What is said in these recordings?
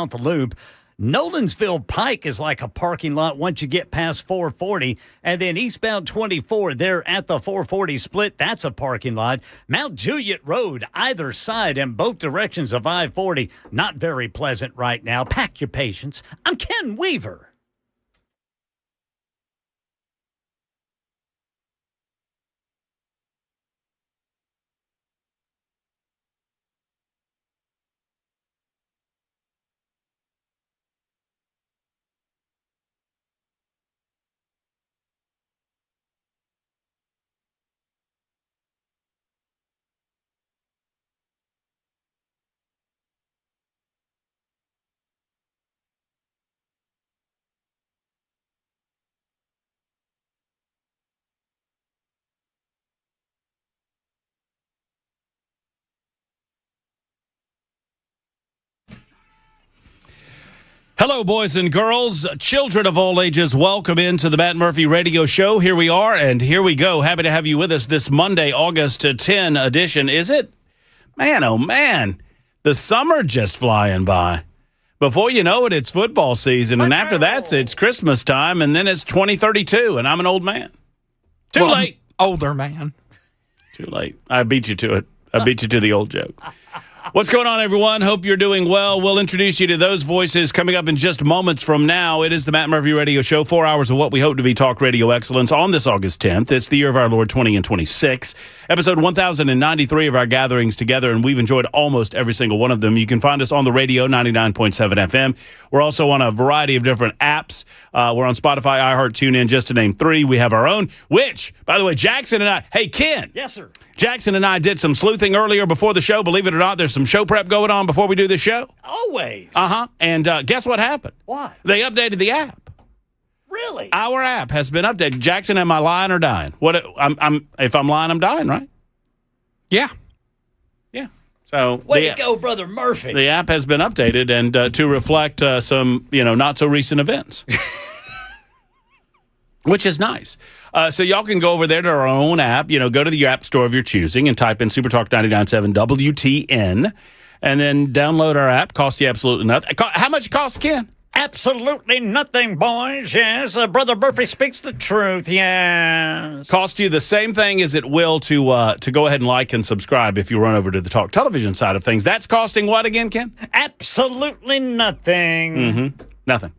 the loop. Nolensville Pike is like a parking lot once you get past 440. And then eastbound 24 there at the 440 split, that's a parking lot. Mount Juliet Road, either side and both directions of I-40, not very pleasant right now. Pack your patience. I'm Ken Weaver. Hello, boys and girls, children of all ages. Welcome into the Matt Murphy Radio Show. Here we are, and here we go. Happy to have you with us this Monday, August 10 edition. Is it? Man, oh man, the summer just flying by. Before you know it, it's football season, and after that, it's Christmas time, and then it's 2032, and I'm an old man. Too late. Older man. Too late. I beat you to it. I beat you to the old joke. What's going on, everyone? Hope you're doing well. We'll introduce you to those voices coming up in just moments from now. It is the Matt Murphy Radio Show, 4 hours of what we hope to be talk radio excellence on this August 10th. It's the year of our Lord 20 and 26, episode 1093 of our gatherings together, and we've enjoyed almost every single one of them. You can find us on the radio, 99.7 FM. We're also on a variety of different apps. We're on Spotify, iHeart, TuneIn, just to name three. We have our own, which, by the way, Jackson and I, hey, Ken. Yes, sir. Jackson and I did some sleuthing earlier before the show. Believe it or not, there's some show prep going on before we do this show. Always. And guess what happened? What? They updated the app. Really? Our app has been updated. Jackson, am I lying or dying? If I'm lying, I'm dying, right? Yeah. Yeah. So Way to go, Brother Murphy. The app has been updated and to reflect some, not so recent events. Which is nice. So y'all can go over there to our own app, go to the app store of your choosing and type in Supertalk 99.7 WTN and then download our app. Costs you absolutely nothing. How much it costs, Ken? Absolutely nothing, boys. Yes, Brother Murphy speaks the truth. Yes. Cost you the same thing as it will to go ahead and like and subscribe if you run over to the Talk Television side of things. That's costing what again, Ken? Absolutely nothing. Mm-hmm. Nothing.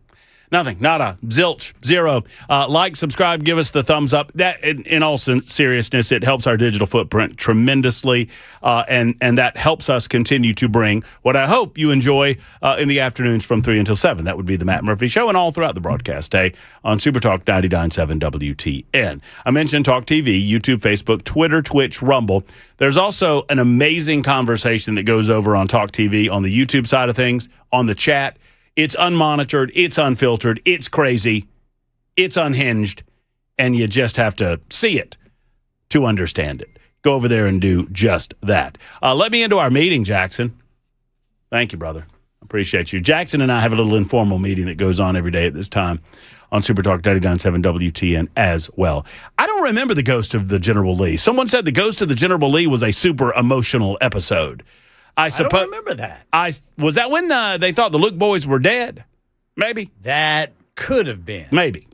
Nothing. Nada. Zilch. Zero. Like, subscribe, give us the thumbs up. That, in all seriousness, it helps our digital footprint tremendously, and that helps us continue to bring what I hope you enjoy in the afternoons from 3 until 7. That would be the Matt Murphy Show and all throughout the broadcast day on Supertalk 99.7 WTN. I mentioned Talk TV, YouTube, Facebook, Twitter, Twitch, Rumble. There's also an amazing conversation that goes over on Talk TV on the YouTube side of things, on the chat. It's unmonitored, it's unfiltered, it's crazy, it's unhinged, and you just have to see it to understand it. Go over there and do just that. Let me into our meeting, Jackson. Thank you, brother. Appreciate you. Jackson and I have a little informal meeting that goes on every day at this time on Supertalk 99.7 WTN as well. I don't remember the ghost of the General Lee. Someone said the ghost of the General Lee was a super emotional episode. I don't remember that. Was that when they thought the Luke boys were dead? Maybe. That could have been. Maybe.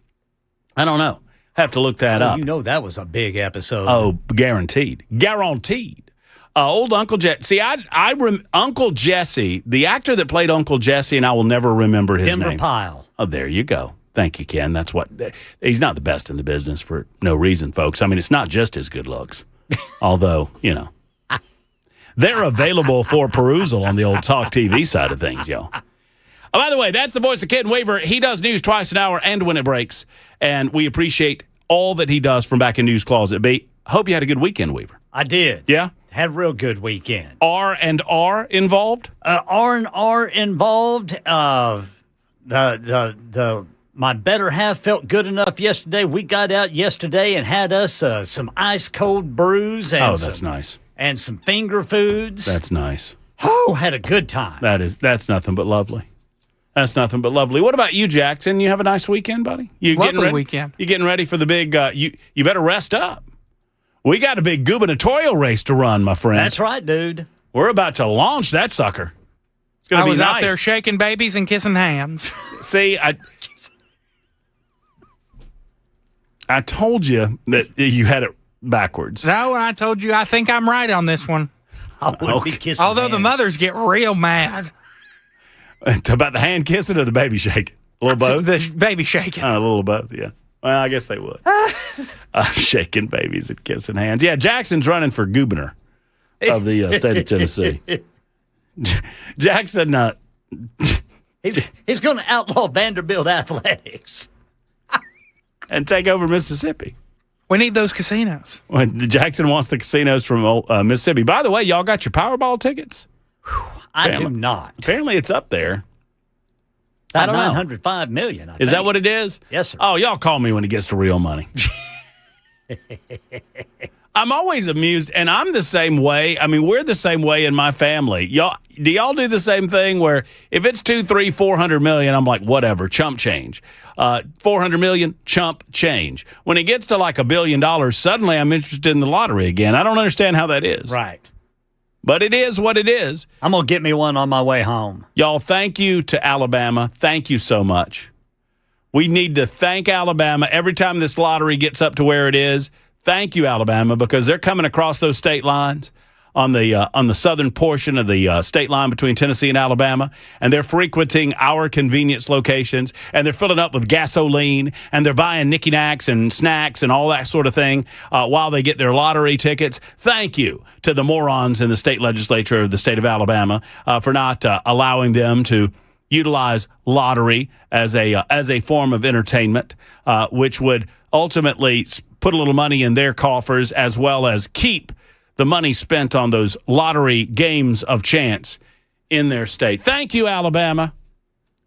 I don't know. Have to look that up. That was a big episode. Oh, guaranteed. Guaranteed. Old Uncle Jesse. See, Uncle Jesse, the actor that played Uncle Jesse, and I will never remember his name. Denver Pyle. Oh, there you go. Thank you, Ken. That's what. He's not the best in the business for no reason, folks. I mean, it's not just his good looks. Although, they're available for perusal on the old Talk TV side of things, y'all. By the way, that's the voice of Ken Weaver. He does news twice an hour and when it breaks, and we appreciate all that he does from back in News Closet B. Hope you had a good weekend, Weaver. I did. Yeah? Had a real good weekend. R&R involved? R&R involved. My better half felt good enough yesterday. We got out yesterday and had us some ice-cold brews. And that's nice. And some finger foods. That's nice. Oh, had a good time. That's nothing but lovely. That's nothing but lovely. What about you, Jackson? You have a nice weekend, buddy? Lovely weekend. You getting ready for the big, you better rest up. We got a big gubernatorial race to run, my friend. That's right, dude. We're about to launch that sucker. It's going I to be was nice. out there shaking babies and kissing hands. See, I told you that you had it backwards. No, I told you I think I'm right on this one. I would be kissing Although the hands. mothers get real mad. About the hand kissing or the baby shaking? A little both? The baby shaking. A little both, yeah. Well, I guess they would. Shaking babies and kissing hands. Yeah, Jackson's running for governor of the state of Tennessee. Jackson, He's going to outlaw Vanderbilt athletics. and take over Mississippi. We need those casinos. Well, Jackson wants the casinos from Mississippi. By the way, y'all got your Powerball tickets? I do not. Apparently, it's up there. I don't know. 905 million. Is that what it is? Yes, sir. Oh, y'all call me when it gets to real money. I'm always amused, and I'm the same way. I mean, we're the same way in my family. Do y'all do the same thing where if it's 200, 300, 400 million, I'm like, whatever, chump change. 400 million, chump change. When it gets to like $1 billion, suddenly I'm interested in the lottery again. I don't understand how that is. Right. But it is what it is. I'm going to get me one on my way home. Y'all, thank you to Alabama. Thank you so much. We need to thank Alabama every time this lottery gets up to where it is. Thank you, Alabama, because they're coming across those state lines on the southern portion of the state line between Tennessee and Alabama, and they're frequenting our convenience locations, and they're filling up with gasoline, and they're buying knicky-knacks and snacks and all that sort of thing while they get their lottery tickets. Thank you to the morons in the state legislature of the state of Alabama for not allowing them to utilize lottery as a form of entertainment, which would ultimately put a little money in their coffers as well as keep the money spent on those lottery games of chance in their state. Thank you, Alabama.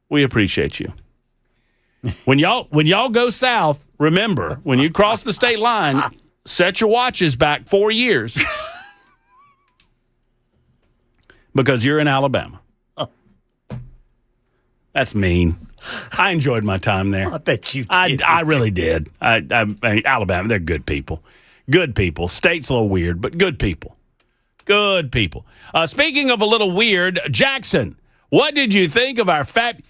We appreciate you. When y'all go south, remember, when you cross the state line, set your watches back 4 years because you're in Alabama. That's mean. I enjoyed my time there. I bet you did. I really did. I mean, Alabama, they're good people. Good people. State's a little weird, but good people. Good people. Speaking of a little weird, Jackson, what did you think of our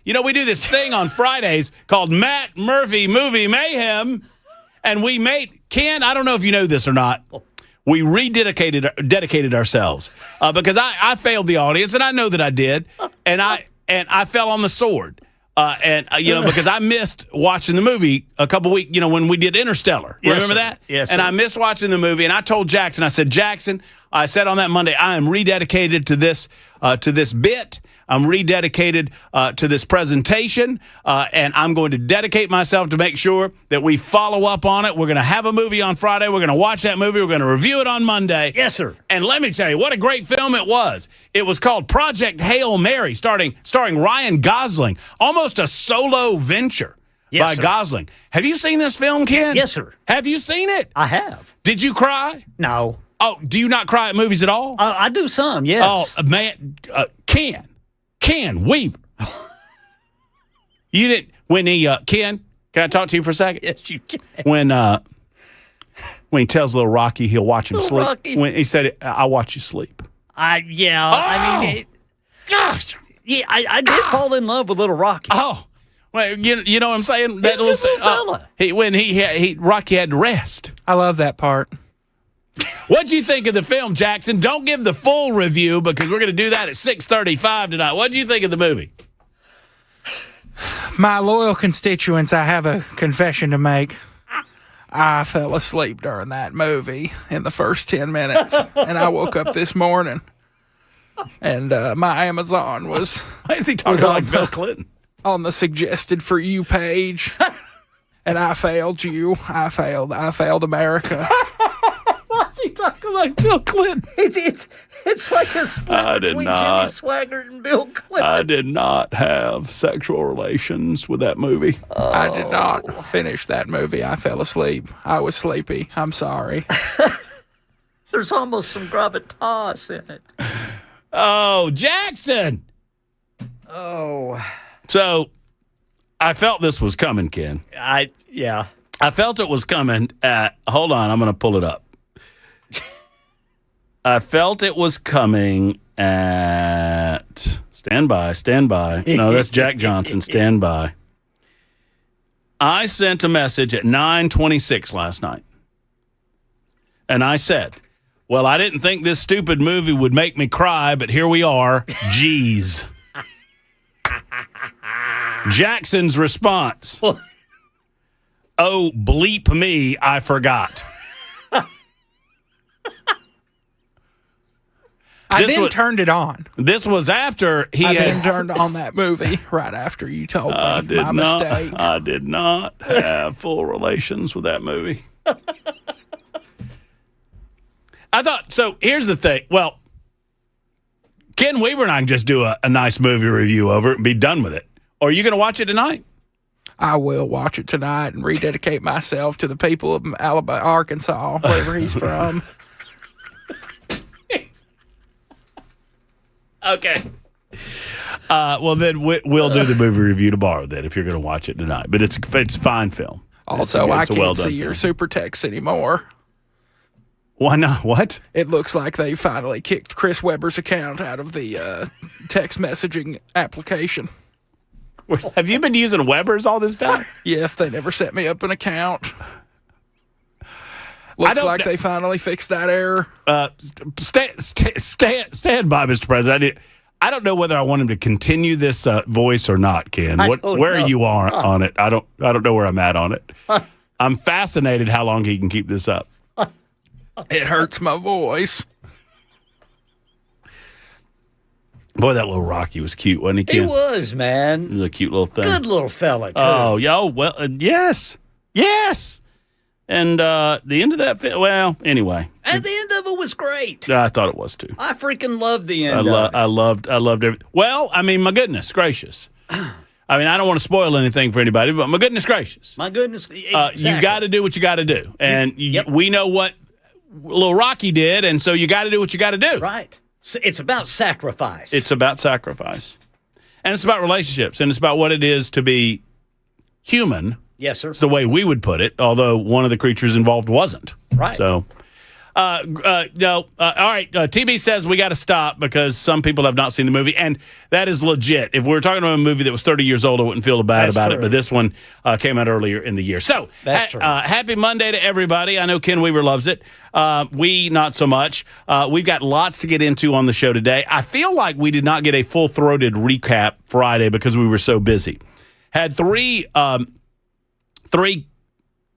we do this thing on Fridays called Matt Murphy Movie Mayhem, and we made, Ken, I don't know if you know this or not, we dedicated ourselves because I failed the audience, and I know that I did, and I fell on the sword. Because I missed watching the movie a couple weeks, when we did Interstellar. Yes, Remember sir. that? Yes, and sir. I missed watching the movie, and I told Jackson, I said, Jackson, I said on that Monday, I am rededicated to this bit. I'm rededicated to this presentation, and I'm going to dedicate myself to make sure that we follow up on it. We're going to have a movie on Friday. We're going to watch that movie. We're going to review it on Monday. Yes, sir. And let me tell you, what a great film it was. It was called Project Hail Mary, starring Ryan Gosling. Almost a solo venture by sir. Gosling. Have you seen this film, Ken? Yes, sir. Have you seen it? I have. Did you cry? No. Oh, do you not cry at movies at all? I do some, yes. Oh, man, Ken Weaver. You didn't, when he, Ken, can I talk to you for a second? Yes, you can. When he tells little Rocky he'll watch him Little sleep. Rocky. When he said, I'll watch you sleep. I mean, Gosh. yeah, I did fall in love with Little Rocky. Oh, well, you know what I'm saying? He's a good little fella. When Rocky had to rest. I love that part. What'd you think of the film, Jackson? Don't give the full review because we're going to do that at 6:35 tonight. What'd you think of the movie? My loyal constituents, I have a confession to make. I fell asleep during that movie in the first 10 minutes, and I woke up this morning, and my Amazon was Why is he talking like Bill Clinton? on the suggested for you page, and I failed you. I failed America. Why is he talking like Bill Clinton? It's like a split between Jimmy Swaggart and Bill Clinton. I did not have sexual relations with that movie. I did not finish that movie. I fell asleep. I was sleepy. I'm sorry. There's almost some gravitas in it. Oh, Jackson. Oh. So I felt this was coming, Ken. Yeah. I felt it was coming at, hold on, I'm going to pull it up. I felt it was coming at, Stand by, stand by. No, that's Jack Johnson. Stand by. I sent a message at 9:26 last night. And I said, well, I didn't think this stupid movie would make me cry, but here we are. Jeez. Jackson's response. Oh, bleep me, I forgot. I then turned it on. This was after he I had then turned on that movie right after you told me my mistake. I did not have full relations with that movie. I thought, so here's the thing. Well, Ken Weaver and I can just do a nice movie review over it and be done with it. Or are you going to watch it tonight? I will watch it tonight and rededicate myself to the people of Alabama, Arkansas, wherever he's from. Okay. Well, then we'll do the movie review tomorrow then if you're going to watch it tonight. But it's a fine film. Also, I can't see your super text anymore. Why not? What? It looks like they finally kicked Chris Webber's account out of the text messaging application. Have you been using Weber's all this time? Yes, they never set me up an account. Looks like they finally fixed that error. Stand by, Mr. President. I don't know whether I want him to continue this voice or not, Ken. Where are you on it? I don't know where I'm at on it. I'm fascinated how long he can keep this up. It hurts my voice. Boy, that little Rocky was cute, wasn't he, Ken? He was, man. He was a cute little thing. Good little fella, too. Oh, well, yes. Yes. And the end of that film, well, anyway. And the end of it was great. I thought it was, too. I freaking loved the end of it. I loved everything. Well, I mean, my goodness gracious. I mean, I don't want to spoil anything for anybody, but my goodness gracious. My goodness. Exactly. You got to do what you got to do. And we know what little Rocky did, and so you got to do what you got to do. Right. It's about sacrifice. It's about sacrifice. And it's about relationships, and it's about what it is to be human. Yes, sir. It's the way we would put it, although one of the creatures involved wasn't. Right. So, all right. TB says we got to stop because some people have not seen the movie, and that is legit. If we were talking about a movie that was 30 years old, I wouldn't feel bad about it, but this one came out earlier in the year. So, that's true. Happy Monday to everybody. I know Ken Weaver loves it. We, not so much. We've got lots to get into on the show today. I feel like we did not get a full-throated recap Friday because we were so busy. Had three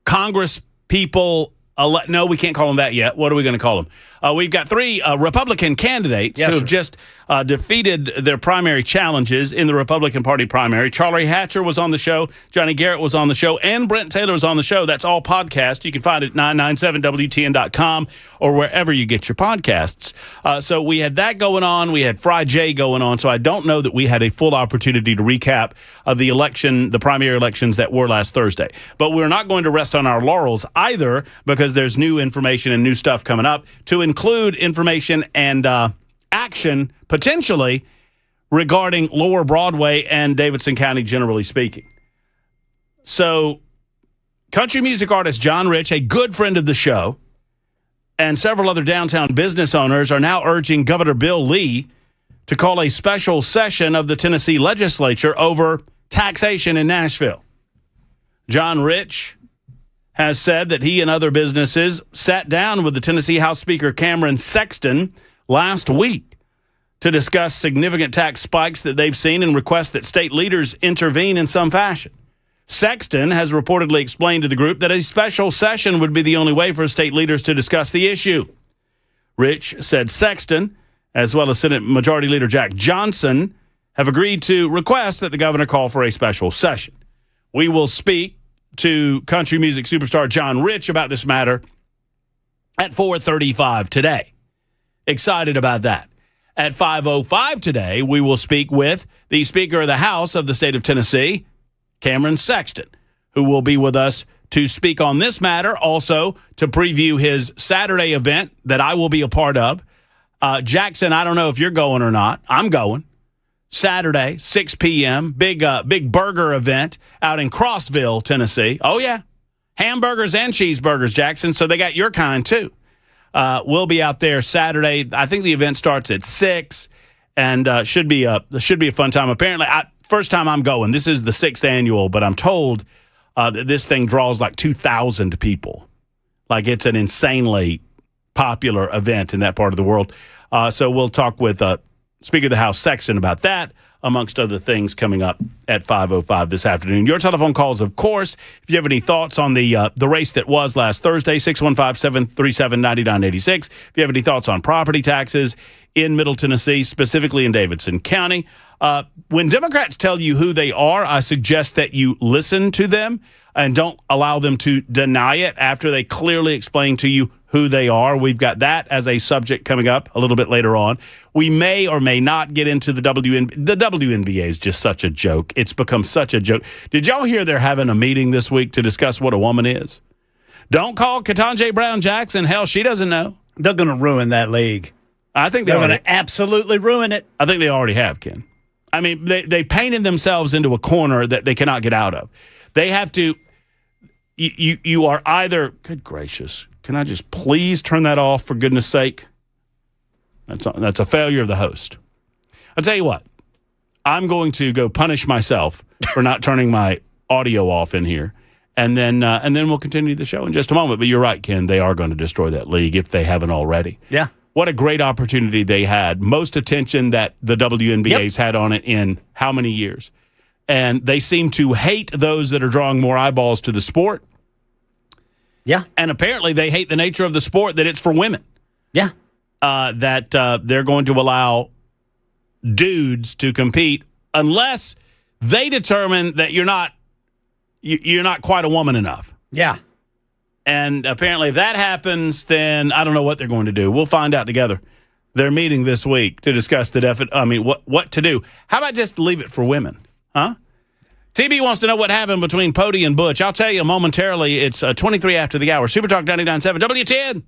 Congress people. No, we can't call them that yet. What are we going to call them? We've got three Republican candidates who have just defeated their primary challenges in the Republican Party primary. Charlie Hatcher was on the show. Johnny Garrett was on the show. And Brent Taylor was on the show. That's all podcast. You can find it at 997WTN.com or wherever you get your podcasts. So we had that going on. We had Fry J going on. So I don't know that we had a full opportunity to recap the election, the primary elections that were last Thursday. But we're not going to rest on our laurels either because there's new information and new stuff coming up to include information and action potentially regarding Lower Broadway and Davidson County, generally speaking. So country music artist John Rich, a good friend of the show, and several other downtown business owners are now urging Governor Bill Lee to call a special session of the Tennessee legislature over taxation in Nashville. John Rich has said that he and other businesses sat down with the Tennessee House Speaker Cameron Sexton last week to discuss significant tax spikes that they've seen and request that state leaders intervene in some fashion. Sexton has reportedly explained to the group that a special session would be the only way for state leaders to discuss the issue. Rich said Sexton, as well as Senate Majority Leader Jack Johnson, have agreed to request that the governor call for a special session. We will speak to country music superstar John Rich about this matter at 4:35 today. Excited about that. At 5:05 today, we will speak with the Speaker of the House of the state of Tennessee, Cameron Sexton, who will be with us to speak on this matter, also to preview his Saturday event that I will be a part of. Jackson, I don't know if you're going or not. I'm going. Saturday, 6 p.m., big burger event out in Crossville, Tennessee. Oh, yeah. Hamburgers and cheeseburgers, Jackson, so they got your kind, too. We'll be out there Saturday. I think the event starts at 6, and should be a fun time. Apparently, first time I'm going. This is the 6th annual, but I'm told that this thing draws like 2,000 people. Like it's an insanely popular event in that part of the world. So we'll talk with Speaker of the House Sexton about that, amongst other things, coming up at 5:05 this afternoon. Your telephone calls, of course, if you have any thoughts on the race that was last Thursday, 615-737-9986. If you have any thoughts on property taxes in Middle Tennessee, specifically in Davidson County. When Democrats tell you who they are, I suggest that you listen to them and don't allow them to deny it after they clearly explain to you who they are. We've got that as a subject coming up a little bit later on. We may or may not get into the WNBA. The WNBA is just such a joke. It's become such a joke. Did y'all hear they're having a meeting this week to discuss what a woman is? Don't call Ketanji Brown Jackson. Hell, she doesn't know. They're going to ruin that league. I think they're going to absolutely ruin it. I think they already have, Ken. I mean, they painted themselves into a corner that they cannot get out of. They have to. You are either. Good gracious! Can I just please turn that off for goodness sake? That's a failure of the host. I'll tell you what. I'm going to go punish myself for not turning my audio off in here, and then we'll continue the show in just a moment. But you're right, Ken. They are going to destroy that league if they haven't already. Yeah. What a great opportunity they had. Most attention that the WNBA's had on it in how many years? And they seem to hate those that are drawing more eyeballs to the sport. Yeah. And apparently they hate the nature of the sport, that it's for women. Yeah. That they're going to allow dudes to compete unless they determine that you're not quite a woman enough. Yeah. And apparently if that happens, then I don't know what they're going to do. We'll find out together. They're meeting this week to discuss what to do. How about just leave it for women? Huh? TB wants to know what happened between Pody and Butch. I'll tell you momentarily. It's 23 after the hour. Super Talk 99.7 W10.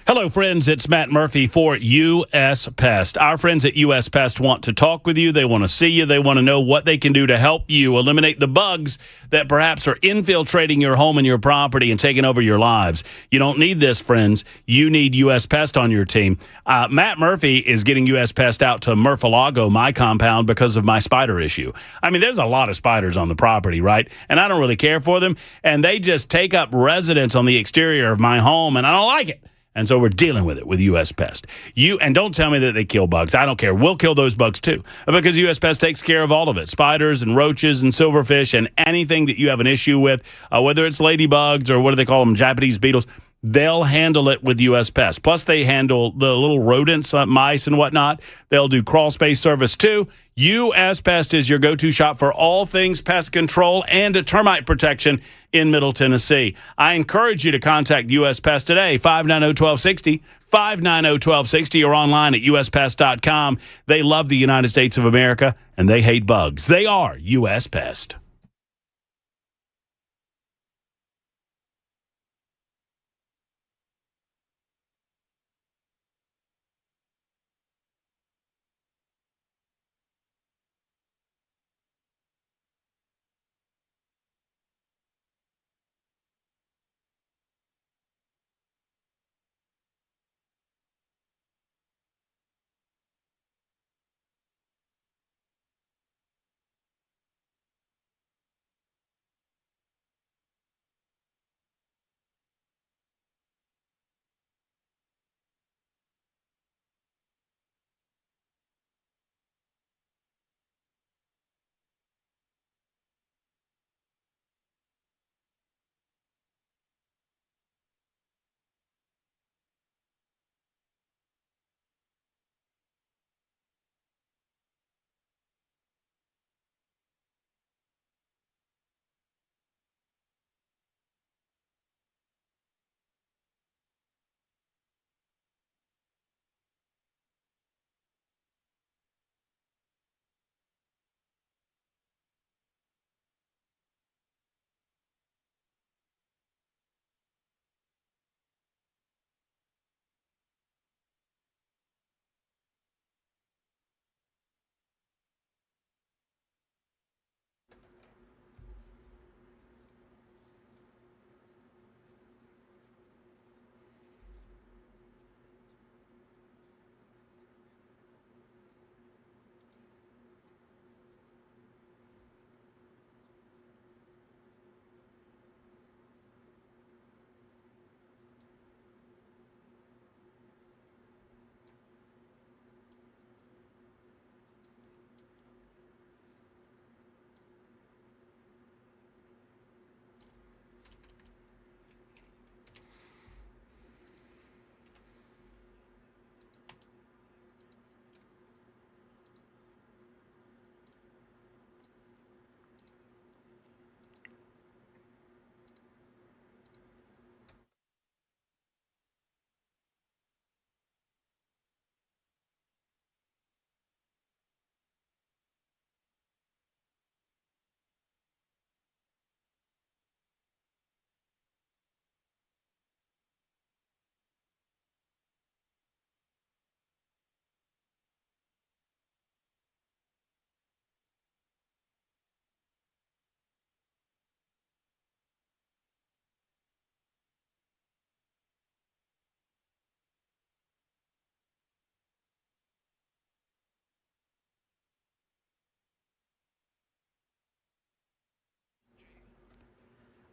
Hello, friends. It's Matt Murphy for U.S. Pest. Our friends at U.S. Pest want to talk with you. They want to see you. They want to know what they can do to help you eliminate the bugs that perhaps are infiltrating your home and your property and taking over your lives. You don't need this, friends. You need U.S. Pest on your team. Matt Murphy is getting U.S. Pest out to Murphilago, my compound, because of my spider issue. I mean, there's a lot of spiders on the property, right? And I don't really care for them. And they just take up residence on the exterior of my home, and I don't like it. And so we're dealing with it with U.S. Pest. And don't tell me that they kill bugs. I don't care. We'll kill those bugs too, because U.S. Pest takes care of all of it. Spiders and roaches and silverfish and anything that you have an issue with, whether it's ladybugs or what do they call them, Japanese beetles, they'll handle it with U.S. Pest. Plus, they handle the little rodents, mice and whatnot. They'll do crawl space service too. U.S. Pest is your go-to shop for all things pest control and termite protection in Middle Tennessee. I encourage you to contact U.S. Pest today, 590-1260, 590-1260, or online at uspest.com. They love the United States of America, and they hate bugs. They are U.S. Pest.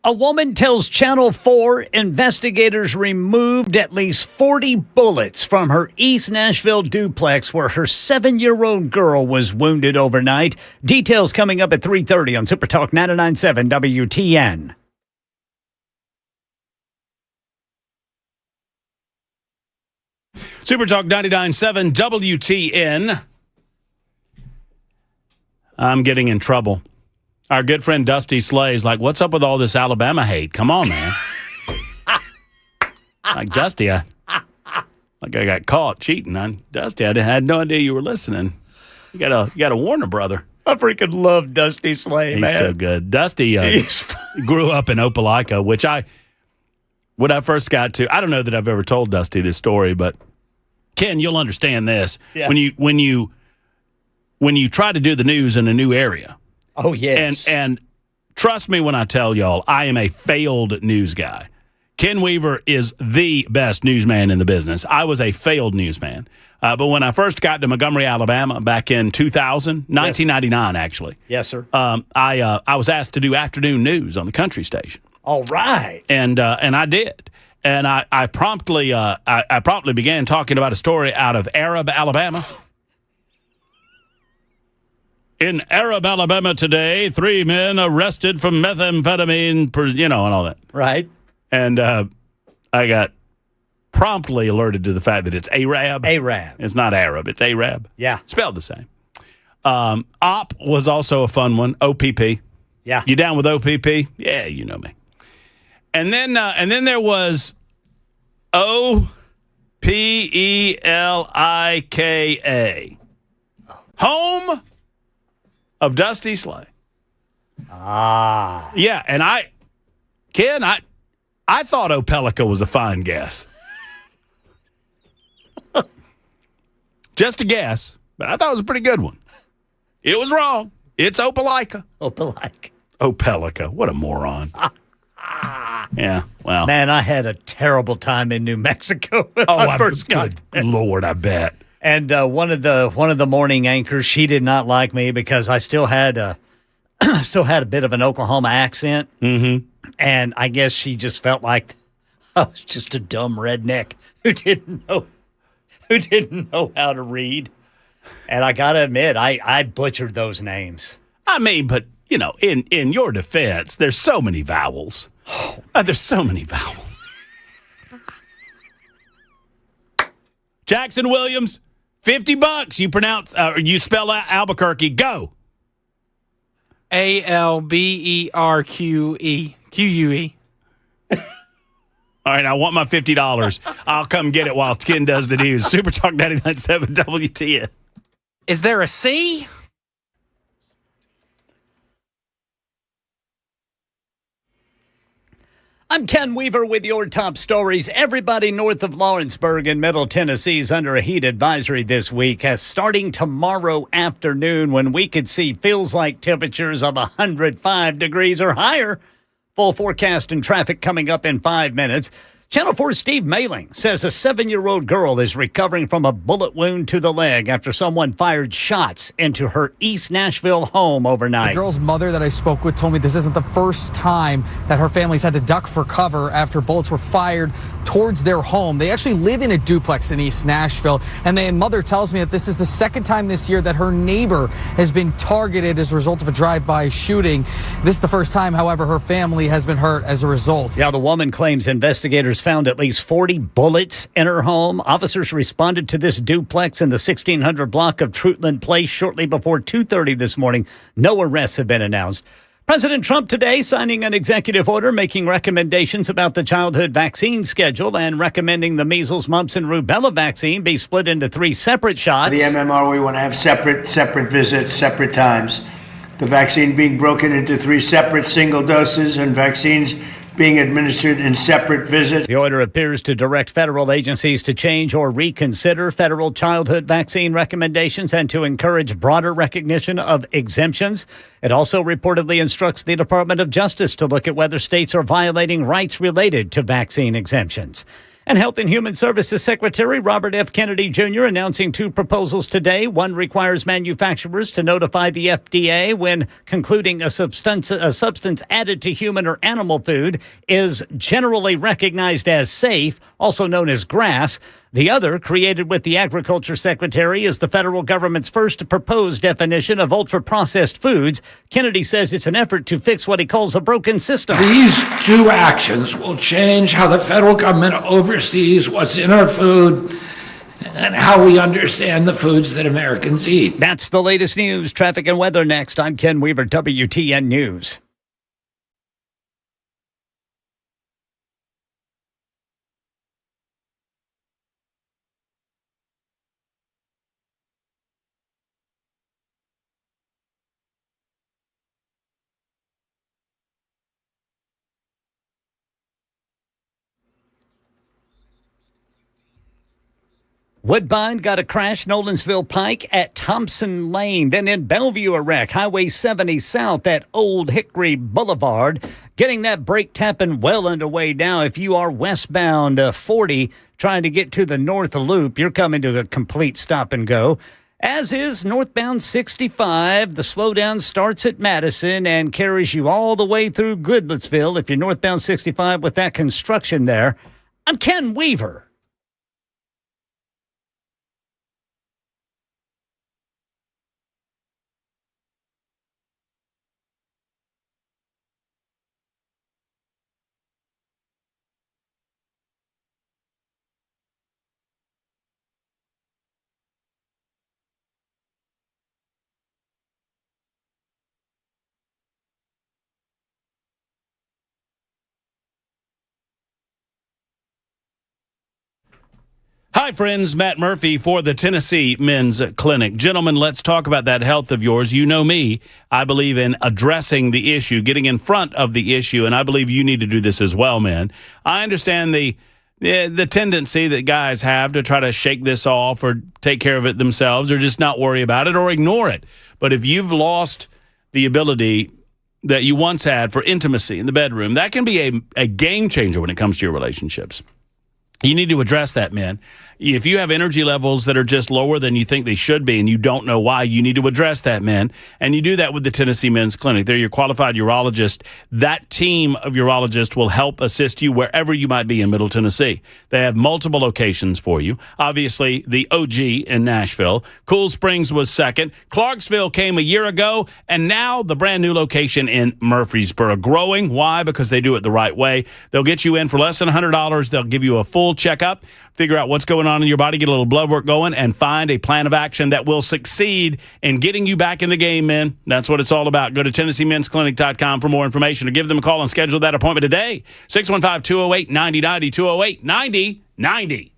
A woman tells Channel 4 investigators removed at least 40 bullets from her East Nashville duplex where her 7-year-old girl was wounded overnight. Details coming up at 3:30 on Super Talk 99.7 WTN. Super Talk 99.7 WTN. I'm getting in trouble. Our good friend Dusty Slay's like, what's up with all this Alabama hate? Come on, man. Like, Dusty, I got caught cheating. Dusty, I had no idea you were listening. You gotta warn a brother. I freaking love Dusty Slay, man. He's so good. Dusty grew up in Opelika, which when I first got to, I don't know that I've ever told Dusty this story, but Ken, you'll understand this. Yeah. When you try to do the news in a new area. Oh, yes. And trust me when I tell y'all, I am a failed news guy. Ken Weaver is the best newsman in the business. I was a failed newsman. But when I first got to Montgomery, Alabama, back in 1999, actually. Yes, sir. I was asked to do afternoon news on the country station. All right. And I did. And I promptly began talking about a story out of Arab, Alabama. In Arab, Alabama today, 3 men arrested from methamphetamine, and all that. Right. And I got promptly alerted to the fact that it's Arab. Arab. It's not Arab. It's Arab. Yeah. Spelled the same. OP was also a fun one. OPP. Yeah. You down with OPP? Yeah, you know me. And then there was OPELIKA. Home of Dusty Slay. Ah. Yeah, and Ken, I thought Opelika was a fine guess. Just a guess, but I thought it was a pretty good one. It was wrong. It's Opelika. Opelika. What a moron. Yeah, well. Man, I had a terrible time in New Mexico when I first got there. Lord, I bet. And one of the morning anchors, she did not like me because I still had a bit of an Oklahoma accent. Mm-hmm. And I guess she just felt like I was just a dumb redneck who didn't know how to read. And I gotta admit, I butchered those names. I mean, but in your defense, there's so many vowels. There's so many vowels. Jackson Williams, $50. You spell out Albuquerque. Go. ALBERQUE. All right, I want my $50. I'll come get it while Ken does the news. Super Talk 99.7 WTN. Is there a C? I'm Ken Weaver with your top stories. Everybody north of Lawrenceburg in Middle Tennessee is under a heat advisory this week, as starting tomorrow afternoon when we could see feels like temperatures of 105 degrees or higher. Full forecast and traffic coming up in 5 minutes. Channel 4's Steve Mailing says a 7-year-old girl is recovering from a bullet wound to the leg after someone fired shots into her East Nashville home overnight. The girl's mother that I spoke with told me this isn't the first time that her family's had to duck for cover after bullets were fired towards their home. They actually live in a duplex in East Nashville, and the mother tells me that this is the second time this year that her neighbor has been targeted as a result of a drive-by shooting. This is the first time, however, her family has been hurt as a result. Yeah, the woman claims investigators found at least 40 bullets in her home. Officers responded to this duplex in the 1600 block of Trutland Place shortly before 2:30 this morning. No arrests have been announced. President Trump today signing an executive order making recommendations about the childhood vaccine schedule and recommending the measles, mumps, and rubella vaccine be split into 3 separate shots. The MMR, we want to have separate visits, separate times. The vaccine being broken into 3 separate single doses and vaccines being administered in separate visits. The order appears to direct federal agencies to change or reconsider federal childhood vaccine recommendations and to encourage broader recognition of exemptions. It also reportedly instructs the Department of Justice to look at whether states are violating rights related to vaccine exemptions. And Health and Human Services Secretary Robert F. Kennedy Jr. announcing 2 proposals today. One requires manufacturers to notify the FDA when concluding a substance added to human or animal food is generally recognized as safe, also known as GRAS. The other, created with the Agriculture Secretary, is the federal government's first proposed definition of ultra-processed foods. Kennedy says it's an effort to fix what he calls a broken system. These 2 actions will change how the federal government oversees what's in our food and how we understand the foods that Americans eat. That's the latest news, traffic, and weather next. I'm Ken Weaver, WTN News. Woodbine got a crash, Nolensville Pike at Thompson Lane. Then in Bellevue, a wreck, Highway 70 south at Old Hickory Boulevard. Getting that brake tapping well underway now. If you are westbound 40 trying to get to the North Loop, you're coming to a complete stop and go. As is northbound 65. The slowdown starts at Madison and carries you all the way through Goodlettsville. If you're northbound 65 with that construction there. I'm Ken Weaver. Hi, friends. Matt Murphy for the Tennessee Men's Clinic. Gentlemen, let's talk about that health of yours. You know me. I believe in addressing the issue, getting in front of the issue, and I believe you need to do this as well, man. I understand the tendency that guys have to try to shake this off or take care of it themselves or just not worry about it or ignore it. But if you've lost the ability that you once had for intimacy in the bedroom, that can be a game changer when it comes to your relationships. You need to address that, man. If you have energy levels that are just lower than you think they should be and you don't know why, you need to address that, man. And you do that with the Tennessee Men's Clinic. They're your qualified urologist. That team of urologists will help assist you wherever you might be in Middle Tennessee. They have multiple locations for you. Obviously, the OG in Nashville. Cool Springs was second. Clarksville came a year ago, and now the brand new location in Murfreesboro. Growing. Why? Because they do it the right way. They'll get you in for less than $100. They'll give you a full checkup, figure out what's going on in your body, get a little blood work going, and find a plan of action that will succeed in getting you back in the game, man. That's what it's all about. Go to TennesseeMen'sClinic.com for more information or give them a call and schedule that appointment today. 615-208-9090, 208-9090.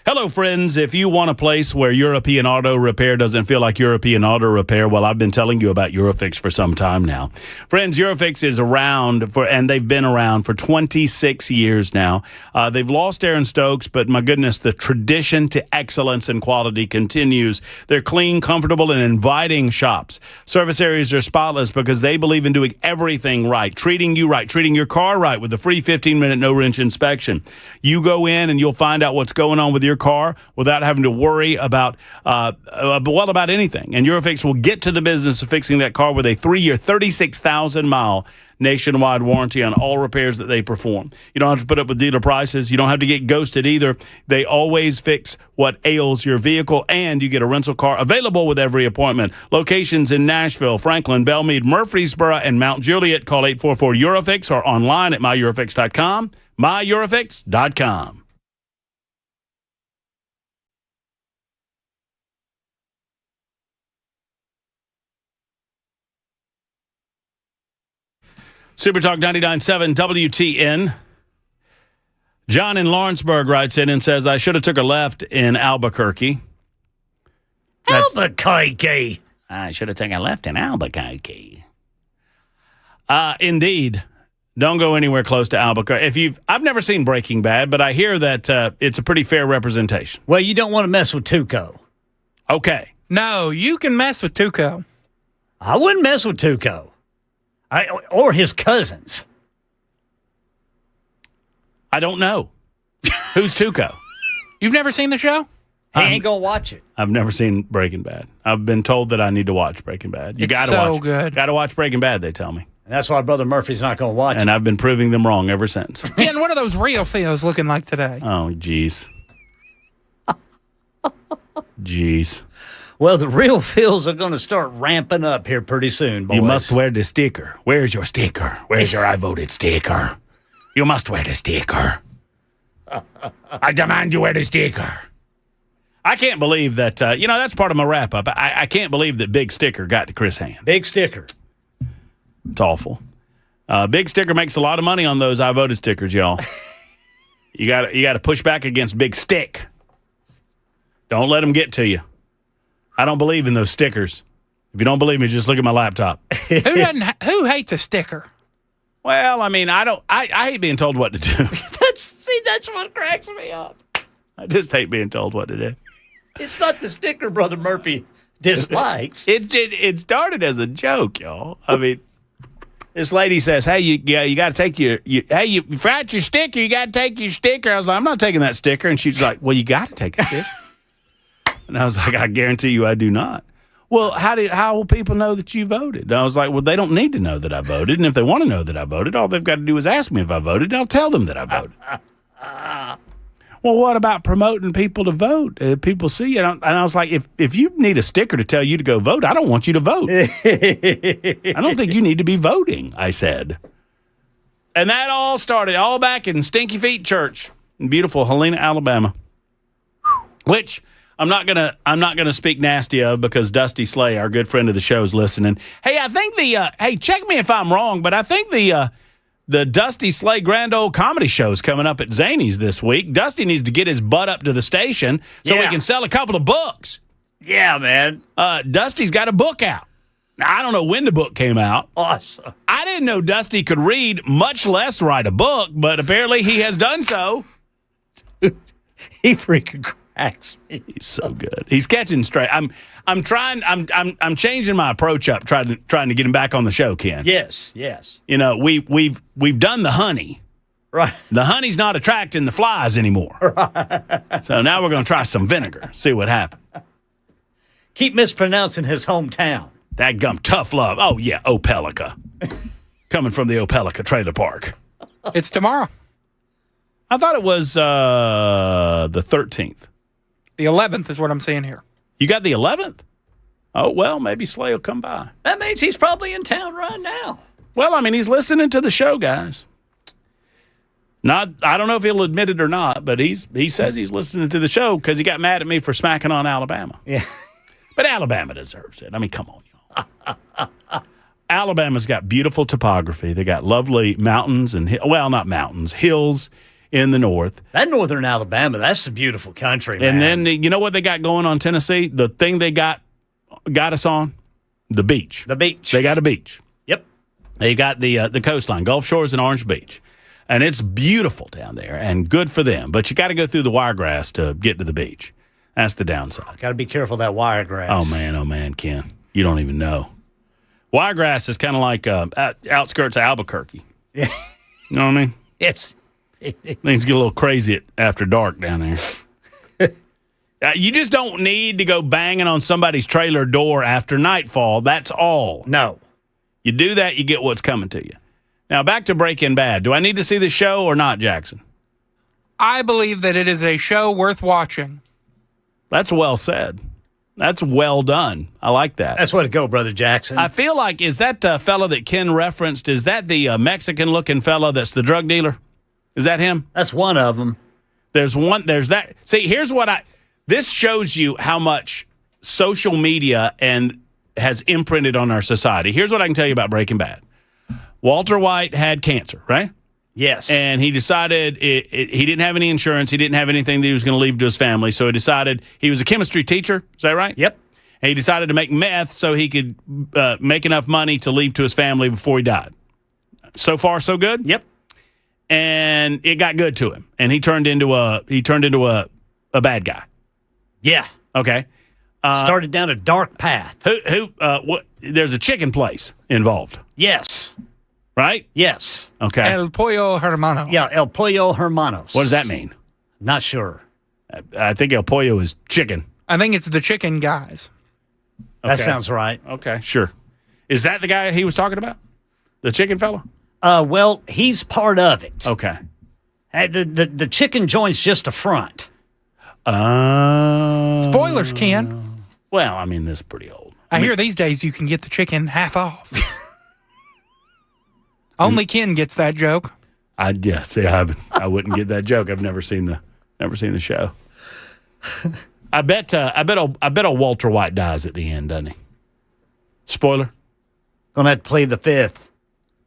Hello, friends. If you want a place where European auto repair doesn't feel like European auto repair, well, I've been telling you about Eurofix for some time now. Friends, Eurofix is around and they've been around for 26 years now. They've lost Aaron Stokes, but my goodness, the tradition to excellence and quality continues. They're clean, comfortable, and inviting shops. Service areas are spotless because they believe in doing everything right, treating you right, treating your car right with a free 15-minute no-wrench inspection. You go in and you'll find out what's going on with your car without having to worry about anything. And Eurofix will get to the business of fixing that car with a 3-year, 36,000-mile nationwide warranty on all repairs that they perform. You don't have to put up with dealer prices. You don't have to get ghosted either. They always fix what ails your vehicle, and you get a rental car available with every appointment. Locations in Nashville, Franklin, Belmead, Murfreesboro, and Mount Juliet. Call 844-EUROFIX or online at myyurofix.com. myyurofix.com. Super Talk 99.7 WTN. John in Lawrenceburg writes in and says, I should have took a left in Albuquerque. Albuquerque. I should have taken a left in Albuquerque. Indeed. Don't go anywhere close to Albuquerque. I've never seen Breaking Bad, but I hear that it's a pretty fair representation. Well, you don't want to mess with Tuco. Okay. No, you can mess with Tuco. I wouldn't mess with Tuco. Or his cousins. I don't know. Who's Tuco? You've never seen the show? He ain't going to watch it. I've never seen Breaking Bad. I've been told that I need to watch Breaking Bad. You got to watch. So good. Got to watch Breaking Bad, they tell me. And that's why Brother Murphy's not going to watch And it. I've been proving them wrong ever since. Ken, what are those real Theos looking like today? Oh, jeez. Jeez. Well, the real feels are going to start ramping up here pretty soon, boys. You must wear the sticker. Where's your sticker? Where's your I voted sticker? You must wear the sticker. I demand you wear the sticker. I can't believe that, that's part of my wrap-up. I can't believe that Big Sticker got to Chris Hand. Big sticker. It's awful. Big Sticker makes a lot of money on those I voted stickers, y'all. You got to push back against Big Stick. Don't let them get to you. I don't believe in those stickers. If you don't believe me, just look at my laptop. Who hates a sticker? Well, I mean, I hate being told what to do. That's what cracks me up. I just hate being told what to do. It's not the sticker Brother Murphy dislikes. It started as a joke, y'all. I mean, this lady says, "Hey, you got to take you forgot your sticker. You got to take your sticker." I was like, "I'm not taking that sticker," and she's like, "Well, you got to take a sticker." And I was like, "I guarantee you, I do not." Well, how will people know that you voted? And I was like, "Well, they don't need to know that I voted, and if they want to know that I voted, all they've got to do is ask me if I voted, and I'll tell them that I voted." Well, what about promoting people to vote? People see it. And I was like, if you need a sticker to tell you to go vote, I don't want you to vote. I don't think you need to be voting, I said. And that all started all back in Stinky Feet Church in beautiful Helena, Alabama. Which I'm not gonna speak nasty of because Dusty Slay, our good friend of the show, is listening. Hey, I think check me if I'm wrong, but I think the Dusty Slay Grand Old Comedy Show is coming up at Zany's this week. Dusty needs to get his butt up to the station so we can sell a couple of books. Yeah, man. Dusty's got a book out. Now, I don't know when the book came out. Awesome. I didn't know Dusty could read, much less write a book, but apparently he has done so. He freaking cracks me. He's so good. He's catching straight. I'm changing my approach up, trying to get him back on the show, Ken. Yes. You know, we've done the honey. Right. The honey's not attracting the flies anymore. Right. So now we're going to try some vinegar, see what happens. Keep mispronouncing his hometown. That gum tough love. Oh, yeah, Opelika. Coming from the Opelika Trailer Park. It's tomorrow. I thought it was the 13th. The 11th is what I'm seeing here. You got the 11th? Oh, well, maybe Slay will come by. That means he's probably in town right now. Well, I mean, he's listening to the show, guys. I don't know if he'll admit it or not, but he says he's listening to the show because he got mad at me for smacking on Alabama. Yeah. But Alabama deserves it. I mean, come on, y'all. Alabama's got beautiful topography. They got lovely mountains and, well, not mountains, hills in the north. That northern Alabama, that's a beautiful country, man. And then, you know what they got going on Tennessee? The thing they got us on? The beach. The beach. They got a beach. Yep. They got the coastline, Gulf Shores and Orange Beach. And it's beautiful down there and good for them. But you got to go through the wiregrass to get to the beach. That's the downside. Got to be careful of that wiregrass. Oh, man, Ken. You don't even know. Wiregrass is kind of like outskirts of Albuquerque. Yeah. You know what I mean? Yes. Things get a little crazy after dark down there. You just don't need to go banging on somebody's trailer door after nightfall. That's all. No. You do that, you get what's coming to you. Now, back to Breaking Bad. Do I need to see the show or not, Jackson? I believe that it is a show worth watching. That's well said. That's well done. I like that. That's way to go, Brother Jackson. I feel like, is that fellow that Ken referenced, is that the Mexican-looking fellow that's the drug dealer? Is that him? That's one of them. There's that. See, here's what this shows you how much social media has imprinted on our society. Here's what I can tell you about Breaking Bad. Walter White had cancer, right? Yes. And he decided he didn't have any insurance. He didn't have anything that he was going to leave to his family. So he decided he was a chemistry teacher. Is that right? Yep. And he decided to make meth so he could make enough money to leave to his family before he died. So far, so good? Yep. And it got good to him. And he turned into a bad guy. Yeah. Okay. Started down a dark path. There's a chicken place involved, Yes. right? Yes. Okay. El Pollo Hermano. Yeah, El Pollo Hermanos. What does that mean? Not sure. I think El Pollo is chicken. I think it's the chicken guys. That Okay. sounds right. Okay, sure. Is that the guy he was talking about? The chicken fella? Well, he's part of it. Okay. The chicken joint's just a front. Spoilers, Ken. Well, I mean, this is pretty old. I hear these days you can get the chicken half off. Only Ken gets that joke. I wouldn't get that joke. I've never seen the show. I bet old Walter White dies at the end, doesn't he? Spoiler. Gonna have to play the fifth.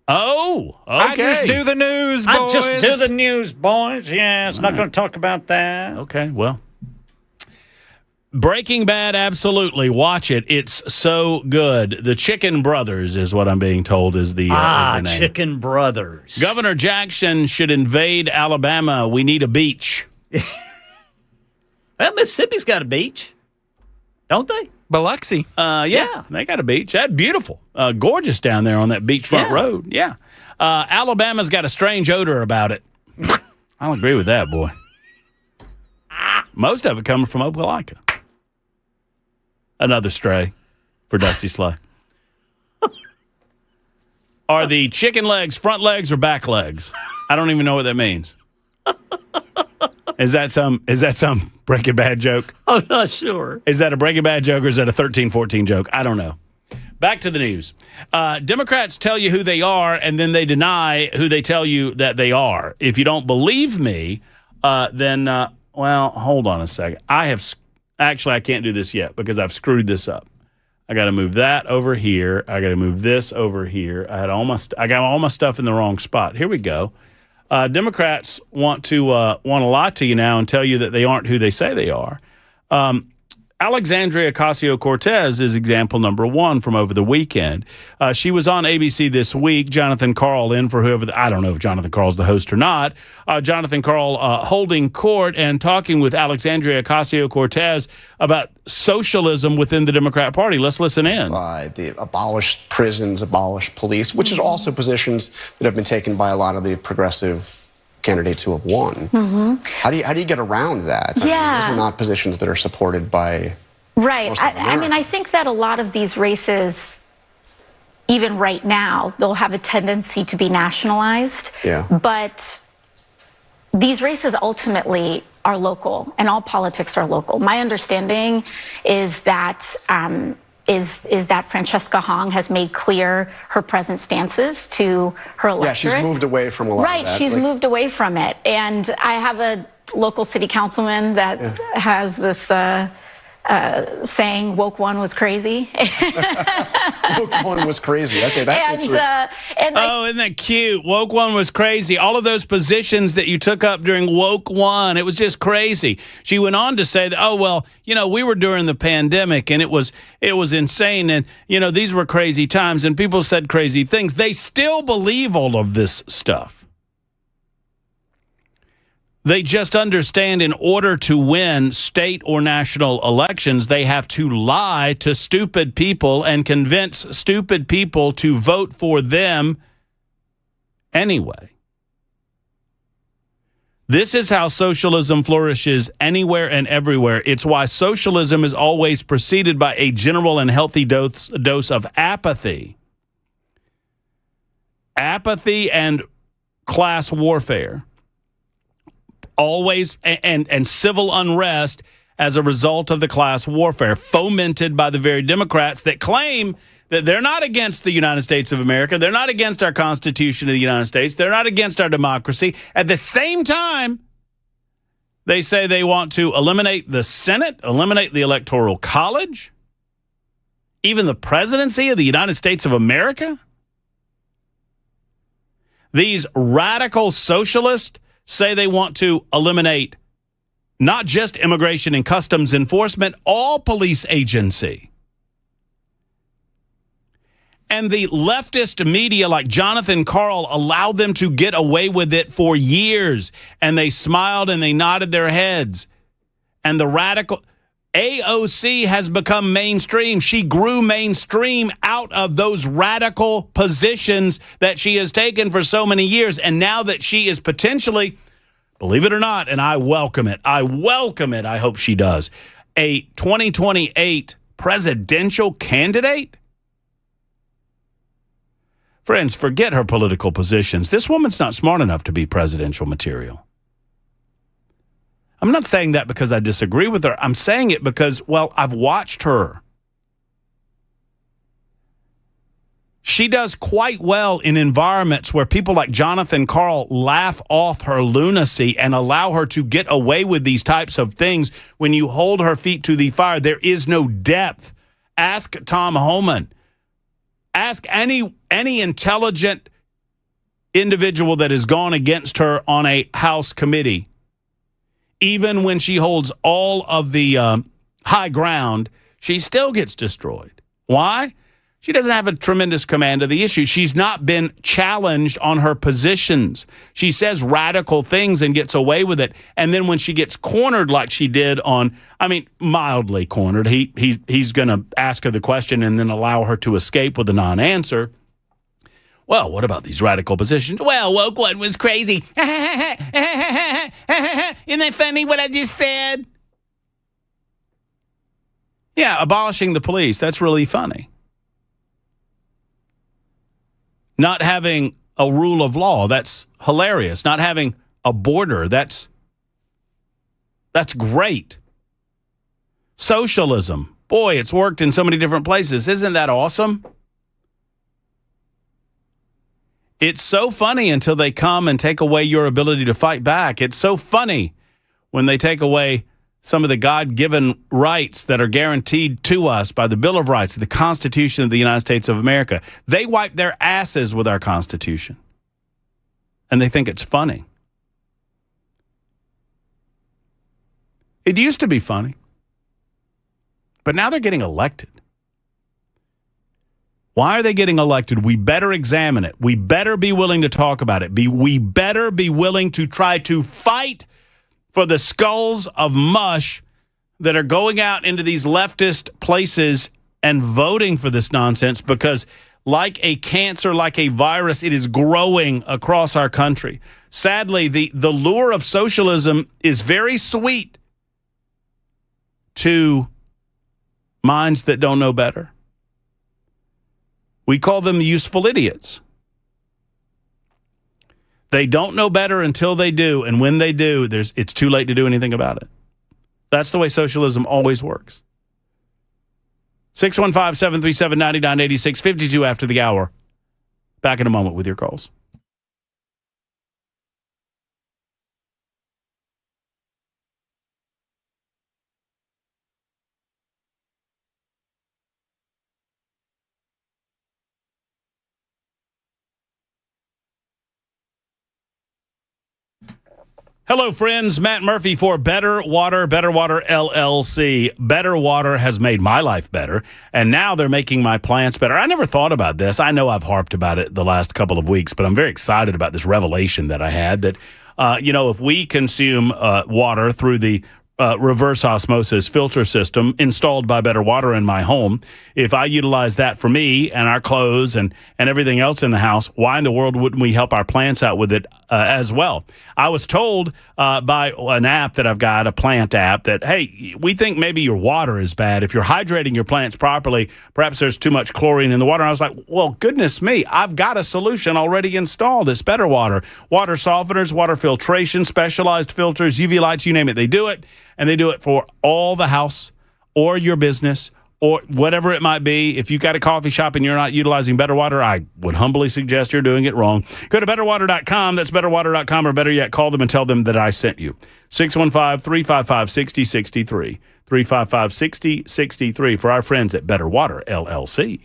Oh, okay. I just do the news, boys. I just do the news, boys. Yes, not going to talk about that. Okay, well. Breaking Bad, absolutely. Watch it. It's so good. The Chicken Brothers is what I'm being told is the name. Chicken Brothers. Governor Jackson should invade Alabama. We need a beach. Well, Mississippi's got a beach, don't they? Biloxi. Yeah, they got a beach. That's beautiful. Gorgeous down there on that beachfront road. Yeah. Alabama's got a strange odor about it. I'll agree with that, boy. Most of it coming from Opelika. Another stray for Dusty Slay. Are the chicken legs front legs or back legs? I don't even know what that means. Is that some Breaking Bad joke? I'm not sure. Is that a Breaking Bad joke or is that a 13-14 joke? I don't know. Back to the news. Democrats tell you who they are, and then they deny who they tell you that they are. If you don't believe me, then, hold on a second. I can't do this yet because I've screwed this up. I got to move that over here. I got to move this over here. I got all my stuff in the wrong spot. Here we go. Democrats want to lie to you now and tell you that they aren't who they say they are. Alexandria Ocasio-Cortez is example number one from over the weekend. She was on ABC this week. Jonathan Karl in for whoever. I don't know if Jonathan Karl's the host or not. Jonathan Karl holding court and talking with Alexandria Ocasio-Cortez about socialism within the Democrat Party. Let's listen in. The abolished prisons, abolished police, which is also positions that have been taken by a lot of the progressive candidates who have won. Mm-hmm. How do you get around that? Yeah. I mean, those are not positions that are supported by right. most of I mean, I think that a lot of these races, even right now, they'll have a tendency to be nationalized. Yeah. But these races ultimately are local, and all politics are local. My understanding is that is that Francesca Hong has made clear her present stances to her electorate. Yeah, she's moved away from a lot right, of that. she's moved away from it. And I have a local city councilman that has this saying, woke one was crazy. Woke one was crazy. Okay, that's isn't that cute? Woke one was crazy. All of those positions that you took up during woke one, it was just crazy. She went on to say that, we were during the pandemic and it was insane. And, these were crazy times and people said crazy things. They still believe all of this stuff. They just understand in order to win state or national elections, they have to lie to stupid people and convince stupid people to vote for them anyway. This is how socialism flourishes anywhere and everywhere. It's why socialism is always preceded by a general and healthy dose of apathy. Apathy and class warfare. Always, and civil unrest as a result of the class warfare fomented by the very Democrats that claim that they're not against the United States of America. They're not against our Constitution of the United States. They're not against our democracy. At the same time, they say they want to eliminate the Senate, eliminate the Electoral College, even the presidency of the United States of America. These radical socialists say they want to eliminate not just Immigration and Customs Enforcement, all police agency. And the leftist media like Jonathan Karl allowed them to get away with it for years. And they smiled and they nodded their heads. And the radical AOC has become mainstream. She grew mainstream out of those radical positions that she has taken for so many years. And now that she is potentially, believe it or not, and I welcome it. I hope she does. A 2028 presidential candidate? Friends, forget her political positions. This woman's not smart enough to be presidential material. I'm not saying that because I disagree with her. I'm saying it because, well, I've watched her. She does quite well in environments where people like Jonathan Karl laugh off her lunacy and allow her to get away with these types of things. When you hold her feet to the fire, there is no depth. Ask Tom Homan. Ask any intelligent individual that has gone against her on a House committee. Even when she holds all of the high ground, she still gets destroyed. Why? She doesn't have a tremendous command of the issue. She's not been challenged on her positions. She says radical things and gets away with it. And then when she gets cornered like she did on, mildly cornered, he's going to ask her the question and then allow her to escape with a non-answer. Well, what about these radical positions? Well, woke one was crazy. Isn't that funny what I just said? Yeah, abolishing the police, that's really funny. Not having a rule of law, that's hilarious. Not having a border, that's great. Socialism, boy, it's worked in so many different places. Isn't that awesome? It's so funny until they come and take away your ability to fight back. It's so funny when they take away some of the God-given rights that are guaranteed to us by the Bill of Rights, the Constitution of the United States of America. They wipe their asses with our Constitution, and they think it's funny. It used to be funny, but now they're getting elected. Why are they getting elected? We better examine it. We better be willing to talk about it. We better be willing to try to fight for the skulls of mush that are going out into these leftist places and voting for this nonsense, because like a cancer, like a virus, it is growing across our country. Sadly, the lure of socialism is very sweet to minds that don't know better. We call them useful idiots. They don't know better until they do, and when they do, it's too late to do anything about it. That's the way socialism always works. 615-737-9986, 52 after the hour. Back in a moment with your calls. Hello, friends. Matt Murphy for Better Water LLC. Better Water has made my life better, and now they're making my plants better. I never thought about this. I know I've harped about it the last couple of weeks, but I'm very excited about this revelation that I had that, if we consume water through the reverse osmosis filter system installed by Better Water in my home. If I utilize that for me and our clothes and everything else in the house, why in the world wouldn't we help our plants out with it as well? I was told by an app that I've got, a plant app, that, hey, we think maybe your water is bad. If you're hydrating your plants properly, perhaps there's too much chlorine in the water. And I was like, well, goodness me, I've got a solution already installed. It's Better Water. Water softeners, water filtration, specialized filters, UV lights, you name it, they do it. And they do it for all the house or your business or whatever it might be. If you've got a coffee shop and you're not utilizing Better Water, I would humbly suggest you're doing it wrong. Go to betterwater.com. That's betterwater.com, or better yet, call them and tell them that I sent you. 615-355-6063. 355-6063 for our friends at Better Water, LLC.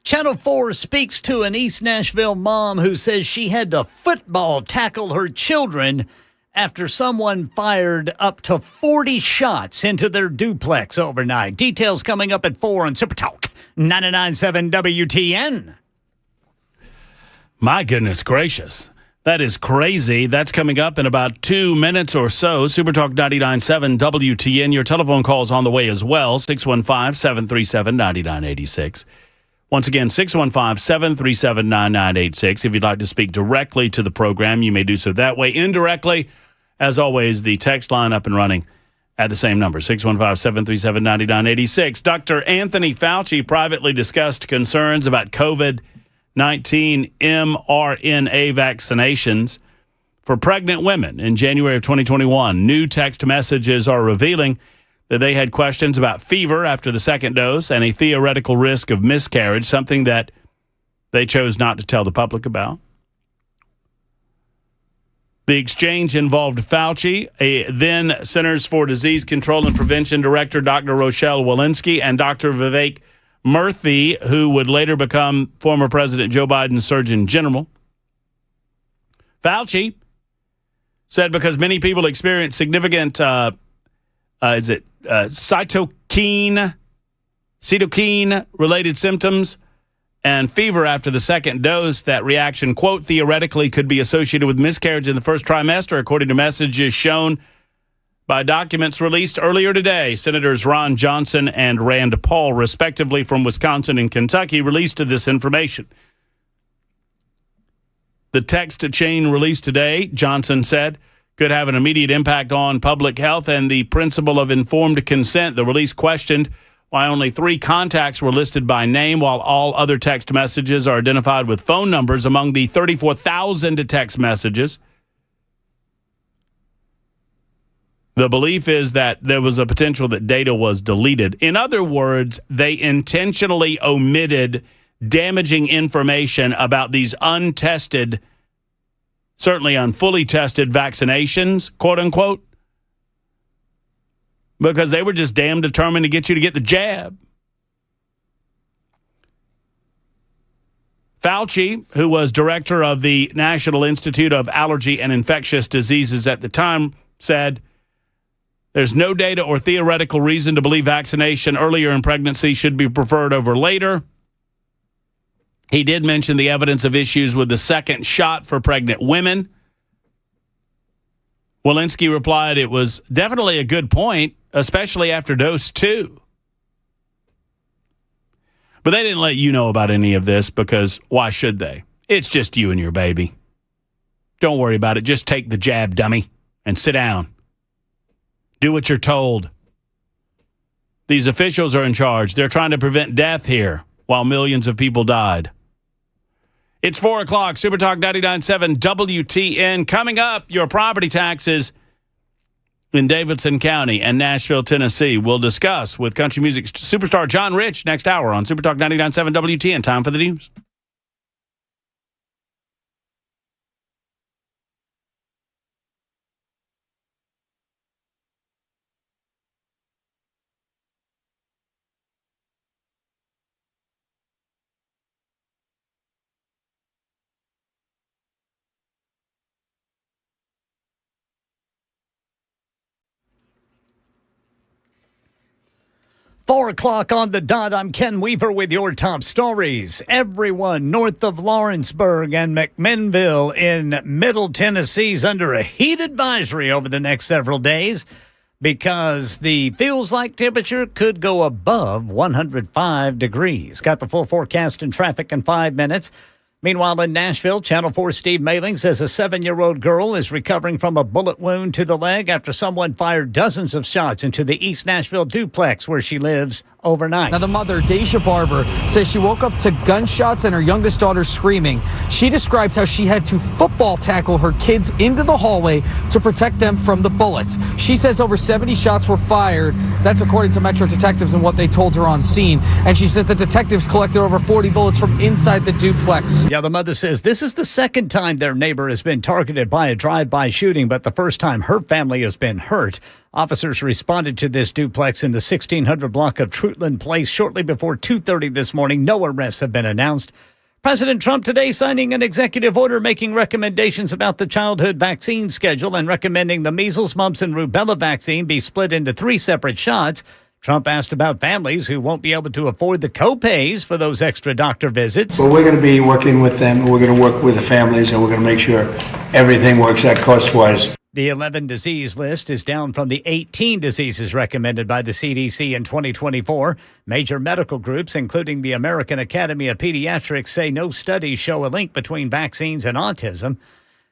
Channel 4 speaks to an East Nashville mom who says she had to football tackle her children after someone fired up to 40 shots into their duplex overnight. Details coming up at 4 on Super Talk 99.7 WTN. My goodness gracious. That is crazy. That's coming up in about 2 minutes or so. Supertalk 99.7 WTN. Your telephone calls on the way as well. 615-737-9986. Once again, 615-737-9986. If you'd like to speak directly to the program, you may do so that way. Indirectly, as always, the text line up and running at the same number, 615-737-9986. Dr. Anthony Fauci privately discussed concerns about COVID-19 mRNA vaccinations for pregnant women in January of 2021. New text messages are revealing that they had questions about fever after the second dose and a theoretical risk of miscarriage, something that they chose not to tell the public about. The exchange involved Fauci, a then Centers for Disease Control and Prevention Director, Dr. Rochelle Walensky, and Dr. Vivek Murthy, who would later become former President Joe Biden's Surgeon General. Fauci said because many people experience significant, cytokine-related symptoms and fever after the second dose, that reaction, quote, theoretically could be associated with miscarriage in the first trimester, according to messages shown by documents released earlier today. Senators Ron Johnson and Rand Paul, respectively, from Wisconsin and Kentucky, released this information. The text chain released today, Johnson said, could have an immediate impact on public health and the principle of informed consent. The release questioned why only 3 contacts were listed by name, while all other text messages are identified with phone numbers among the 34,000 text messages. The belief is that there was a potential that data was deleted. In other words, they intentionally omitted damaging information about these untested, certainly unfully tested vaccinations, quote unquote, because they were just damn determined to get you to get the jab. Fauci, who was director of the National Institute of Allergy and Infectious Diseases at the time, said, there's no data or theoretical reason to believe vaccination earlier in pregnancy should be preferred over later. He did mention the evidence of issues with the second shot for pregnant women. Walensky replied, it was definitely a good point, especially after dose 2. But they didn't let you know about any of this because why should they? It's just you and your baby. Don't worry about it. Just take the jab, dummy, and sit down. Do what you're told. These officials are in charge. They're trying to prevent death here while millions of people died. It's 4 o'clock. Supertalk 99.7 WTN. Coming up, your property taxes in Davidson County and Nashville, Tennessee. We'll discuss with country music superstar John Rich next hour on Supertalk 99.7 WTN. Time for the news. Four o'clock on the dot. I'm Ken Weaver with your top stories. Everyone north of Lawrenceburg and McMinnville in Middle Tennessee is under a heat advisory over the next several days because the feels-like temperature could go above 105 degrees. Got the full forecast and traffic in 5 minutes. Meanwhile, in Nashville, Channel 4 Steve Malling says a 7-year-old girl is recovering from a bullet wound to the leg after someone fired dozens of shots into the East Nashville duplex where she lives overnight. Now, the mother, Deja Barber, says she woke up to gunshots and her youngest daughter screaming. She describes how she had to football tackle her kids into the hallway to protect them from the bullets. She says over 70 shots were fired. That's according to Metro detectives and what they told her on scene. And she said the detectives collected over 40 bullets from inside the duplex. Yeah, the mother says this is the second time their neighbor has been targeted by a drive-by shooting, but the first time her family has been hurt. Officers responded to this duplex in the 1600 block of Trutland Place shortly before 2:30 this morning. No arrests have been announced. President Trump today signing an executive order making recommendations about the childhood vaccine schedule and recommending the measles, mumps, and rubella vaccine be split into 3 separate shots. Trump asked about families who won't be able to afford the co-pays for those extra doctor visits. Well, we're going to be working with them. We're going to work with the families, and we're going to make sure everything works out cost-wise. The 11 disease list is down from the 18 diseases recommended by the CDC in 2024. Major medical groups, including the American Academy of Pediatrics, say no studies show a link between vaccines and autism.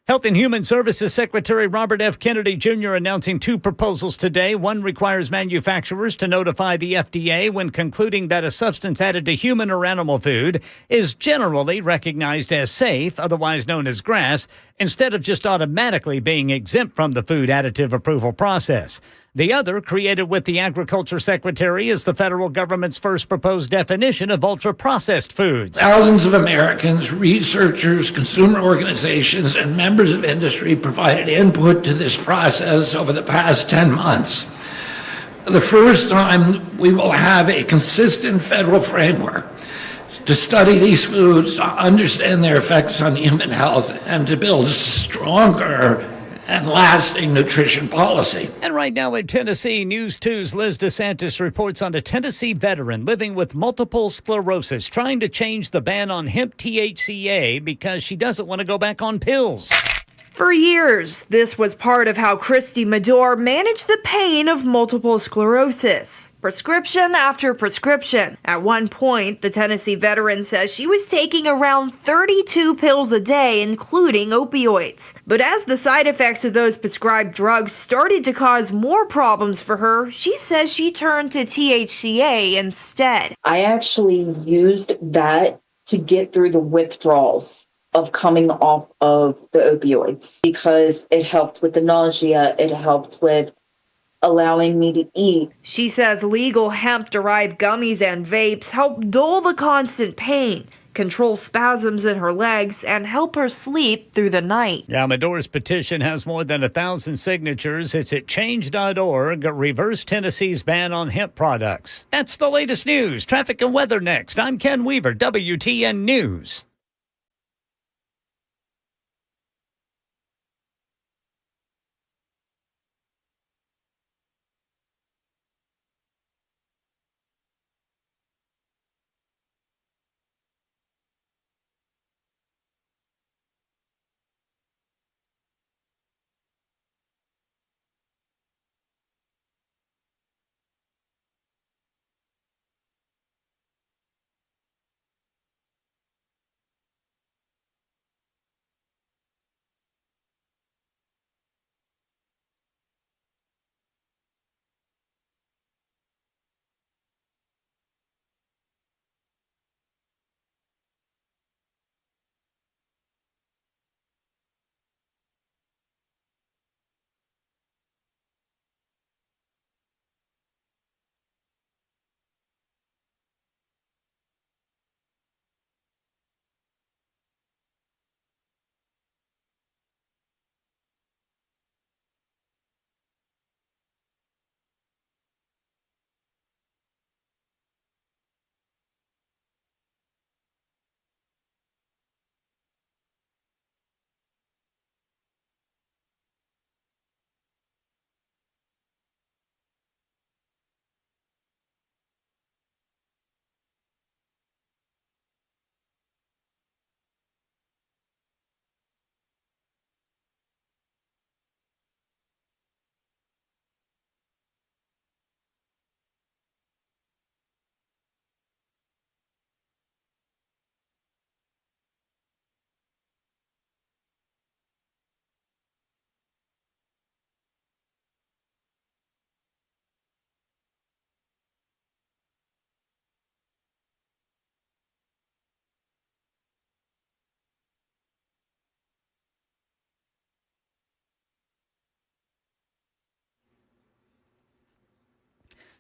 Health and Human Services Secretary Robert F. Kennedy Jr. announcing two proposals today. One requires manufacturers to notify the FDA when concluding that a substance added to human or animal food is generally recognized as safe, otherwise known as GRAS, instead of just automatically being exempt from the food additive approval process. The other, created with the Agriculture Secretary, is the federal government's first proposed definition of ultra-processed foods. Thousands of Americans, researchers, consumer organizations, and members of industry provided input to this process over the past 10 months. For the first time, we will have a consistent federal framework to study these foods, to understand their effects on human health, and to build stronger and lasting nutrition policy. And right now in Tennessee, News 2's Liz DeSantis reports on a Tennessee veteran living with multiple sclerosis trying to change the ban on hemp THCA because she doesn't want to go back on pills. For years, this was part of how Christy Medor managed the pain of multiple sclerosis. Prescription after prescription. At one point, the Tennessee veteran says she was taking around 32 pills a day, including opioids. But as the side effects of those prescribed drugs started to cause more problems for her, she says she turned to THCA instead. I actually used that to get through the withdrawals of coming off of the opioids because it helped with the nausea, it helped with allowing me to eat. She says legal hemp-derived gummies and vapes help dull the constant pain, control spasms in her legs, and help her sleep through the night. Yeah, Medor's petition has more than 1,000 signatures. It's at change.org. Reverse Tennessee's ban on hemp products. That's the latest news. Traffic and weather next. I'm Ken Weaver, WTN News.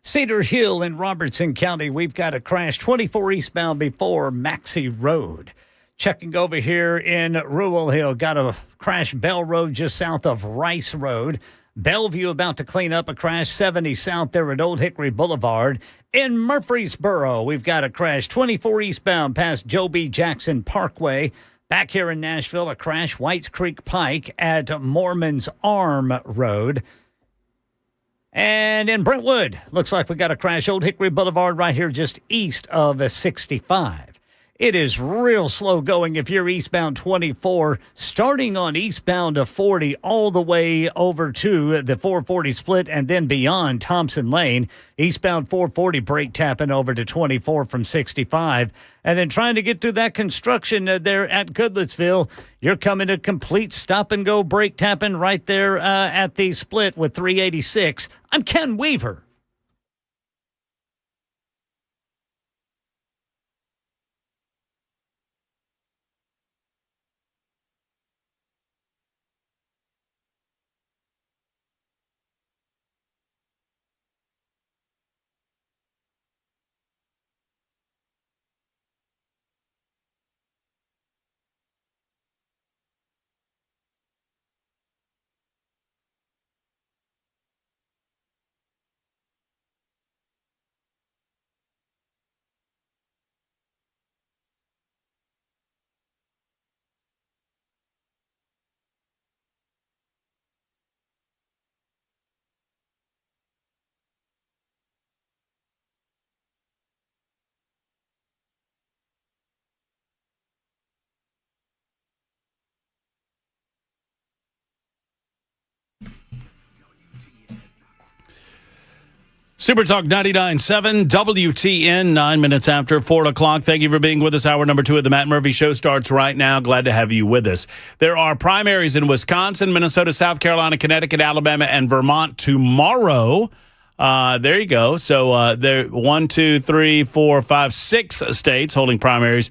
Cedar Hill in Robertson County, we've got a crash 24 eastbound before Maxey Road. Checking over here in Rural Hill, got a crash Bell Road just south of Rice Road. Bellevue about to clean up a crash 70 south there at Old Hickory Boulevard. In Murfreesboro, we've got a crash 24 eastbound past Joe B. Jackson Parkway. Back here in Nashville, a crash Whites Creek Pike at Mormon's Arm Road. And in Brentwood, looks like we got a crash. Old Hickory Boulevard right here just east of 65. It is real slow going if you're eastbound 24, starting on eastbound of 40 all the way over to the 440 split and then beyond Thompson Lane. Eastbound 440 brake tapping over to 24 from 65. And then trying to get through that construction there at Goodlettsville. You're coming to complete stop and go brake tapping right there at the split with 386. I'm Ken Weaver. Super Talk 99.7 WTN, 9 minutes after 4 o'clock. Thank you for being with us. Hour number 2 of the Matt Murphy Show starts right now. Glad to have you with us. There are primaries in Wisconsin, Minnesota, South Carolina, Connecticut, Alabama, and Vermont tomorrow. There you go. So there 1, 2, 3, 4, 5, 6 states holding primaries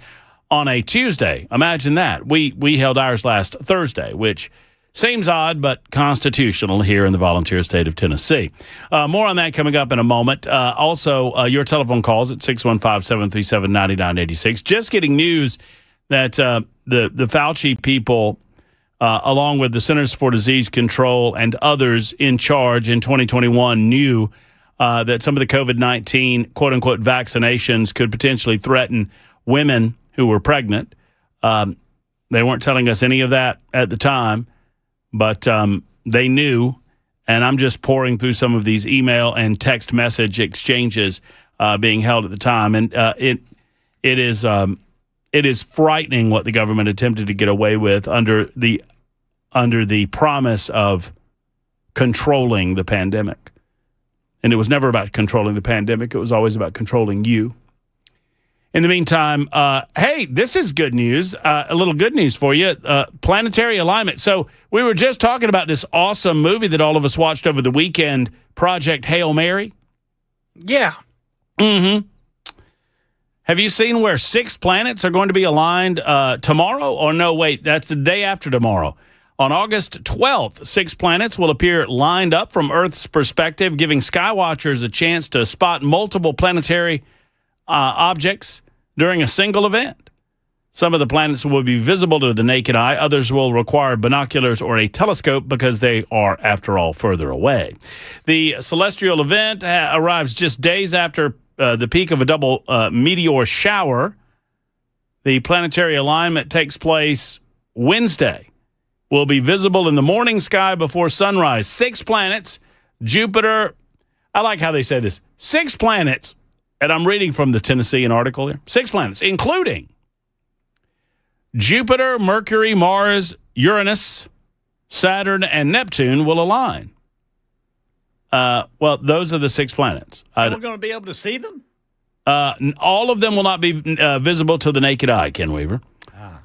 on a Tuesday. Imagine that. We held ours last Thursday, which seems odd, but constitutional here in the volunteer state of Tennessee. More on that coming up in a moment. Also, your telephone calls at 615-737-9986. Just getting news that the Fauci people, along with the Centers for Disease Control and others in charge in 2021, knew that some of the COVID-19 quote-unquote vaccinations could potentially threaten women who were pregnant. They weren't telling us any of that at the time. But they knew, and I'm just pouring through some of these email and text message exchanges being held at the time, and it is frightening what the government attempted to get away with under the promise of controlling the pandemic. And it was never about controlling the pandemic; it was always about controlling you. In the meantime, hey, this is good news. A little good news for you. Planetary alignment. So we were just talking about this awesome movie that all of us watched over the weekend, Project Hail Mary. Yeah. Mm-hmm. Have you seen where 6 planets are going to be aligned tomorrow? Or no, wait, that's the day after tomorrow. On August 12th, 6 planets will appear lined up from Earth's perspective, giving skywatchers a chance to spot multiple planetary objects during a single event. Some of the planets will be visible to the naked eye. Others will require binoculars or a telescope because they are, after all, further away. The celestial event arrives just days after the peak of a double meteor shower. The planetary alignment takes place Wednesday. Will be visible in the morning sky before sunrise. 6 planets, Jupiter. I like how they say this. 6 planets. And I'm reading from the Tennessean article here. 6 planets, including Jupiter, Mercury, Mars, Uranus, Saturn, and Neptune will align. Well, those are the 6 planets. We're going to be able to see them? All of them will not be visible to the naked eye, Ken Weaver.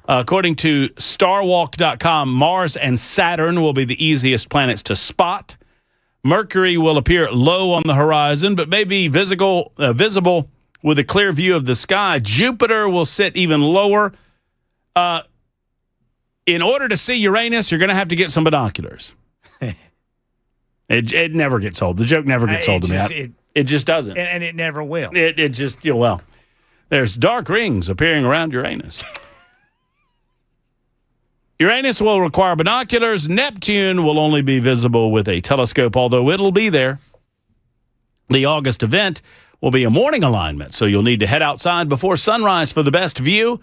According to starwalk.com, Mars and Saturn will be the easiest planets to spot. Mercury will appear low on the horizon, but may be visible with a clear view of the sky. Jupiter will sit even lower. In order to see Uranus, you're going to have to get some binoculars. It never gets old. The joke never gets old to me. It just doesn't. And it never will. It just, well, there's dark rings appearing around Uranus. Uranus will require binoculars. Neptune will only be visible with a telescope, although it'll be there. The August event will be a morning alignment, so you'll need to head outside before sunrise for the best view.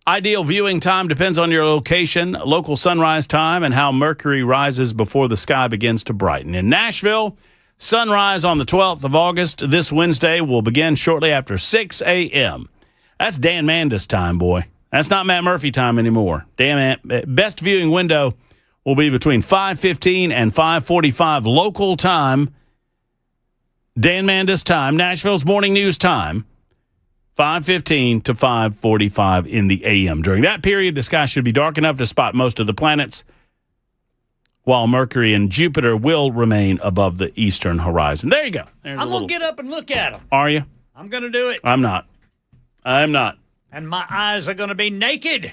Ideal viewing time depends on your location, local sunrise time, and how Mercury rises before the sky begins to brighten. In Nashville, Sunrise on the 12th of August. This Wednesday will begin shortly after 6 a.m. That's Dan Mandis time, boy. That's not Matt Murphy time anymore. Best viewing window will be between 5:15 and 5:45 local time. Dan Mandis time, Nashville's morning news time, 5:15 to 5:45 in the a.m. During that period, the sky should be dark enough to spot most of the planets, while Mercury and Jupiter will remain above the eastern horizon. There you go. I'm going to get up and look at them. Are you? I'm going to do it. I'm not. And my eyes are going to be naked.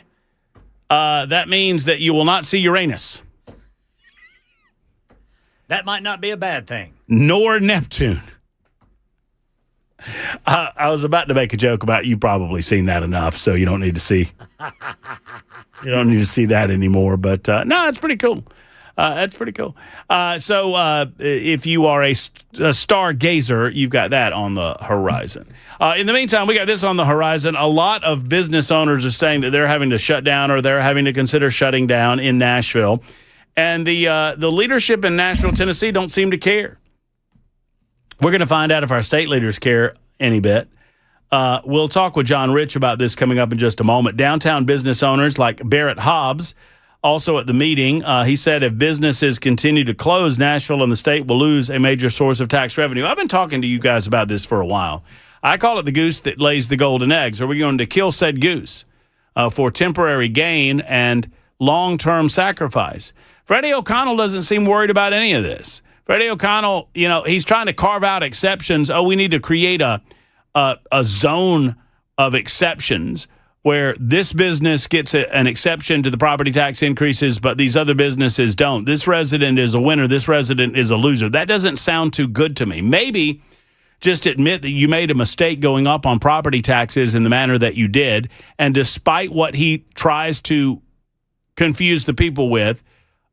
That means that you will not see Uranus. That might not be a bad thing. Nor Neptune. I was about to make a joke about you probably seen that enough, so you don't need to see. You don't need to see that anymore. But no, it's pretty cool. That's pretty cool. So if you are a stargazer, you've got that on the horizon. In the meantime, we got this on the horizon. A lot of business owners are saying that they're having to shut down or they're having to consider shutting down in Nashville. And the leadership in Nashville, Tennessee don't seem to care. We're going to find out if our state leaders care any bit. We'll talk with John Rich about this coming up in just a moment. Downtown business owners like Barrett Hobbs, also at the meeting, he said if businesses continue to close, Nashville and the state will lose a major source of tax revenue. I've been talking to you guys about this for a while. I call it the goose that lays the golden eggs. Are we going to kill said goose for temporary gain and long-term sacrifice? Freddie O'Connell doesn't seem worried about any of this. Freddie O'Connell, he's trying to carve out exceptions. Oh, we need to create a zone of exceptions where this business gets an exception to the property tax increases, but these other businesses don't. This resident is a winner. This resident is a loser. That doesn't sound too good to me. Maybe just admit that you made a mistake going up on property taxes in the manner that you did, and despite what he tries to confuse the people with,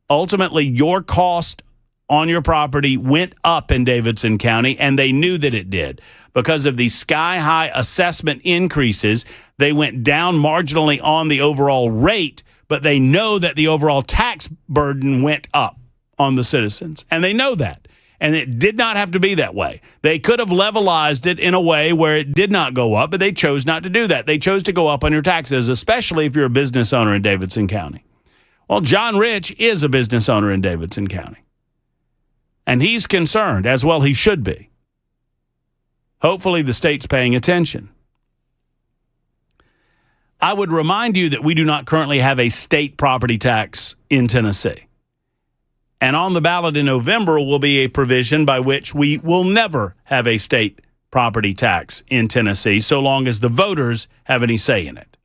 ultimately your cost on your property went up in Davidson County, and they knew that it did. Because of these sky-high assessment increases, they went down marginally on the overall rate, but they know that the overall tax burden went up on the citizens, and they know that. And it did not have to be that way. They could have levelized it in a way where it did not go up, but they chose not to do that. They chose to go up on your taxes, especially if you're a business owner in Davidson County. Well, John Rich is a business owner in Davidson County. And he's concerned, as well he should be. Hopefully the state's paying attention. I would remind you that we do not currently have a state property tax in Tennessee. And on the ballot in November will be a provision by which we will never have a state property tax in Tennessee so long as the voters have any say in it.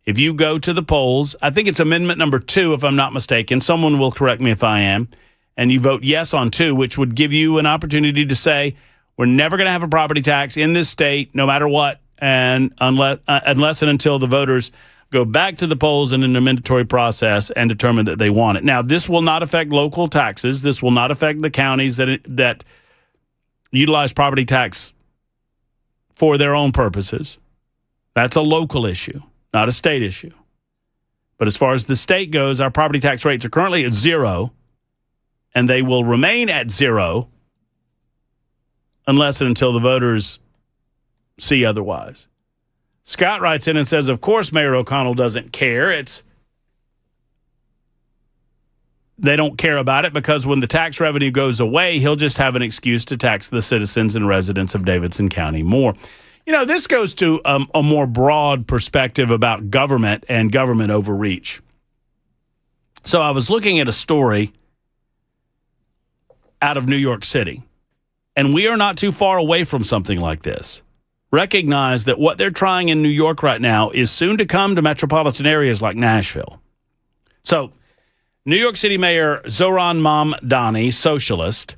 If you go to the polls, I think it's amendment number 2, if I'm not mistaken. Someone will correct me if I am. And you vote yes on 2, which would give you an opportunity to say, we're never going to have a property tax in this state, no matter what, and unless and until the voters go back to the polls in an amendatory process and determine that they want it. Now, this will not affect local taxes. This will not affect the counties that utilize property tax for their own purposes. That's a local issue, not a state issue. But as far as the state goes, our property tax rates are currently at 0, and they will remain at 0 unless and until the voters see otherwise. Scott writes in and says, of course Mayor O'Connell doesn't care. They don't care about it because when the tax revenue goes away, he'll just have an excuse to tax the citizens and residents of Davidson County more. This goes to a more broad perspective about government and government overreach. So I was looking at a story out of New York City, and we are not too far away from something like this. Recognize that what they're trying in New York right now is soon to come to metropolitan areas like Nashville. So, New York City Mayor Zohran Mamdani, socialist,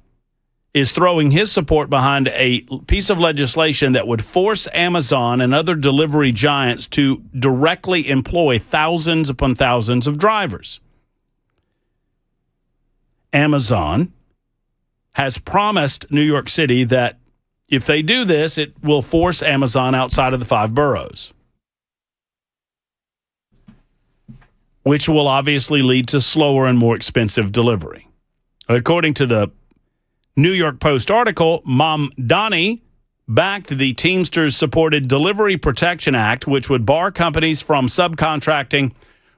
is throwing his support behind a piece of legislation that would force Amazon and other delivery giants to directly employ thousands upon thousands of drivers. Amazon has promised New York City that if they do this, it will force Amazon outside of the 5 boroughs, which will obviously lead to slower and more expensive delivery. According to the New York Post article, Mamdani backed the Teamsters-supported Delivery Protection Act, which would bar companies from subcontracting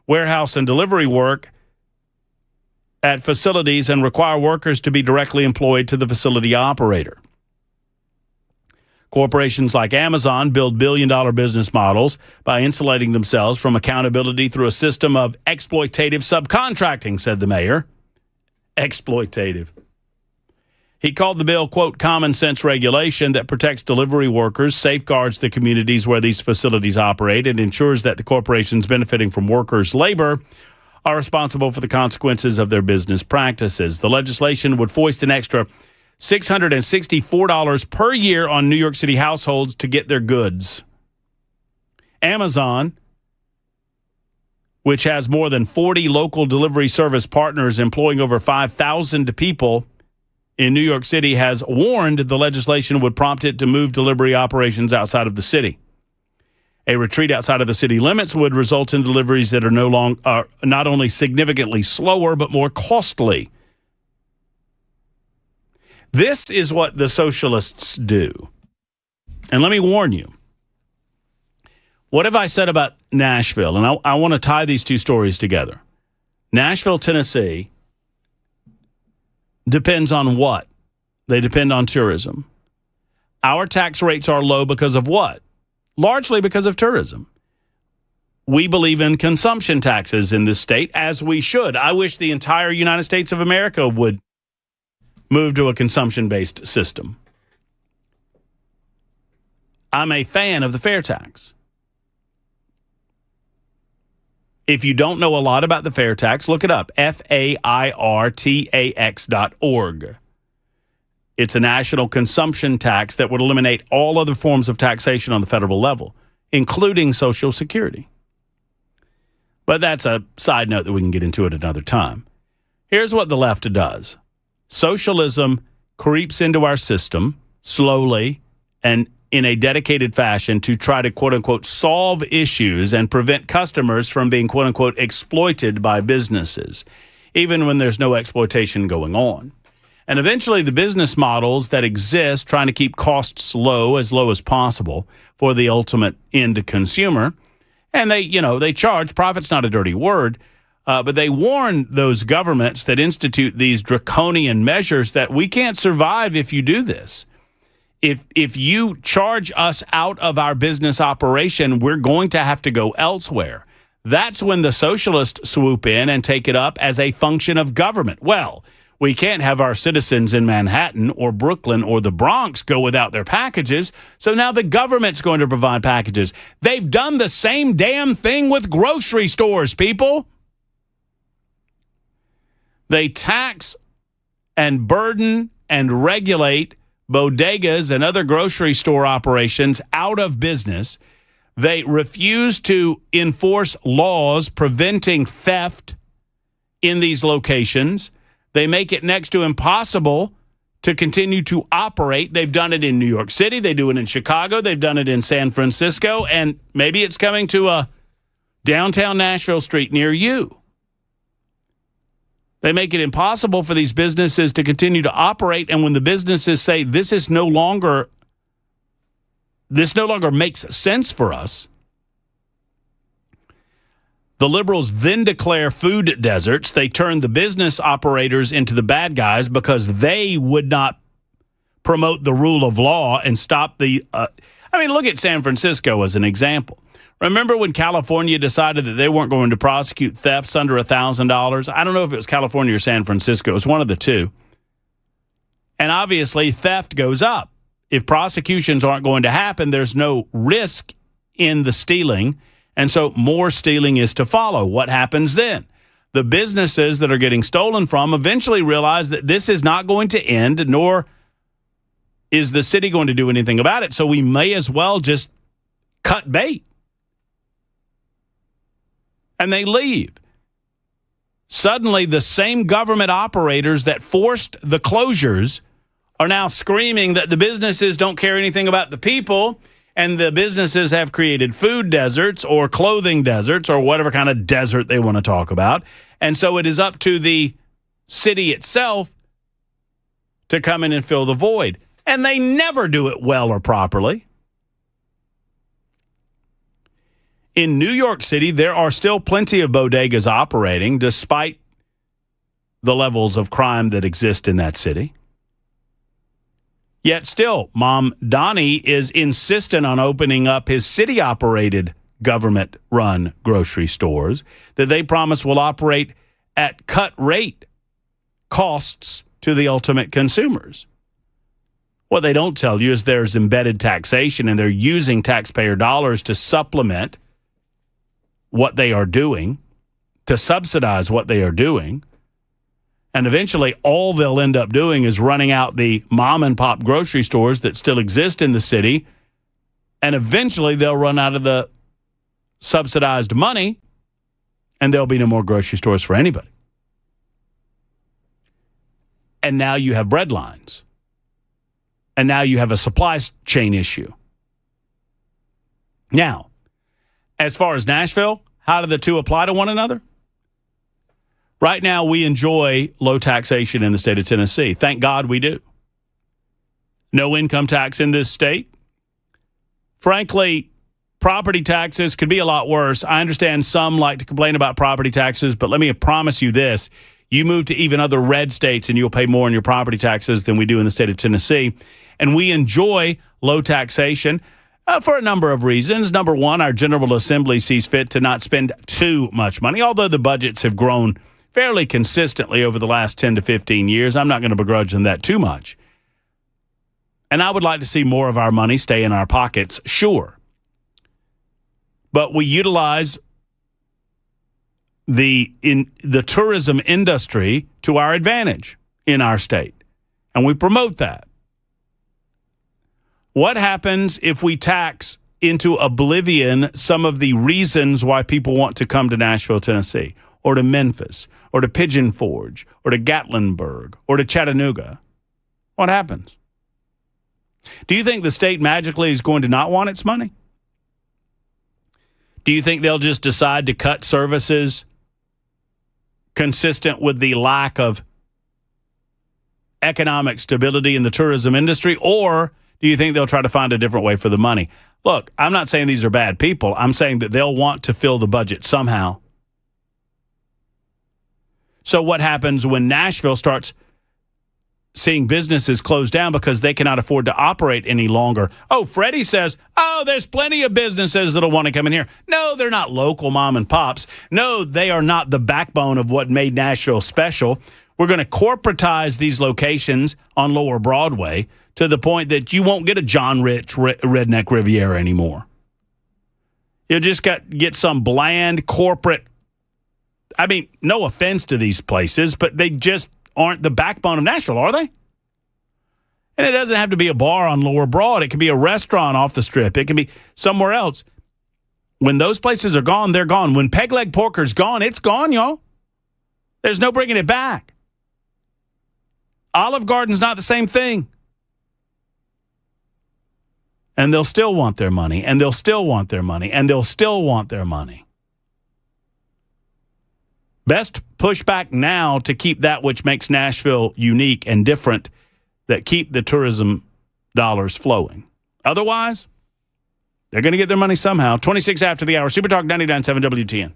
warehouse and delivery work at facilities and require workers to be directly employed to the facility operator. Corporations like Amazon build billion-dollar business models by insulating themselves from accountability through a system of exploitative subcontracting, said the mayor. Exploitative. He called the bill, quote, common sense regulation that protects delivery workers, safeguards the communities where these facilities operate, and ensures that the corporations benefiting from workers' labor are responsible for the consequences of their business practices. The legislation would foist an extra $664 per year on New York City households to get their goods. Amazon, which has more than 40 local delivery service partners employing over 5,000 people in New York City, has warned the legislation would prompt it to move delivery operations outside of the city. A retreat outside of the city limits would result in deliveries that are not only significantly slower, but more costly. This is what the socialists do. And let me warn you. What have I said about Nashville? And I want to tie these two stories together. Nashville, Tennessee depends on what? They depend on tourism. Our tax rates are low because of what? Largely because of tourism. We believe in consumption taxes in this state, as we should. I wish the entire United States of America would move to a consumption-based system. I'm a fan of the fair tax. If you don't know a lot about the fair tax, look it up, fairtax.org. It's a national consumption tax that would eliminate all other forms of taxation on the federal level, including Social Security. But that's a side note that we can get into at another time. Here's what the left does. Socialism creeps into our system slowly and in a dedicated fashion to try to, quote-unquote, solve issues and prevent customers from being, quote-unquote, exploited by businesses, even when there's no exploitation going on. And eventually the business models that exist trying to keep costs low as possible for the ultimate end consumer, and they charge, profit's not a dirty word, but they warn those governments that institute these draconian measures that we can't survive if you do this. If you charge us out of our business operation, we're going to have to go elsewhere. That's when the socialists swoop in and take it up as a function of government. Well, we can't have our citizens in Manhattan or Brooklyn or the Bronx go without their packages, so now the government's going to provide packages. They've done the same damn thing with grocery stores, people. They tax and burden and regulate bodegas and other grocery store operations out of business. They refuse to enforce laws preventing theft in these locations. They make it next to impossible to continue to operate. They've done it in New York City. They do it in Chicago. They've done it in San Francisco. And maybe it's coming to a downtown Nashville street near you. They make it impossible for these businesses to continue to operate. And when the businesses say this no longer makes sense for us, the liberals then declare food deserts. They turn the business operators into the bad guys because they would not promote the rule of law and stop the... look at San Francisco as an example. Remember when California decided that they weren't going to prosecute thefts under $1,000? I don't know if it was California or San Francisco. It was one of the two. And obviously, theft goes up. If prosecutions aren't going to happen, there's no risk in the stealing. And so more stealing is to follow. What happens then? The businesses that are getting stolen from eventually realize that this is not going to end, nor is the city going to do anything about it. So we may as well just cut bait. And they leave. Suddenly, the same government operators that forced the closures are now screaming that the businesses don't care anything about the people, and the businesses have created food deserts or clothing deserts or whatever kind of desert they want to talk about. And so it is up to the city itself to come in and fill the void. And they never do it well or properly. In New York City, there are still plenty of bodegas operating despite the levels of crime that exist in that city. Yet still, Mom Donnie is insistent on opening up his city-operated government-run grocery stores that they promise will operate at cut rate costs to the ultimate consumers. What they don't tell you is there's embedded taxation, and they're using taxpayer dollars to supplement what they are doing, to subsidize what they are doing. And eventually, all they'll end up doing is running out the mom-and-pop grocery stores that still exist in the city, and eventually they'll run out of the subsidized money, and there'll be no more grocery stores for anybody. And now you have bread lines. And now you have a supply chain issue. Now, as far as Nashville, how do the two apply to one another? Right now, we enjoy low taxation in the state of Tennessee. Thank God we do. No income tax in this state. Frankly, property taxes could be a lot worse. I understand some like to complain about property taxes, but let me promise you this. You move to even other red states and you'll pay more in your property taxes than we do in the state of Tennessee. And we enjoy low taxation for a number of reasons. Number one, our General Assembly sees fit to not spend too much money, although the budgets have grown fairly consistently over the last 10 to 15 years. I'm not going to begrudge them that too much. And I would like to see more of our money stay in our pockets, sure. But we utilize the tourism industry to our advantage in our state, and we promote that. What happens if we tax into oblivion some of the reasons why people want to come to Nashville, Tennessee, or to Memphis, or to Pigeon Forge, or to Gatlinburg, or to Chattanooga? What happens? Do you think the state magically is going to not want its money? Do you think they'll just decide to cut services consistent with the lack of economic stability in the tourism industry? Or do you think they'll try to find a different way for the money? Look, I'm not saying these are bad people. I'm saying that they'll want to fill the budget somehow. So what happens when Nashville starts seeing businesses close down because they cannot afford to operate any longer? Oh, Freddie says, there's plenty of businesses that'll want to come in here. No, they're not local mom and pops. No, they are not the backbone of what made Nashville special. We're going to corporatize these locations on Lower Broadway to the point that you won't get a John Rich Redneck Riviera anymore. You'll just get some bland corporate. I mean, no offense to these places, but they just aren't the backbone of Nashville, are they? And it doesn't have to be a bar on Lower Broad. It could be a restaurant off the strip. It could be somewhere else. When those places are gone, they're gone. When Peg Leg Porker's gone, it's gone, y'all. There's no bringing it back. Olive Garden's not the same thing. And they'll still want their money, and they'll still want their money, and they'll still want their money. Best push back now to keep that which makes Nashville unique and different, that keep the tourism dollars flowing. Otherwise, they're going to get their money somehow. 26 after the hour. Super Talk 99.7 WTN.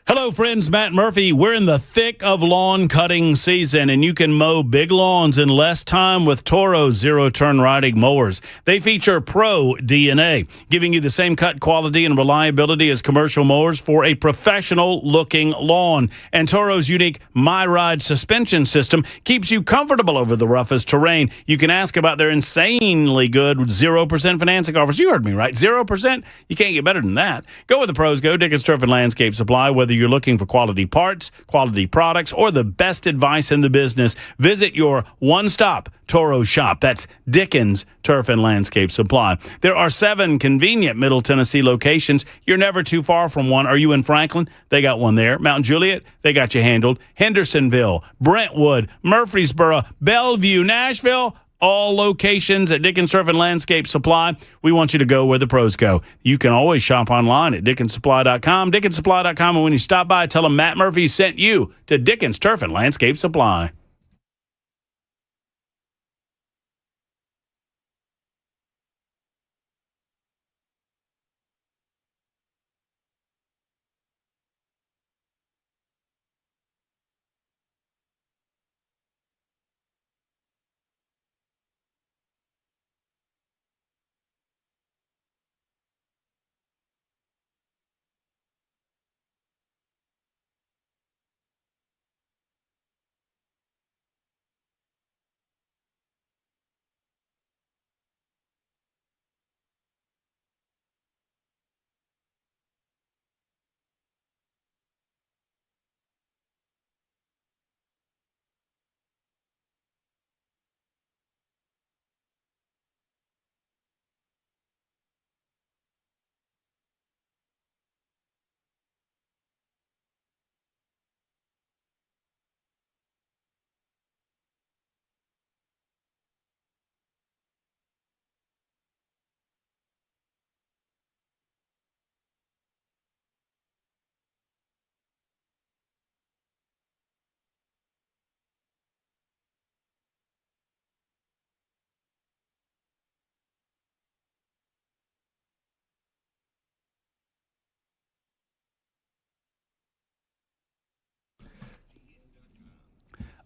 Hello, friends. Matt Murphy. We're in the thick of lawn cutting season, and you can mow big lawns in less time with Toro zero-turn riding mowers. They feature Pro DNA, giving you the same cut quality and reliability as commercial mowers for a professional-looking lawn. And Toro's unique My Ride suspension system keeps you comfortable over the roughest terrain. You can ask about their insanely good 0% financing offers. You heard me right. 0%? You can't get better than that. Go with the pros. Go Dickens Turf and Landscape Supply. Whether you're looking for quality parts, quality products, or the best advice in the business, visit your one-stop Toro shop. That's Dickens Turf and Landscape Supply. There are 7 convenient Middle Tennessee locations. You're never too far from one. Are you in Franklin? They got one there. Mount Juliet, they got you handled. Hendersonville, Brentwood, Murfreesboro, Bellevue, Nashville, all locations at Dickens Turf and Landscape Supply. We want you to go where the pros go. You can always shop online at DickensSupply.com. DickensSupply.com, and when you stop by, tell them Matt Murphy sent you to Dickens Turf and Landscape Supply.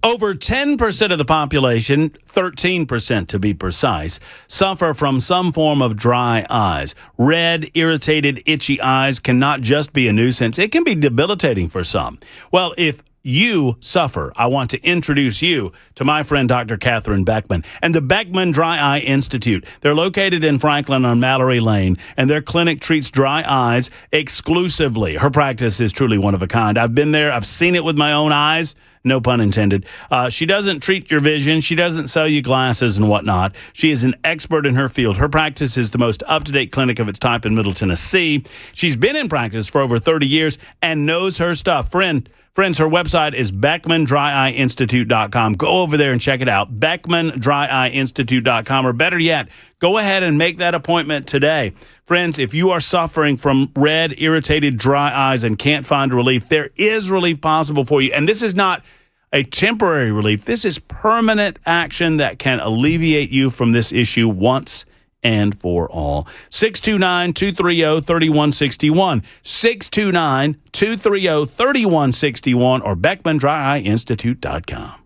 Over 10% of the population, 13% to be precise, suffer from some form of dry eyes. Red, irritated, itchy eyes cannot just be a nuisance. It can be debilitating for some. Well, if you suffer, I want to introduce you to my friend Dr. Catherine Beckman and the Beckman Dry Eye Institute. They're located in Franklin on Mallory Lane, and their clinic treats dry eyes exclusively. Her practice is truly one of a kind. I've been there. I've seen it with my own eyes. No pun intended. She doesn't treat your vision. She doesn't sell you glasses and whatnot. She is an expert in her field. Her practice is the most up-to-date clinic of its type in Middle Tennessee. She's been in practice for over 30 years and knows her stuff. Friends, her website is BeckmanDryEyeInstitute.com. Go over there and check it out, BeckmanDryEyeInstitute.com, or better yet, go ahead and make that appointment today. Friends, if you are suffering from red, irritated, dry eyes and can't find relief, there is relief possible for you. And this is not a temporary relief. This is permanent action that can alleviate you from this issue once and for all. 629-230-3161. 629-230-3161 or BeckmanDryEyeInstitute.com.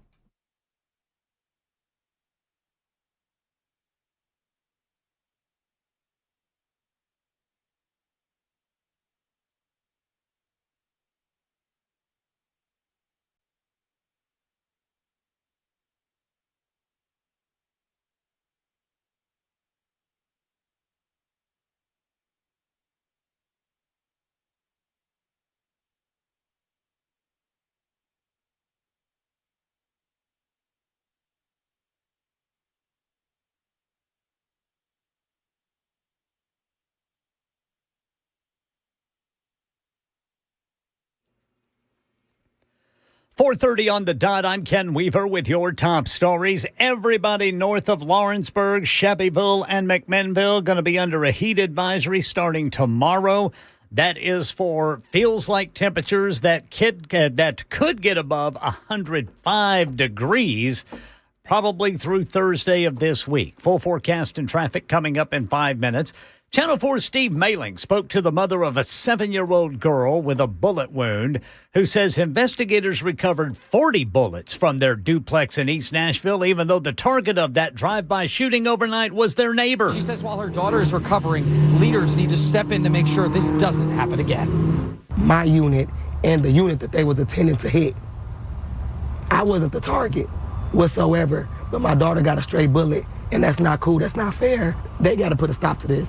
.30 on the dot. I'm Ken Weaver with your top stories. Everybody north of Lawrenceburg, Shelbyville, and McMinnville going to be under a heat advisory starting tomorrow. That is for feels-like temperatures that could get above 105 degrees, probably through Thursday of this week. Full forecast and traffic coming up in 5 minutes. Channel 4's Steve Mailing spoke to the mother of a 7-year-old girl with a bullet wound who says investigators recovered 40 bullets from their duplex in East Nashville, even though the target of that drive-by shooting overnight was their neighbor. She says while her daughter is recovering, leaders need to step in to make sure this doesn't happen again. My unit and the unit that they was intending to hit, I wasn't the target whatsoever, but my daughter got a stray bullet, and that's not cool. That's not fair. They got to put a stop to this.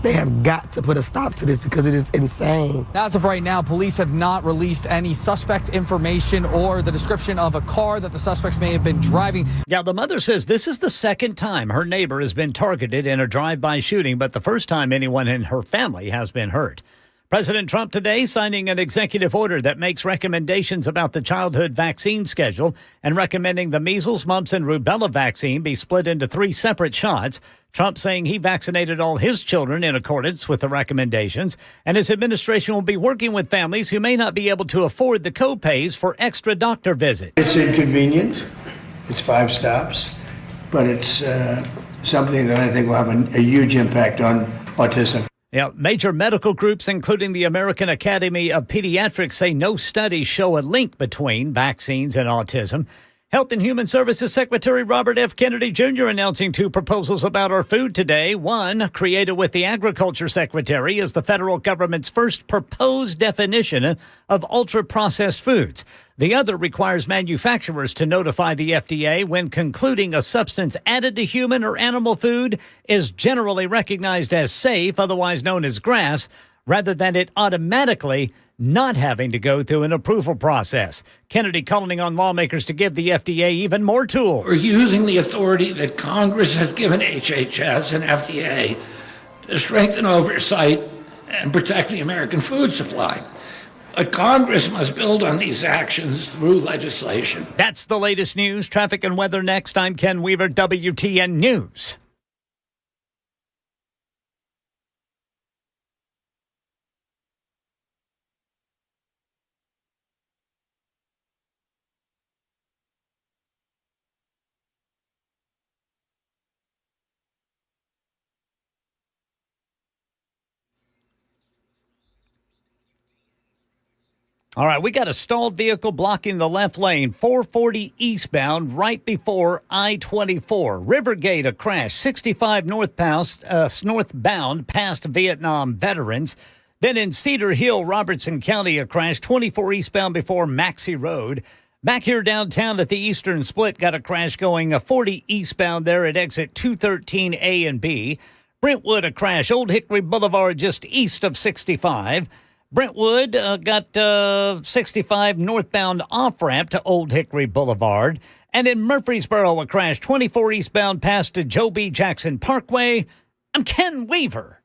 They have got to put a stop to this because it is insane. As of right now, police have not released any suspect information or the description of a car that the suspects may have been driving. Yeah, the mother says this is the second time her neighbor has been targeted in a drive-by shooting, but the first time anyone in her family has been hurt. President Trump today signing an executive order that makes recommendations about the childhood vaccine schedule and recommending the measles, mumps, and rubella vaccine be split into 3 separate shots. Trump saying he vaccinated all his children in accordance with the recommendations, and his administration will be working with families who may not be able to afford the co-pays for extra doctor visits. It's inconvenient. It's 5 stops, but it's something that I think will have a huge impact on autism. Yeah, major medical groups, including the American Academy of Pediatrics, say no studies show a link between vaccines and autism. Health and Human Services Secretary Robert F. Kennedy Jr. announcing 2 proposals about our food today. One, created with the Agriculture Secretary, is the federal government's first proposed definition of ultra-processed foods. The other requires manufacturers to notify the FDA when concluding a substance added to human or animal food is generally recognized as safe, otherwise known as GRAS, rather than it automatically not having to go through an approval process. Kennedy calling on lawmakers to give the FDA even more tools. We're using the authority that Congress has given HHS and FDA to strengthen oversight and protect the American food supply. But Congress must build on these actions through legislation. That's the latest news. Traffic and weather next. I'm Ken Weaver, WTN News. All right, we got a stalled vehicle blocking the left lane, 440 eastbound, right before I-24. Rivergate, a crash, 65 northbound past Vietnam veterans. Then in Cedar Hill, Robertson County, a crash, 24 eastbound before Maxey Road. Back here downtown at the Eastern Split, got a crash going 40 eastbound there at exit 213A and B. Brentwood, a crash, Old Hickory Boulevard just east of 65. Brentwood got 65 northbound off-ramp to Old Hickory Boulevard. And in Murfreesboro, a crash 24 eastbound past to Joe B. Jackson Parkway. I'm Ken Weaver.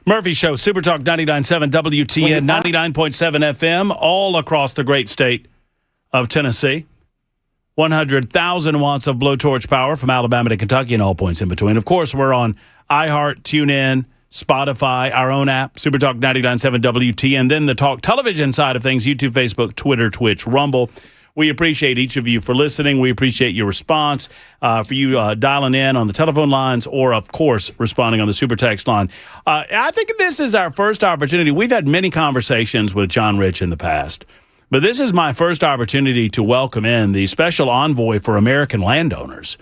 Murphy Show, Super Talk 99.7 WTN, 99.7 FM, all across the great state of Tennessee. 100,000 watts of blowtorch power from Alabama to Kentucky and all points in between. Of course, we're on iHeart, TuneIn, Spotify, our own app, Super Talk 99.7 WTN, then the Talk television side of things, YouTube, Facebook, Twitter, Twitch, Rumble. We appreciate each of you for listening. We appreciate your response, for you dialing in on the telephone lines or, of course, responding on the super text line. I think this is our first opportunity. We've had many conversations with John Rich in the past, but this is my first opportunity to welcome in the special envoy for American landowners,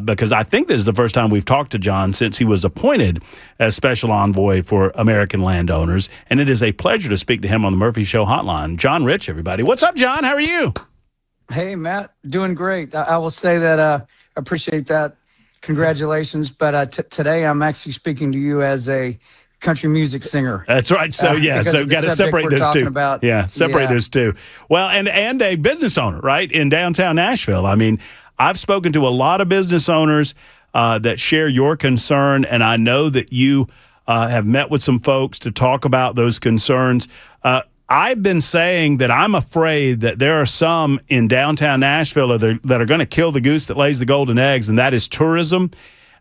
because I think this is the first time we've talked to John since he was appointed as special envoy for American landowners, and it is a pleasure to speak to him on the Murphy Show hotline. John Rich, everybody. What's up, John? How are you? Hey, Matt, doing great. I will say that I appreciate that. Congratulations. But today I'm actually speaking to you as a country music singer. That's right. So, yeah, so got to separate those two. Separate those two. Well, and a business owner, right, in downtown Nashville. I mean, I've spoken to a lot of business owners that share your concern, and I know that you have met with some folks to talk about those concerns. I've been saying that I'm afraid that there are some in downtown Nashville that are going to kill the goose that lays the golden eggs, and that is tourism.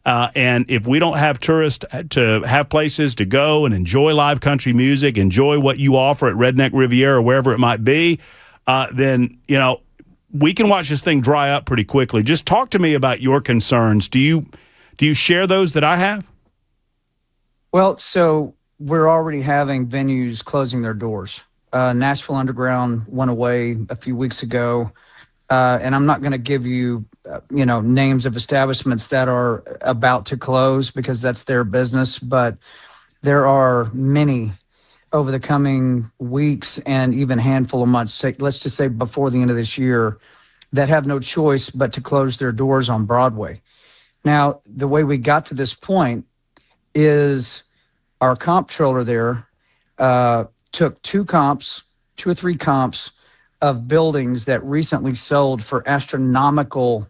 And if we don't have tourists to have places to go and enjoy live country music, enjoy what you offer at Redneck Riviera or wherever it might be, then, you know, we can watch this thing dry up pretty quickly. Just talk to me about your concerns. Do you share those that I have? Well, so we're already having venues closing their doors. Nashville Underground went away a few weeks ago, and I'm not going to give you, names of establishments that are about to close because that's their business. But there are many over the coming weeks and even handful of months, let's just say before the end of this year, that have no choice but to close their doors on Broadway. Now, the way we got to this point is our comptroller there took two or three comps of buildings that recently sold for astronomical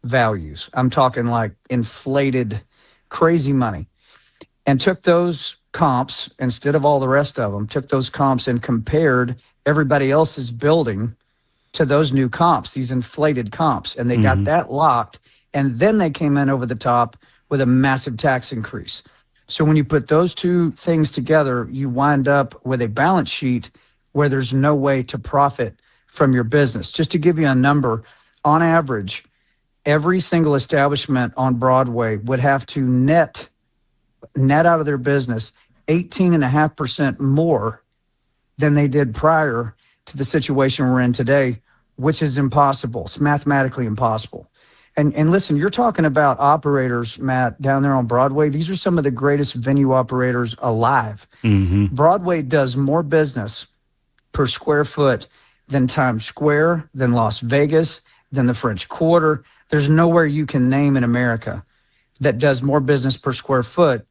values. I'm talking like inflated, crazy money. And took those comps, instead of all the rest of them, took those comps and compared everybody else's building to those new comps, these inflated comps. And they got that locked. And then they came in over the top with a massive tax increase. So when you put those two things together, you wind up with a balance sheet where there's no way to profit from your business. Just to give you a number, on average, every single establishment on Broadway would have to net out of their business 18.5% more than they did prior to the situation we're in today, which is impossible. It's mathematically impossible. And listen, you're talking about operators, Matt, down there on Broadway. These are some of the greatest venue operators alive. Mm-hmm. Broadway does more business per square foot than Times Square, than Las Vegas, than the French Quarter. There's nowhere you can name in America that does more business per square foot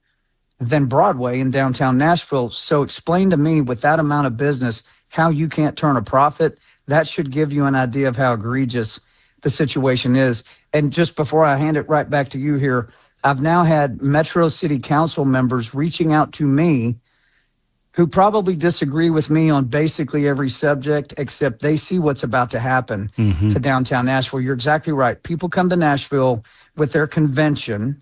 than Broadway in downtown Nashville. So explain to me, with that amount of business, how you can't turn a profit. That should give you an idea of how egregious the situation is. And just before I hand it right back to you here, I've now had Metro City Council members reaching out to me who probably disagree with me on basically every subject, except they see what's about to happen to downtown Nashville. You're exactly right. People come to Nashville with their convention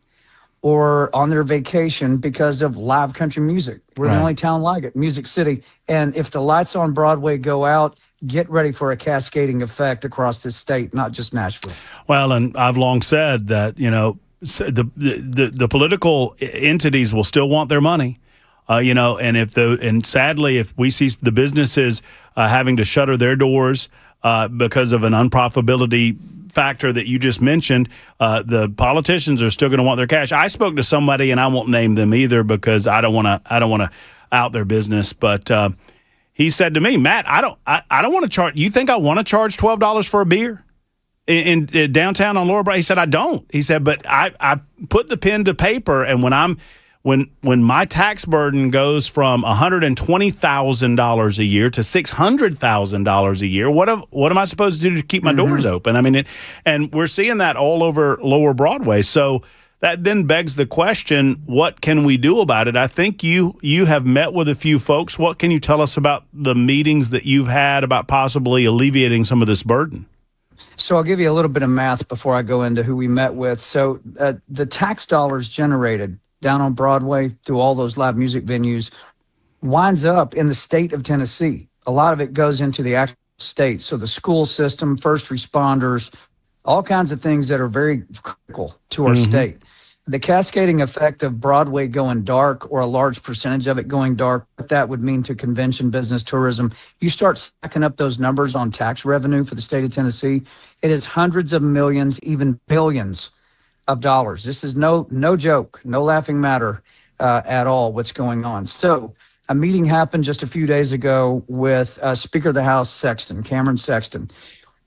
or on their vacation because of live country music. We're the only town like it, Music City. And if the lights on Broadway go out, get ready for a cascading effect across this state, not just Nashville. Well, and I've long said that, the political entities will still want their money. And sadly, if we see the businesses having to shutter their doors because of an unprofitability factor that you just mentioned, the politicians are still going to want their cash. I spoke to somebody, and I won't name them either because I don't want to out their business, but he said to me, Matt, I don't want to charge. You think I want to charge $12 for a beer in downtown on Lower Broadway? He said, I don't. He said, but I put the pen to paper, and when my tax burden goes from $120,000 a year to $600,000 a year, what am I supposed to do to keep my doors open? I mean, and we're seeing that all over Lower Broadway. So that then begs the question, what can we do about it? I think you have met with a few folks. What can you tell us about the meetings that you've had about possibly alleviating some of this burden? So I'll give you a little bit of math before I go into who we met with. So the tax dollars generated down on Broadway through all those live music venues winds up in the state of Tennessee. A lot of it goes into the actual state. So the school system, first responders, all kinds of things that are very critical to our state. The cascading effect of Broadway going dark, or a large percentage of it going dark, what that would mean to convention business, tourism. You start stacking up those numbers on tax revenue for the state of Tennessee, it is hundreds of millions, even billions of dollars. This is no joke, no laughing matter at all what's going on. So a meeting happened just a few days ago with Speaker of the House Sexton, Cameron Sexton.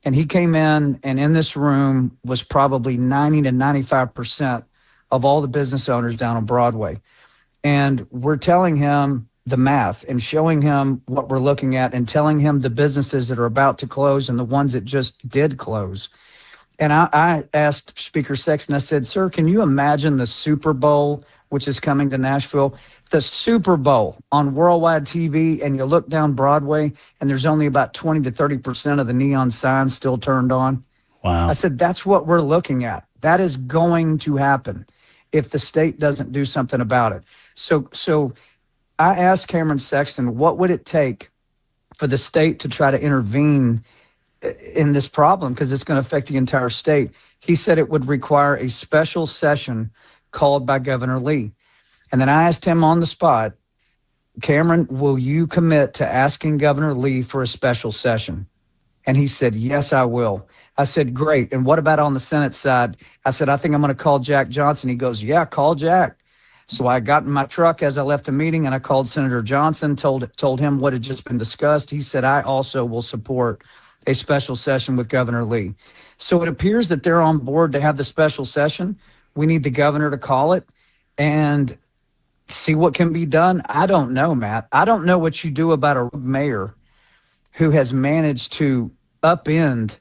And he came in, and in this room was probably 90 to 95% of all the business owners down on Broadway. And we're telling him the math and showing him what we're looking at and telling him the businesses that are about to close and the ones that just did close. And I asked Speaker Sexton, I said, sir, can you imagine the Super Bowl, which is coming to Nashville, the Super Bowl on worldwide TV, and you look down Broadway and there's only about 20 to 30% of the neon signs still turned on? Wow. I said, that's what we're looking at. That is going to happen if the state doesn't do something about it. So I asked Cameron Sexton, what would it take for the state to try to intervene in this problem, because it's going to affect the entire state? He said it would require a special session called by Governor Lee. And then I asked him on the spot, Cameron, will you commit to asking Governor Lee for a special session? And he said, yes, I will. I said, great. And what about on the Senate side? I said, I think I'm going to call Jack Johnson. He goes, yeah, call Jack. So I got in my truck as I left the meeting and I called Senator Johnson, told him what had just been discussed. He said, I also will support a special session with Governor Lee. So it appears that they're on board to have the special session. We need the governor to call it and see what can be done. I don't know, Matt. I don't know what you do about a mayor who has managed to upend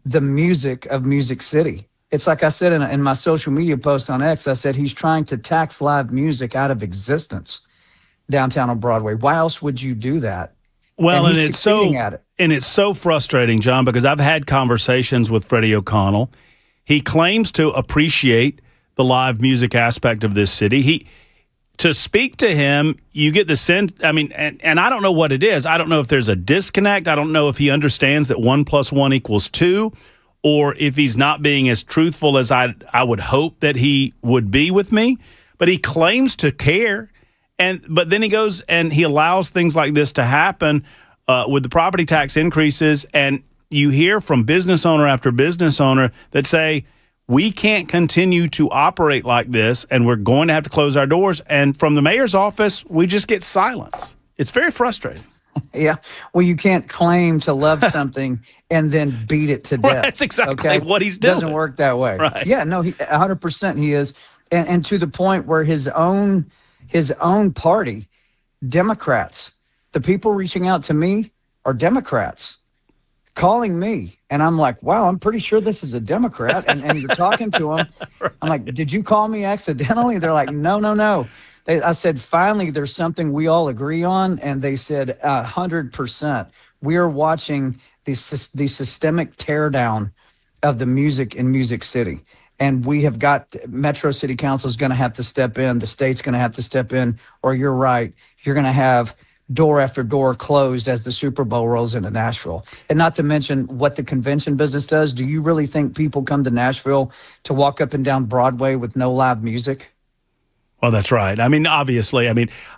the music of Music City. It's like I said in my social media post on X, I said he's trying to tax live music out of existence downtown on Broadway. Why else would you do that? Well, and it's so frustrating, John, because I've had conversations with Freddie O'Connell. He claims to appreciate the live music aspect of this city. To speak to him, you get the sense, I mean, and I don't know what it is. I don't know if there's a disconnect. I don't know if he understands that 1 + 1 = 2, or if he's not being as truthful as I would hope that he would be with me. But he claims to care. But then he goes and he allows things like this to happen with the property tax increases. And you hear from business owner after business owner that say, we can't continue to operate like this, and we're going to have to close our doors. And from the mayor's office, we just get silence. It's very frustrating. Yeah. Well, you can't claim to love something and then beat it to death. Right, that's exactly what he's doing. It doesn't work that way. Right. Yeah, no, 100% he is. And to the point where his own party, Democrats, the people reaching out to me are Democrats calling me. And I'm like, wow, I'm pretty sure this is a Democrat. And you're talking to them. Right. I'm like, did you call me accidentally? They're like, no. I said, finally, there's something we all agree on. And they said, 100%. We are watching the systemic teardown of the music in Music City. And we have got Metro City Council is going to have to step in. The state's going to have to step in. Or you're right, you're going to have door after door closed as the Super Bowl rolls into Nashville. And not to mention what the convention business does. Do you really think people come to Nashville to walk up and down Broadway with no live music? Well, that's right. I mean, obviously,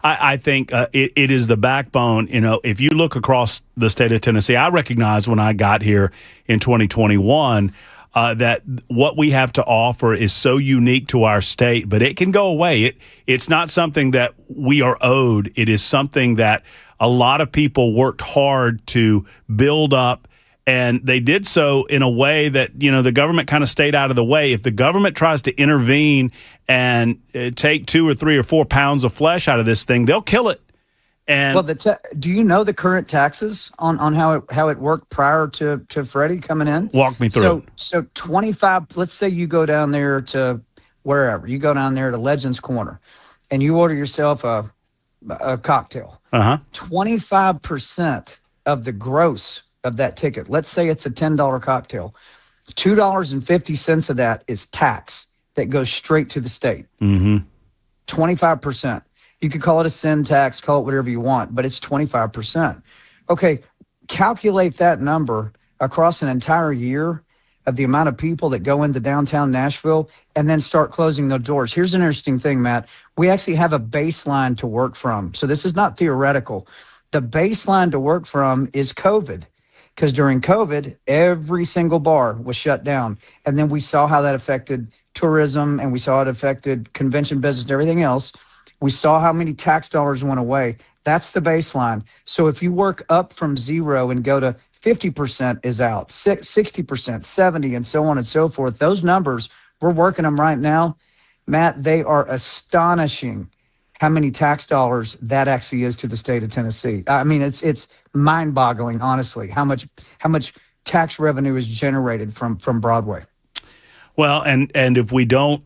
I think it is the backbone. You know, if you look across the state of Tennessee, I recognized when I got here in 2021 that what we have to offer is so unique to our state, but it can go away. It's not something that we are owed. It is something that a lot of people worked hard to build up, and they did so in a way that, you know, the government kind of stayed out of the way. If the government tries to intervene and take 2 or 3 or 4 pounds of flesh out of this thing, they'll kill it. And well, do you know the current taxes on how it worked prior to Freddie coming in? Walk me through. So 25. Let's say you go down there to wherever. You go down there to Legends Corner and you order yourself a cocktail. 25% of the gross of that ticket, let's say it's a $10 cocktail, $2.50 of that is tax that goes straight to the state. 25%. You could call it a sin tax, call it whatever you want, but it's 25%. Okay, calculate that number across an entire year of the amount of people that go into downtown Nashville and then start closing the doors. Here's an interesting thing, Matt. We actually have a baseline to work from. So this is not theoretical. The baseline to work from is COVID, because during COVID, every single bar was shut down. And then we saw how that affected tourism, and we saw it affected convention business and everything else. We saw how many tax dollars went away. That's the baseline. So if you work up from zero and go to 50% is out, 60%, 70%, and so on and so forth, those numbers, we're working them right now. Matt, they are astonishing how many tax dollars that actually is to the state of Tennessee. I mean, it's mind-boggling, honestly, how much tax revenue is generated from Broadway. Well, and if we don't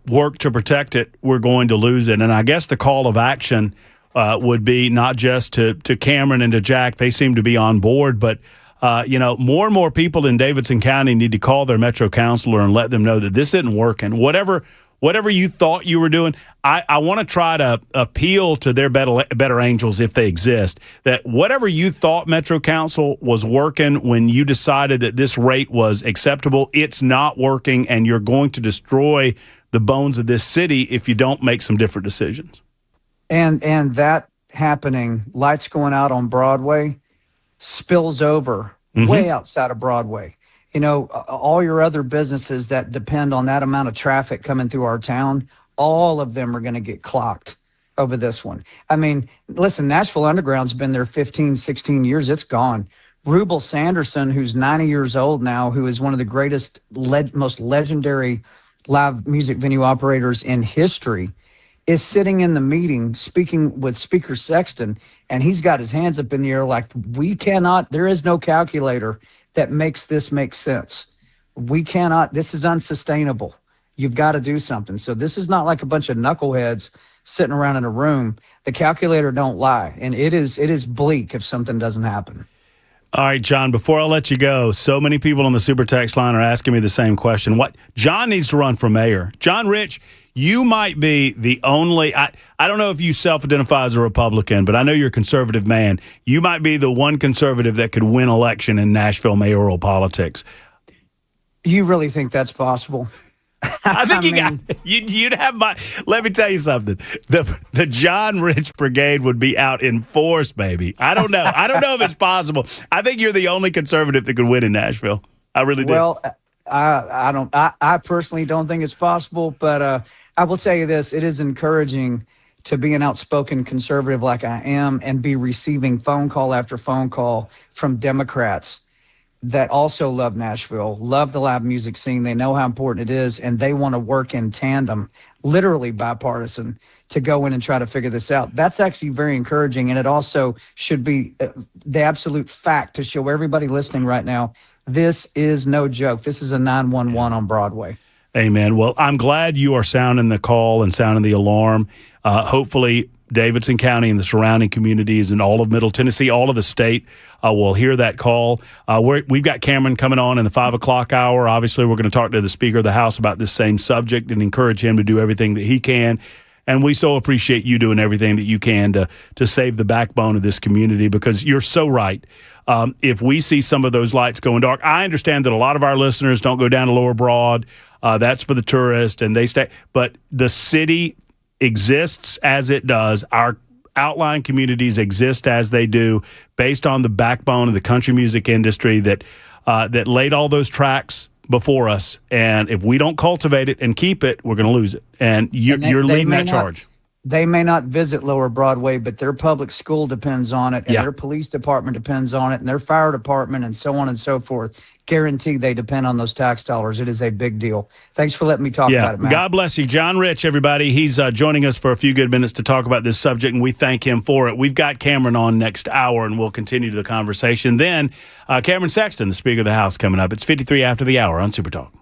work to protect it, we're going to lose it. And I guess the call of action would be not just to Cameron and to Jack. They seem to be on board, but more and more people in Davidson County need to call their Metro counselor and let them know that this isn't working. Whatever you thought you were doing, I want to try to appeal to their better angels, if they exist, that whatever you thought Metro Council was working when you decided that this rate was acceptable, it's not working, and you're going to destroy the bones of this city if you don't make some different decisions. And that happening, lights going out on Broadway, spills over way outside of Broadway. You know, all your other businesses that depend on that amount of traffic coming through our town, all of them are going to get clocked over this one. I mean, listen, Nashville Underground's been there 15, 16 years. It's gone. Rubel Sanderson, who's 90 years old now, who is one of the greatest, most legendary live music venue operators in history, is sitting in the meeting speaking with Speaker Sexton, and he's got his hands up in the air like, there is no calculator that makes this make sense. This is unsustainable. You've got to do something. So this is not like a bunch of knuckleheads sitting around in a room. The calculator don't lie, and it is bleak if something doesn't happen. All right, John, before I let you go, so many people on the Super Text line are asking me the same question. What John needs to run for mayor. John Rich, you might be the only, I don't know if you self-identify as a Republican, but I know you're a conservative man. You might be the one conservative that could win election in Nashville mayoral politics. You really think that's possible? I think you'd have my. Let me tell you something. The John Rich Brigade would be out in force, baby. I don't know. I don't know if it's possible. I think you're the only conservative that could win in Nashville. I really do. Well, I personally don't think it's possible, but I will tell you this: it is encouraging to be an outspoken conservative like I am and be receiving phone call after phone call from Democrats that also love Nashville, love the live music scene. They know how important it is, and they want to work in tandem, literally bipartisan, to go in and try to figure this out. That's actually very encouraging, and it also should be the absolute fact to show everybody listening right now, this is no joke. This is a 911 on Broadway. Amen. Well, I'm glad you are sounding the call and sounding the alarm. Hopefully, Davidson County and the surrounding communities and all of Middle Tennessee, all of the state will hear that call. We've got Cameron coming on in the 5 o'clock hour. Obviously, we're going to talk to the Speaker of the House about this same subject and encourage him to do everything that he can. And we so appreciate you doing everything that you can to save the backbone of this community, because you're so right. If we see some of those lights going dark, I understand that a lot of our listeners don't go down to Lower Broad. That's for the tourists, and they stay. But the city exists as it does. Our outlying communities exist as they do, based on the backbone of the country music industry that laid all those tracks before us. And if we don't cultivate it and keep it, we're going to lose it. And you're leading that charge. They may not visit Lower Broadway, but their public school depends on it, and Yeah. their police department depends on it, and their fire department, and so on and so forth. Guaranteed they depend on those tax dollars. It is a big deal. Thanks for letting me talk about it, Matt. God bless you. John Rich, everybody. He's joining us for a few good minutes to talk about this subject, and we thank him for it. We've got Cameron on next hour, and we'll continue the conversation. Then Cameron Sexton, the Speaker of the House, coming up. It's 53 after the hour on Super Talk.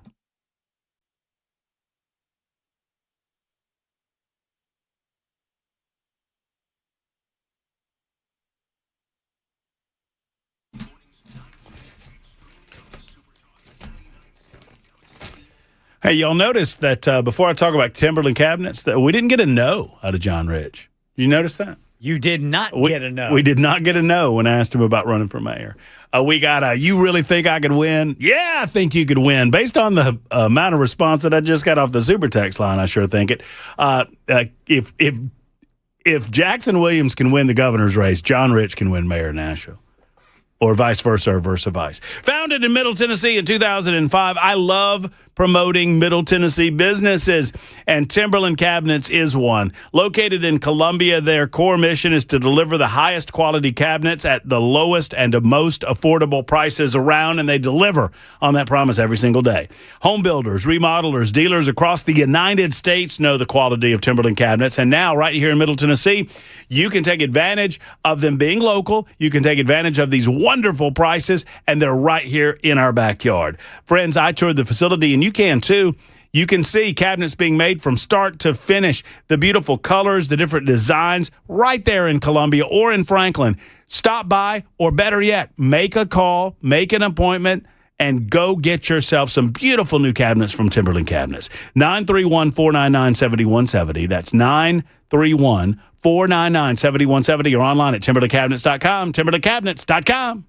Hey, y'all noticed that before I talk about Timberland cabinets, that we didn't get a no out of John Rich. Did you notice that? You did not get a no. We did not get a no when I asked him about running for mayor. We got a, you really think I could win? Yeah, I think you could win. Based on the amount of response that I just got off the super text line, I sure think it. If Jackson Williams can win the governor's race, John Rich can win mayor of Nashville. Or vice versa, or versa vice. Founded in Middle Tennessee in 2005, I love promoting Middle Tennessee businesses, and Timberland Cabinets is one. Located in Columbia, their core mission is to deliver the highest quality cabinets at the lowest and most affordable prices around, and they deliver on that promise every single day. Home builders, remodelers, dealers across the United States know the quality of Timberland Cabinets, and now right here in Middle Tennessee, you can take advantage of them being local. You can take advantage of these wonderful prices, and they're right here in our backyard. Friends, I toured the facility, and you can too. You can see cabinets being made from start to finish, the beautiful colors, the different designs, right there in Columbia or in Franklin. Stop by, or better yet, make a call, make an appointment, and go get yourself some beautiful new cabinets from Timberland Cabinets. 931-499-7170. That's 931-499-7170. You're online at timberlandcabinets.com, timberlandcabinets.com.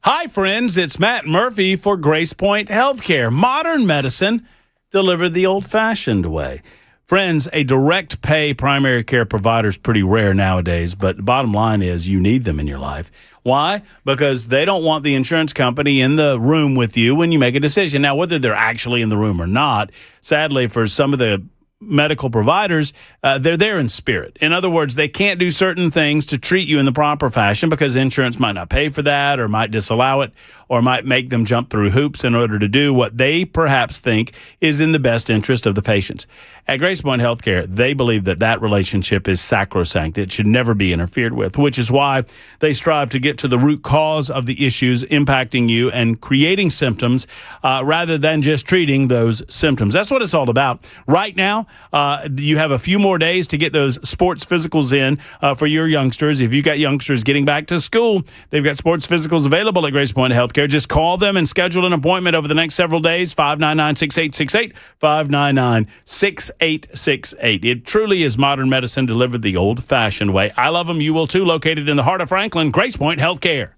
Hi, friends. It's Matt Murphy for Grace Point Healthcare. Modern medicine delivered the old-fashioned way. Friends, a direct pay primary care provider is pretty rare nowadays, but the bottom line is you need them in your life. Why? Because they don't want the insurance company in the room with you when you make a decision. Now, whether they're actually in the room or not, sadly, for some of the medical providers, they're there in spirit. In other words, they can't do certain things to treat you in the proper fashion because insurance might not pay for that or might disallow it or might make them jump through hoops in order to do what they perhaps think is in the best interest of the patients. At Grace Point Healthcare, they believe that that relationship is sacrosanct. It should never be interfered with, which is why they strive to get to the root cause of the issues impacting you and creating symptoms rather than just treating those symptoms. That's what it's all about. Right now, You have a few more days to get those sports physicals in for your youngsters. If you've got youngsters getting back to school, they've got sports physicals available at Grace Point Healthcare. Just call them and schedule an appointment over the next several days. 599-6868, 599-6868. It truly is modern medicine delivered the old-fashioned way. I love them. You will too. Located in the heart of Franklin, Grace Point Healthcare.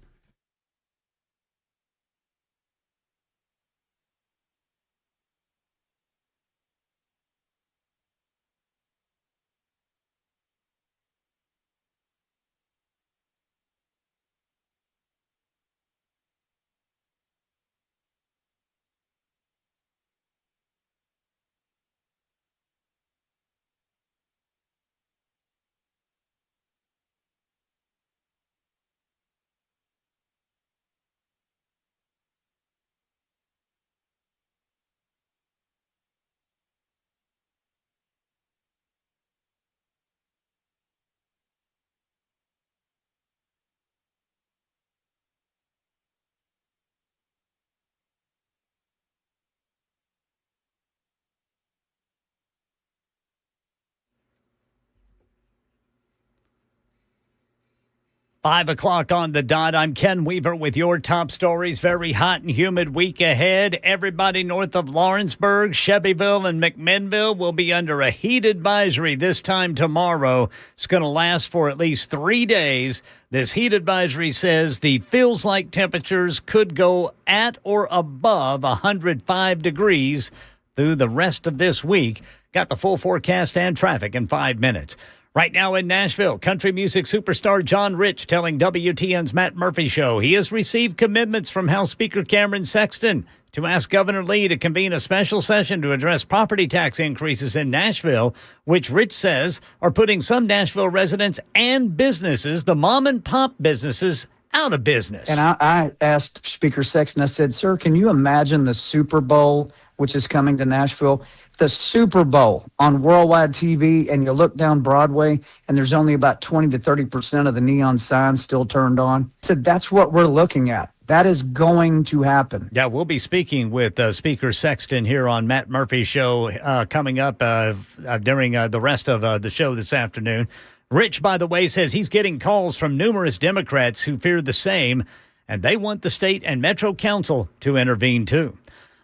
Five o'clock on the dot. I'm Ken Weaver with your top stories. Very hot and humid week ahead. Everybody north of Lawrenceburg, Shelbyville, and McMinnville will be under a heat advisory this time tomorrow. It's going to last for at least 3 days. This heat advisory says the feels like temperatures could go at or above 105 degrees through the rest of this week. Got the full forecast and traffic in 5 minutes. Right now in Nashville, country music superstar John Rich telling WTN's Matt Murphy Show he has received commitments from House Speaker Cameron Sexton to ask Governor Lee to convene a special session to address property tax increases in Nashville, which Rich says are putting some Nashville residents and businesses, the mom and pop businesses, out of business. And I asked Speaker Sexton, I said, sir, can you imagine the Super Bowl, which is coming to Nashville? The Super Bowl on worldwide TV, and you look down Broadway and there's only about 20 to 30% of the neon signs still turned on. I said, that's what we're looking at. That is going to happen. Yeah, we'll be speaking with Speaker Sexton here on Matt Murphy's show coming up during the rest of the show this afternoon. Rich, by the way, says he's getting calls from numerous Democrats who fear the same, and they want the state and Metro Council to intervene too.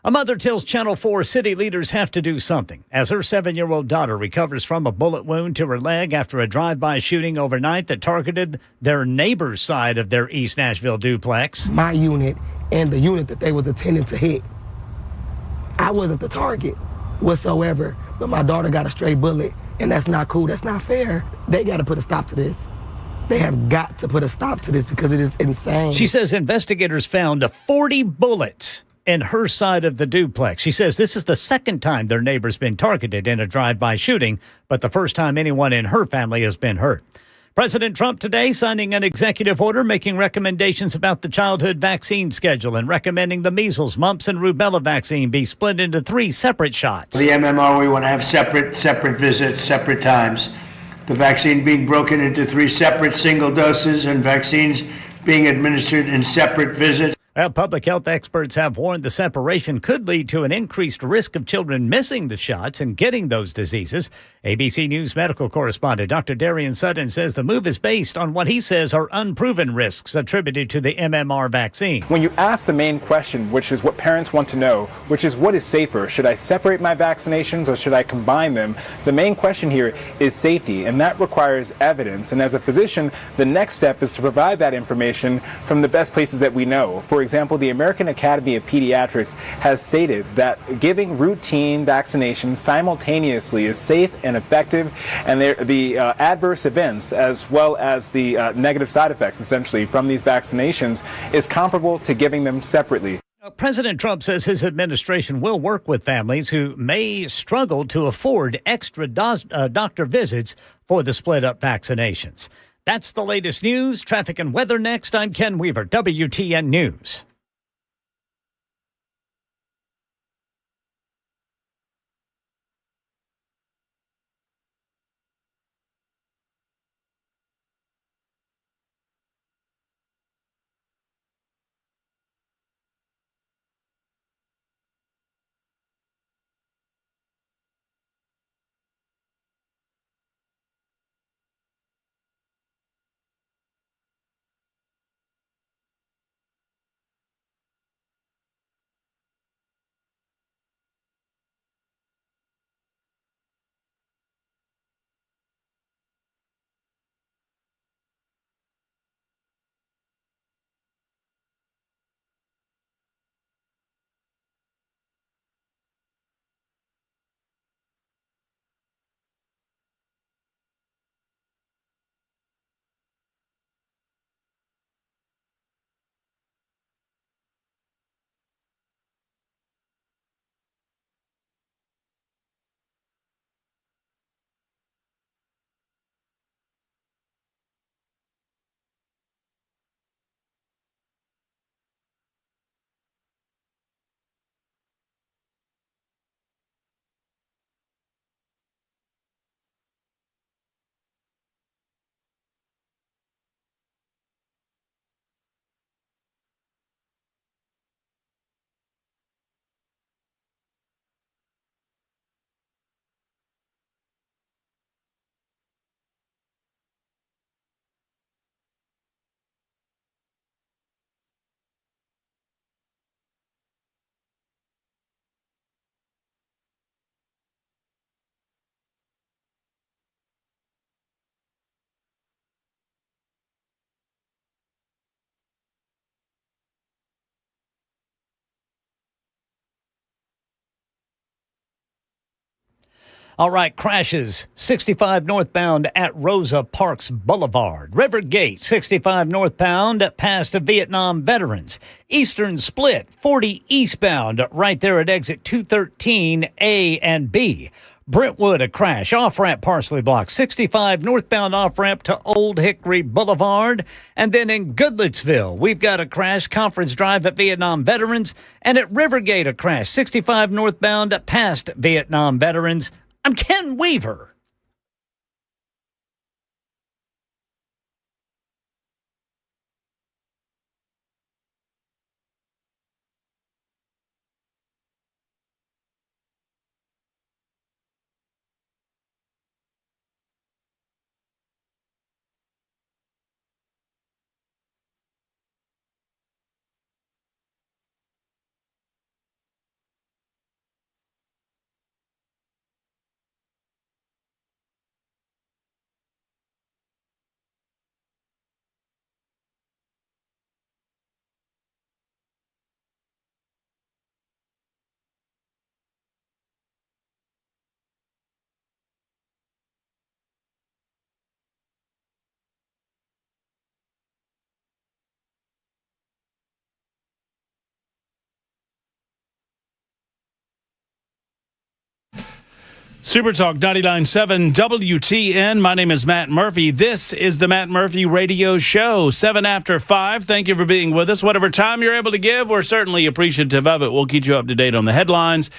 A mother tells Channel 4 city leaders have to do something as her 7-year-old daughter recovers from a bullet wound to her leg after a drive-by shooting overnight that targeted their neighbor's side of their East Nashville duplex. My unit and the unit that they was intending to hit, I wasn't the target whatsoever, but my daughter got a stray bullet, and that's not cool. That's not fair. They got to put a stop to this. They have got to put a stop to this because it is insane. She says investigators found 40 bullets in her side of the duplex. She says this is the second time their neighbor's been targeted in a drive-by shooting, but the first time anyone in her family has been hurt. President Trump today signing an executive order making recommendations about the childhood vaccine schedule and recommending the measles, mumps, and rubella vaccine be split into 3 separate shots. The MMR, we want to have separate visits, separate times. The vaccine being broken into 3 separate single doses and vaccines being administered in separate visits. Well, public health experts have warned the separation could lead to an increased risk of children missing the shots and getting those diseases. ABC News medical correspondent Dr. Darian Sutton says the move is based on what he says are unproven risks attributed to the MMR vaccine. When you ask the main question, which is what parents want to know, which is what is safer? Should I separate my vaccinations or should I combine them? The main question here is safety, and that requires evidence. And as a physician, the next step is to provide that information from the best places that we know. For example, the American Academy of Pediatrics has stated that giving routine vaccinations simultaneously is safe and effective, and the adverse events as well as the negative side effects essentially from these vaccinations is comparable to giving them separately. President Trump says his administration will work with families who may struggle to afford extra doctor visits for the split-up vaccinations. That's the latest news, traffic, and weather next. I'm Ken Weaver, WTN News. All right, crashes 65 northbound at Rosa Parks Boulevard. Rivergate 65 northbound past Vietnam veterans. Eastern Split 40 eastbound right there at exit 213A and B. Brentwood, a crash, off-ramp Parsley Block, 65 northbound off-ramp to Old Hickory Boulevard. And then in Goodlettsville, we've got a crash, Conference Drive at Vietnam Veterans. And at Rivergate, a crash, 65 northbound past Vietnam Veterans. I'm Ken Weaver. Super Talk 99.7 WTN. My name is Matt Murphy. This is the Matt Murphy Radio Show. 7 after 5. Thank you for being with us. Whatever time you're able to give, we're certainly appreciative of it. We'll keep you up to date on the headlines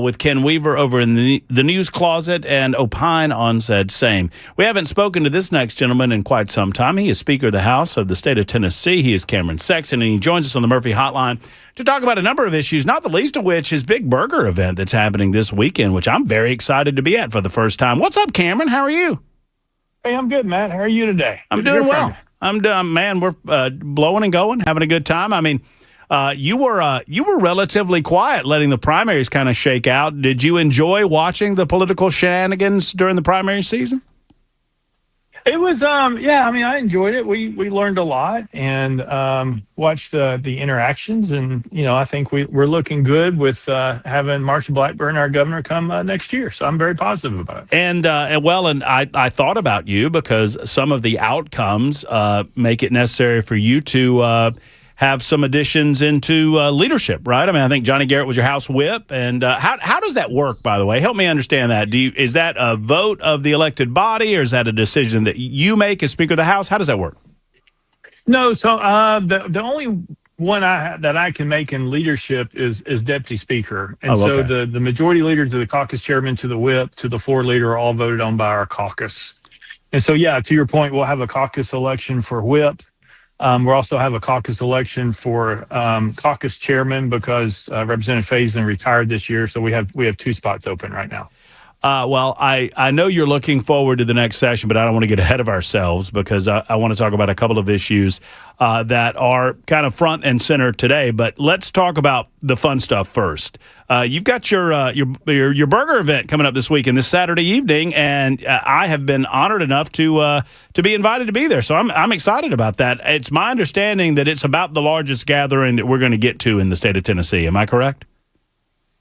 with Ken Weaver over in the news closet and opine on said same. We haven't spoken to this next gentleman in quite some time. He is Speaker of the House of the state of Tennessee. He is Cameron Sexton, and he joins us on the Murphy Hotline to talk about a number of issues, not the least of which is big burger event that's happening this weekend, which I'm very excited to be at for the first time. What's up, Cameron? How are you? Hey, I'm good, Matt. How are you today? I'm doing well. I'm done, man. We're blowing and going, having a good time. I mean, you were relatively quiet, letting the primaries kind of shake out. Did you enjoy watching the political shenanigans during the primary season? It was, yeah, I mean, I enjoyed it. We learned a lot and watched the interactions. And, you know, I think we're looking good with having Marsha Blackburn, our governor, come next year. So I'm very positive about it. And I thought about you because some of the outcomes make it necessary for you to have some additions into leadership, right? I mean, I think Johnny Garrett was your House Whip. And how does that work, by the way? Help me understand that. Is that a vote of the elected body, or is that a decision that you make as Speaker of the House? How does that work? No, so the only one that I can make in leadership is Deputy Speaker. And so the majority leaders of the caucus chairman to the whip to the floor leader are all voted on by our caucus. And so, yeah, to your point, we'll have a caucus election for whip. We'll also have a caucus election for caucus chairman because Representative Faison retired this year. So we have 2 spots open right now. Well, I know you're looking forward to the next session, but I don't want to get ahead of ourselves because I want to talk about a couple of issues that are kind of front and center today. But let's talk about the fun stuff first. You've got your burger event coming up this weekend, this Saturday evening, and I have been honored enough to be invited to be there. So I'm excited about that. It's my understanding that it's about the largest gathering that we're going to get to in the state of Tennessee. Am I correct?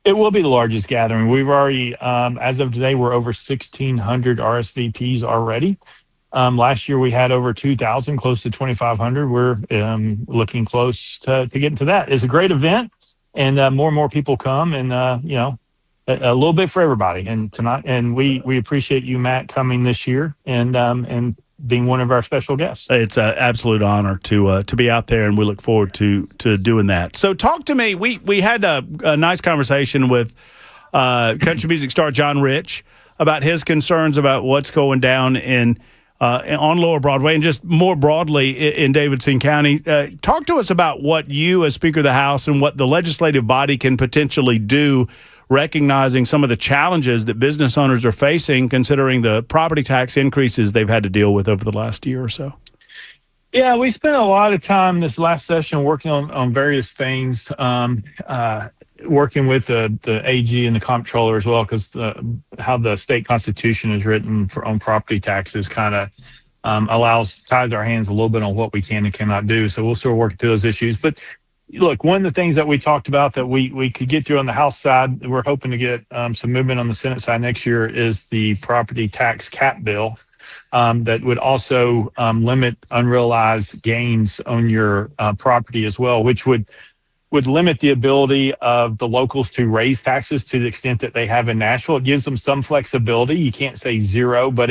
It will be the largest gathering. We've already, as of today, we're over 1,600 RSVPs already. Last year we had over 2,000, close to 2,500. We're looking close to getting to that. It's a great event, and more and more people come, and you know, a little bit for everybody. And tonight, and we appreciate you, Matt, coming this year and being one of our special guests. It's an absolute honor to be out there, and we look forward to doing that. So talk to me. We had a nice conversation with country music star John Rich about his concerns about what's going down on Lower Broadway and just more broadly in Davidson County. Talk to us about what you as Speaker of the House and what the legislative body can potentially do, recognizing some of the challenges that business owners are facing, considering the property tax increases they've had to deal with over the last year or so. Yeah, we spent a lot of time this last session working on various things, working with the AG and the comptroller as well, because how the state constitution is written on property taxes kind of ties our hands a little bit on what we can and cannot do. So we'll sort of work through those issues. But look, one of the things that we talked about that we could get through on the House side, we're hoping to get some movement on the Senate side next year, is the property tax cap bill that would also limit unrealized gains on your property as well, which would limit the ability of the locals to raise taxes to the extent that they have in Nashville. It gives them some flexibility. You can't say zero, but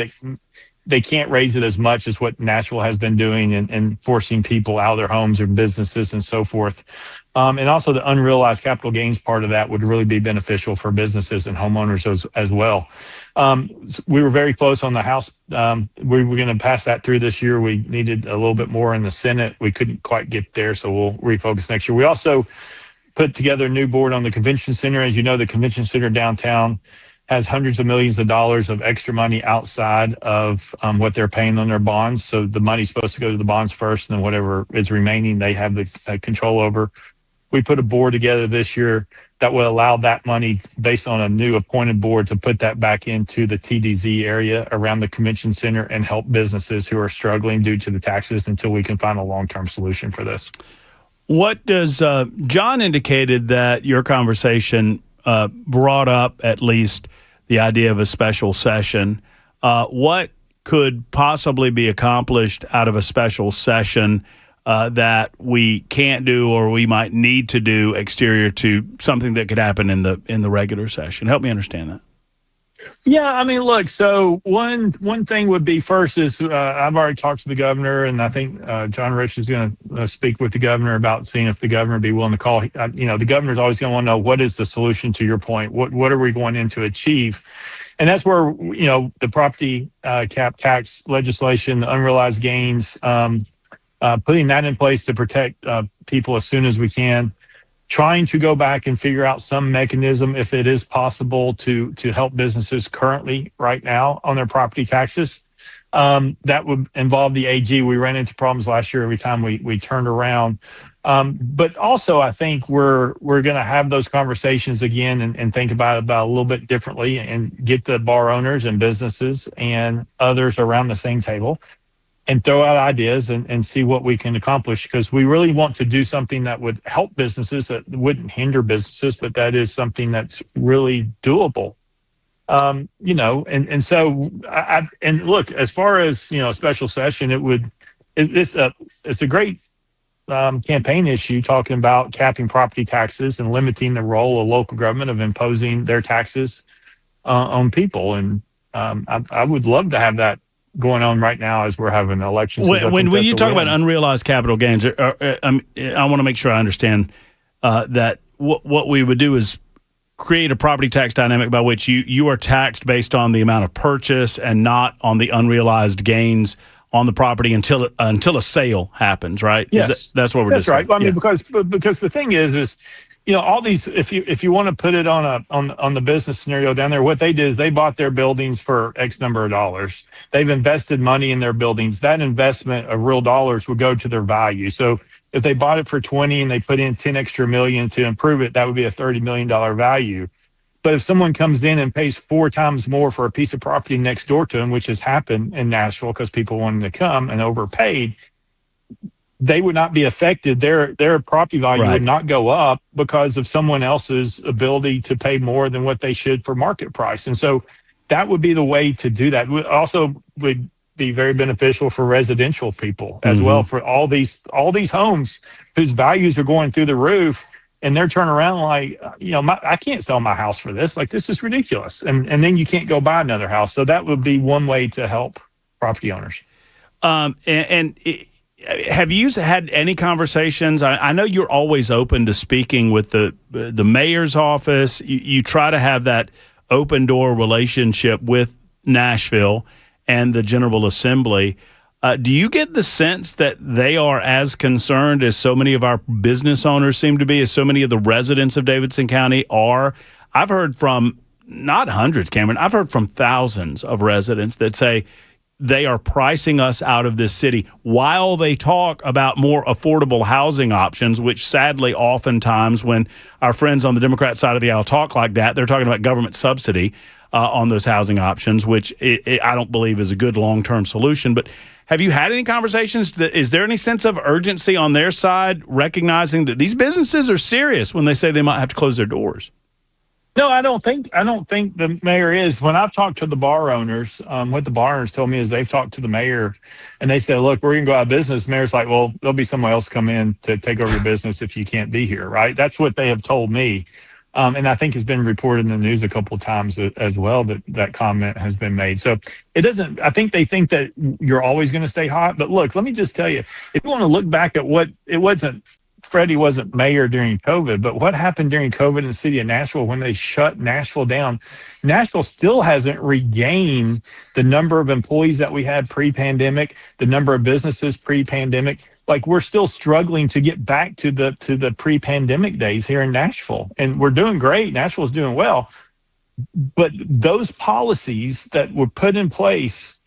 they can't raise it as much as what Nashville has been doing and forcing people out of their homes or businesses and so forth. And also the unrealized capital gains part of that would really be beneficial for businesses and homeowners as well. We were very close on the House. We were going to pass that through this year. We needed a little bit more in the Senate. We couldn't quite get there, so we'll refocus next year. We also put together a new board on the convention center. As you know, the convention center downtown has hundreds of millions of dollars of extra money outside of what they're paying on their bonds. So the money's supposed to go to the bonds first, and then whatever is remaining, they have the control over. We put a board together this year that will allow that money, based on a new appointed board, to put that back into the TDZ area around the convention center and help businesses who are struggling due to the taxes until we can find a long-term solution for this. What does John indicated that your conversation brought up at least the idea of a special session. What could possibly be accomplished out of a special session that we can't do or we might need to do exterior to something that could happen in the regular session? Help me understand that. Yeah, I mean, look, so one thing would be first is I've already talked to the governor, and I think John Rich is going to speak with the governor about seeing if the governor would be willing to call. The governor's always going to want to know what is the solution to your point. What are we going in to achieve? And that's where, the property cap tax legislation, the unrealized gains, putting that in place to protect people as soon as we can. Trying to go back and figure out some mechanism, if it is possible, to help businesses currently right now on their property taxes. That would involve the AG. We ran into problems last year every time we turned around. But also, I think we're going to have those conversations again and think about it a little bit differently and get the bar owners and businesses and others around the same table and throw out ideas and see what we can accomplish, because we really want to do something that would help businesses, that wouldn't hinder businesses, but that is something that's really doable. And so and look, as far as, a special session, it's a great campaign issue, talking about capping property taxes and limiting the role of local government of imposing their taxes on people. And I would love to have that going on right now as we're having elections. When you talk about unrealized capital gains, I want to make sure I understand that what we would do is create a property tax dynamic by which you are taxed based on the amount of purchase and not on the unrealized gains on the property until a sale happens, right? Yes, that's what we're that's discussing. right. I mean, because the thing is all these, if you want to put it on the business scenario down there, what they did is they bought their buildings for X number of dollars. They've invested money in their buildings. That investment of real dollars would go to their value. So if they bought it for 20 and they put in 10 extra million to improve it, that would be a $30 million value. But if someone comes in and pays 4 times more for a piece of property next door to them, which has happened in Nashville because people wanted to come and overpaid, they would not be affected. Their property value would not go up because of someone else's ability to pay more than what they should for market price. And so that would be the way to do that. It also would be very beneficial for residential people as well, for all these homes whose values are going through the roof. And they're turning around like, I can't sell my house for this. Like, this is ridiculous. And then you can't go buy another house. So that would be one way to help property owners. Have you had any conversations? I know you're always open to speaking with the mayor's office. You try to have that open door relationship with Nashville and the General Assembly. Do you get the sense that they are as concerned as so many of our business owners seem to be, as so many of the residents of Davidson County are? I've heard from, not hundreds, Cameron, I've heard from thousands of residents that say they are pricing us out of this city while they talk about more affordable housing options, which sadly oftentimes when our friends on the Democrat side of the aisle talk like that, they're talking about government subsidy on those housing options, which I don't believe is a good long-term solution. But have you had any conversations? Is there any sense of urgency on their side, recognizing that these businesses are serious when they say they might have to close their doors? No, I don't think the mayor is. When I've talked to the bar owners, what the bar owners told me is they've talked to the mayor and they said, look, we're going to go out of business. The mayor's like, well, there'll be someone else come in to take over your business if you can't be here, right? That's what they have told me. And I think it's been reported in the news a couple of times as well that comment has been made. So it doesn't, I think they think that you're always going to stay hot. But look, let me just tell you, if you want to look back at Freddie wasn't mayor during COVID, but what happened during COVID in the city of Nashville when they shut Nashville down? Nashville still hasn't regained the number of employees that we had pre-pandemic, the number of businesses pre-pandemic. Like, we're still struggling to get back to the pre-pandemic days here in Nashville, and we're doing great. Nashville's doing well, but those policies that were put in place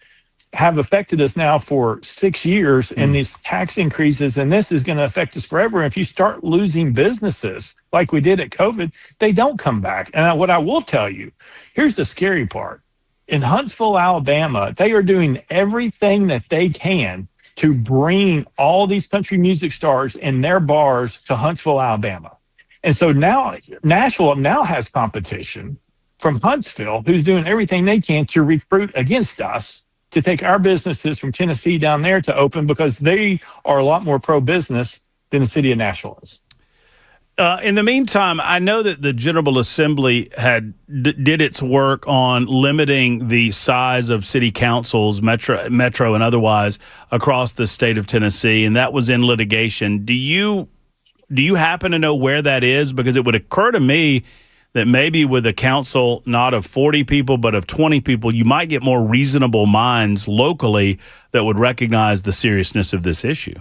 have affected us now for 6 years, and these tax increases, and this is going to affect us forever. And if you start losing businesses like we did at COVID, they don't come back. And what I will tell you, here's the scary part. In Huntsville, Alabama, they are doing everything that they can to bring all these country music stars in their bars to Huntsville, Alabama. And so now Nashville now has competition from Huntsville, who's doing everything they can to recruit against us to take our businesses from Tennessee down there to open, because they are a lot more pro-business than the city of Nashville is. In the meantime, I know that the General Assembly did its work on limiting the size of city councils, metro and otherwise, across the state of Tennessee, and that was in litigation. Do you happen to know where that is? Because it would occur to me that maybe with a council not of 40 people but of 20 people, you might get more reasonable minds locally that would recognize the seriousness of this issue.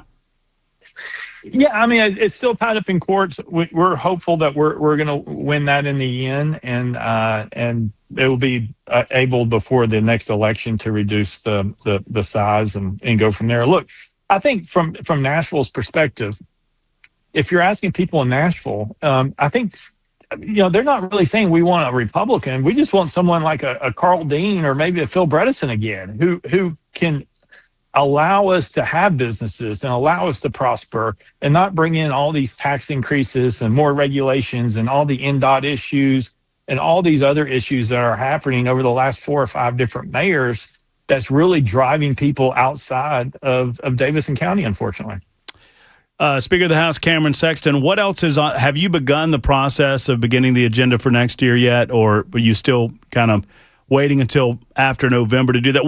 Yeah, I mean, it's still tied up in courts. We're hopeful that we're going to win that in the end, and it will be able before the next election to reduce the size and go from there. Look, I think from Nashville's perspective, if you're asking people in Nashville, I think, they're not really saying we want a Republican. We just want someone like a Carl Dean or maybe a Phil Bredesen again, who can allow us to have businesses and allow us to prosper and not bring in all these tax increases and more regulations and all the NDOT issues and all these other issues that are happening over the last 4 or 5 different mayors that's really driving people outside of Davidson County, unfortunately. Speaker of the House, Cameron Sexton, what else is on? Have you begun the process of beginning the agenda for next year yet, or are you still kind of waiting until after November to do that?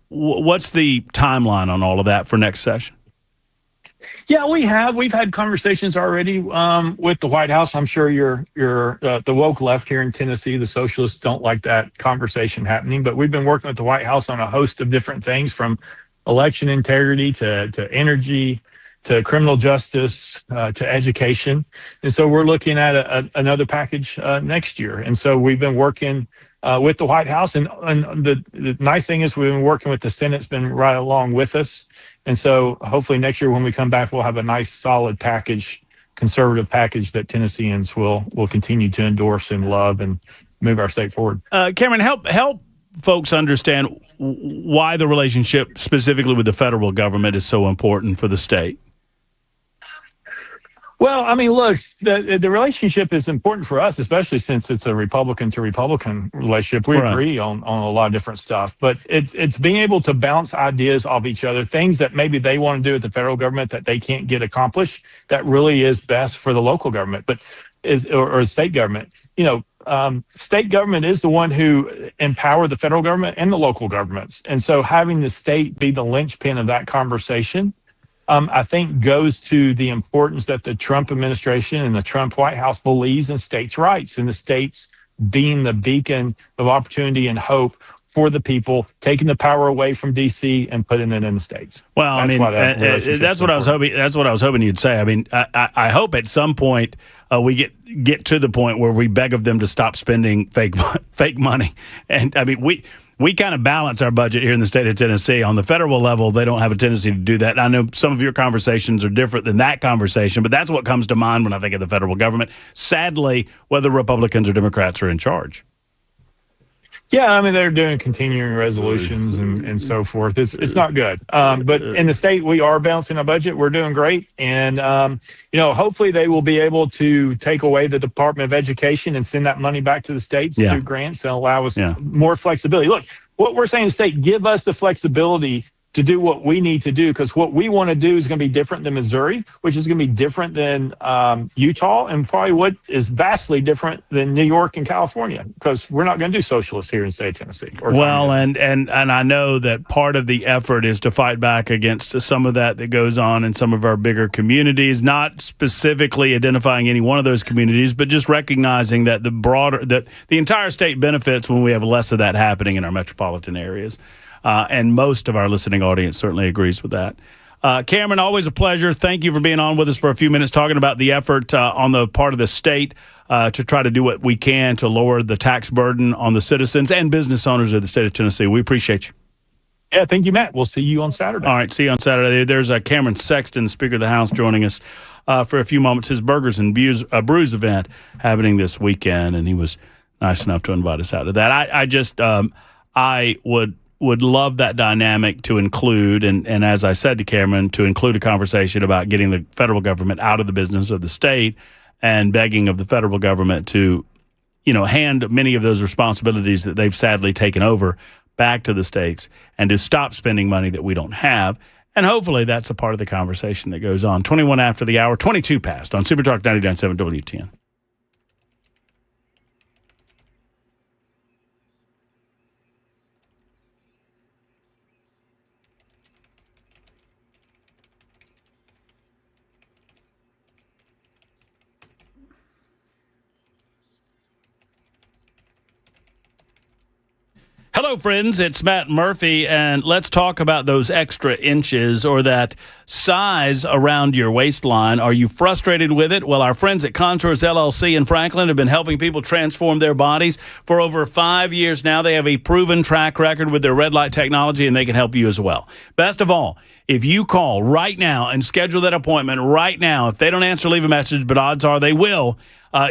What's the timeline on all of that for next session? Yeah, we've had conversations already with the White House. I'm sure the woke left here in Tennessee, the socialists, don't like that conversation happening, but we've been working with the White House on a host of different things, from election integrity to energy, to criminal justice, to education. And so we're looking at another package next year. And so we've been working with the White House. And the nice thing is we've been working with the Senate. It's been right along with us. And so hopefully next year when we come back, we'll have a nice solid package, conservative package that Tennesseans will continue to endorse and love and move our state forward. Cameron, help folks understand why the relationship specifically with the federal government is so important for the state. Well, I mean, look, the relationship is important for us, especially since it's a Republican to Republican relationship. We agree on a lot of different stuff, but it's being able to bounce ideas off each other, things that maybe they want to do at the federal government that they can't get accomplished, that really is best for the local government, or state government. State government is the one who empower the federal government and the local governments. And so having the state be the linchpin of that conversation, I think goes to the importance that the Trump administration and the Trump White House believes in states' rights, and the states being the beacon of opportunity and hope for the people, taking the power away from D.C. and putting it in the states. Well, I mean, that's what I was hoping. That's what I was hoping you'd say. I mean, I hope at some point we get to the point where we beg of them to stop spending fake money. And I mean, we kind of balance our budget here in the state of Tennessee. On the federal level, they don't have a tendency to do that. I know some of your conversations are different than that conversation, but that's what comes to mind when I think of the federal government. Sadly, whether Republicans or Democrats are in charge. Yeah, I mean, they're doing continuing resolutions and so forth. It's not good. But in the state, we are balancing our budget. We're doing great. And, hopefully they will be able to take away the Department of Education and send that money back to the states through grants and allow us more flexibility. Look, what we're saying to the state, give us the flexibility to do what we need to do, because what we want to do is going to be different than Missouri, which is going to be different than Utah, and probably what is vastly different than New York and California, because we're not going to do socialists here in the state of Tennessee. Well, and I know that part of the effort is to fight back against some of that goes on in some of our bigger communities, not specifically identifying any one of those communities, but just recognizing that the entire state benefits when we have less of that happening in our metropolitan areas. And most of our listening audience certainly agrees with that. Cameron, always a pleasure. Thank you for being on with us for a few minutes, talking about the effort on the part of the state to try to do what we can to lower the tax burden on the citizens and business owners of the state of Tennessee. We appreciate you. Yeah, thank you, Matt. We'll see you on Saturday. All right, see you on Saturday. There's Cameron Sexton, Speaker of the House, joining us for a few moments. His Burgers and Brews event happening this weekend, and he was nice enough to invite us out to that. I would love that dynamic to include, and as I said to Cameron, to include a conversation about getting the federal government out of the business of the state and begging of the federal government to, hand many of those responsibilities that they've sadly taken over back to the states and to stop spending money that we don't have. And hopefully that's a part of the conversation that goes on. 21 after the hour, 22 past on Super Talk 99.7 WTN. Hello, friends. It's Matt Murphy, and let's talk about those extra inches or that size around your waistline. Are you frustrated with it? Well, our friends at Contours LLC in Franklin have been helping people transform their bodies for over 5 years now. They have a proven track record with their red light technology, and they can help you as well. Best of all, if you call right now and schedule that appointment right now, if they don't answer, leave a message, but odds are they will.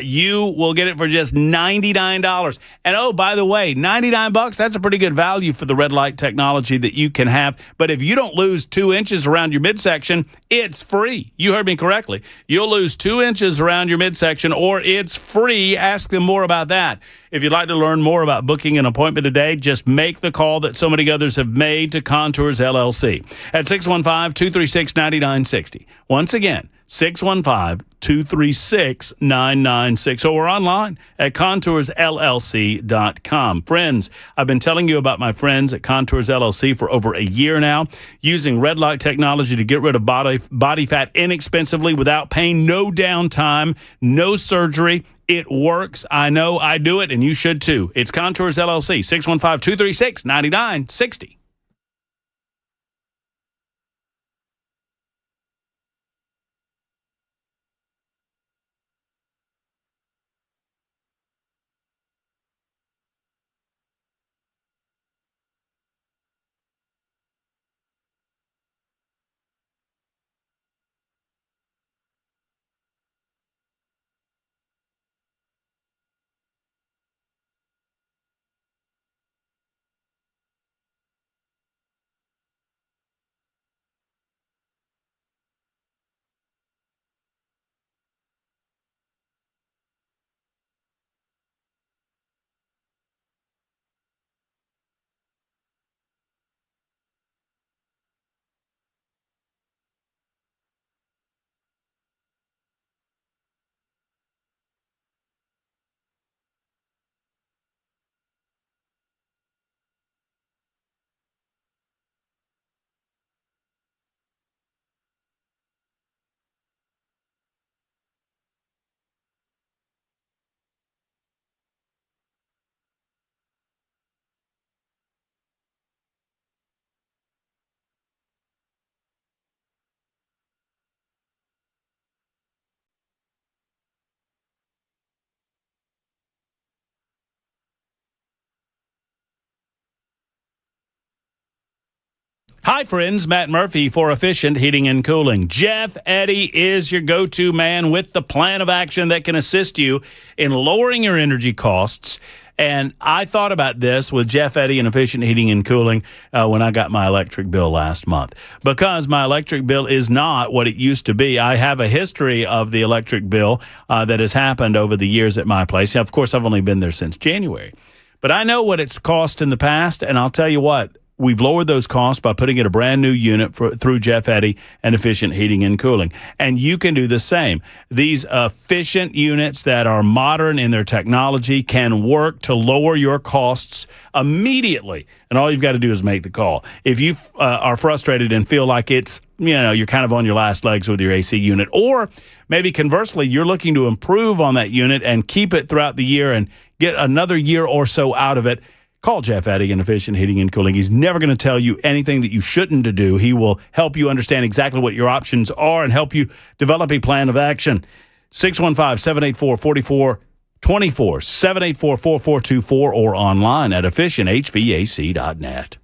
You will get it for just $99. And oh, by the way, $99, that's a pretty good value for the red light technology that you can have. But if you don't lose 2 inches around your midsection, it's free. You heard me correctly. You'll lose 2 inches around your midsection, or it's free. Ask them more about that. If you'd like to learn more about booking an appointment today, just make the call that so many others have made to Contours LLC at 615-236-9960. Once again, 615-236-9960, or online at contoursllc.com. Friends, I've been telling you about my friends at Contours LLC for over a year now, using red light technology to get rid of body fat inexpensively without pain, no downtime, no surgery. It works. I know I do it, and you should too. It's Contours LLC, 615-236-9960. Hi, friends. Matt Murphy for Efficient Heating and Cooling. Jeff Eddy is your go-to man with the plan of action that can assist you in lowering your energy costs. And I thought about this with Jeff Eddy and Efficient Heating and Cooling when I got my electric bill last month. Because my electric bill is not what it used to be. I have a history of the electric bill that has happened over the years at my place. Now, of course, I've only been there since January. But I know what it's cost in the past, and I'll tell you what. We've lowered those costs by putting in a brand new unit through Jeff Eddy and Efficient Heating and Cooling. And you can do the same. These efficient units that are modern in their technology can work to lower your costs immediately. And all you've got to do is make the call. If you are frustrated and feel like it's, you're kind of on your last legs with your AC unit, or maybe conversely, you're looking to improve on that unit and keep it throughout the year and get another year or so out of it, call Jeff Eddy and Efficient Heating and Cooling. He's never going to tell you anything that you shouldn't do. He will help you understand exactly what your options are and help you develop a plan of action. 615-784-4424, 784-4424, or online at efficienthvac.net.